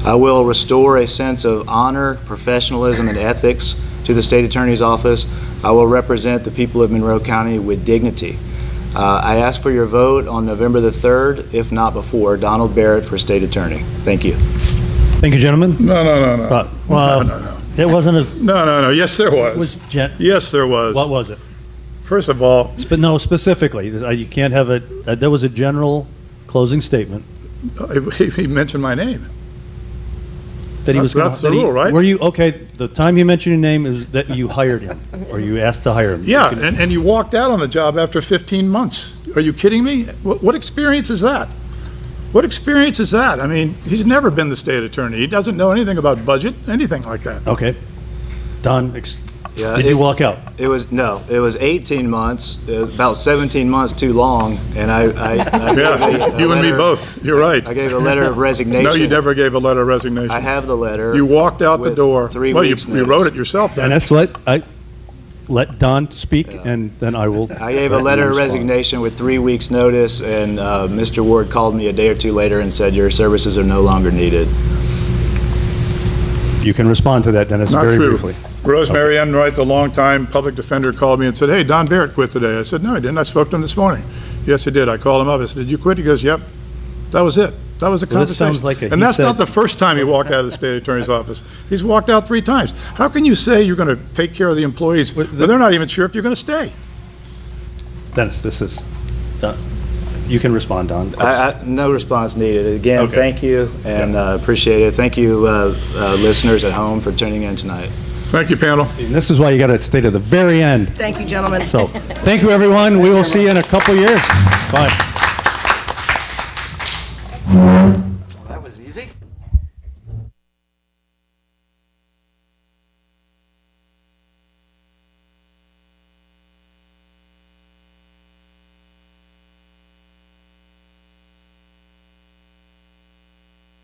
I will restore a sense of honor, professionalism, and ethics to the state attorney's office. I will represent the people of Monroe County with dignity. I ask for your vote on November the 3rd, if not before. Donald Barrett for state attorney. Thank you. Thank you, gentlemen. No. Well, There wasn't a, No, yes, there was, was. gen- Yes, there was. what was it? First of all, But no, specifically, you can't have it, there was a general closing statement he mentioned my name. that he was going to. That's the rule, right? Were you, okay, the time you mentioned your name is that you hired him, or you asked to hire him. Yeah, You can- and you walked out on the job after 15 months. Are you kidding me? What experience is that? What experience is that? I mean, he's never been the state attorney. He doesn't know anything about budget, anything like that. Okay. Don, Yeah, did you walk out? It was 18 months, it was about 17 months too long, and I gave Yeah, a you and me letter- both. You're right. I gave a letter of resignation. No, you never gave a letter of resignation. I have the letter. You walked out the with door. 3 Well, weeks' you notice. wrote it yourself then. Dennis, let Don speak, and then I will. I gave a let letter you of respond. resignation with 3 weeks' notice, and Mr. Ward called me a day or two later and said, "Your services are no longer needed." You can respond to that, Dennis, Not very true. briefly. Rosemary Enright, the longtime public defender, called me and said, "Hey, Don Barrett quit today." I said, "No, he didn't. I spoke to him this morning." "Yes, he did." I called him up. I said, "Did you quit?" He goes, "Yep." That was it. That was the Well, this conversation. sounds like a he And that's not said- the first time he walked out of the state attorney's office. He's walked out 3 times. How can you say you're going to take care of the employees when they're not even sure if you're going to stay? Dennis, this is, Don, you can respond, Don. No response needed. Again, Okay. thank you, and appreciate it. Thank you, listeners at home, for tuning in tonight. Thank you, panel. And this is why you got to stay to the very end. Thank you, gentlemen. So, thank you, everyone. We will see you in a couple years. Bye.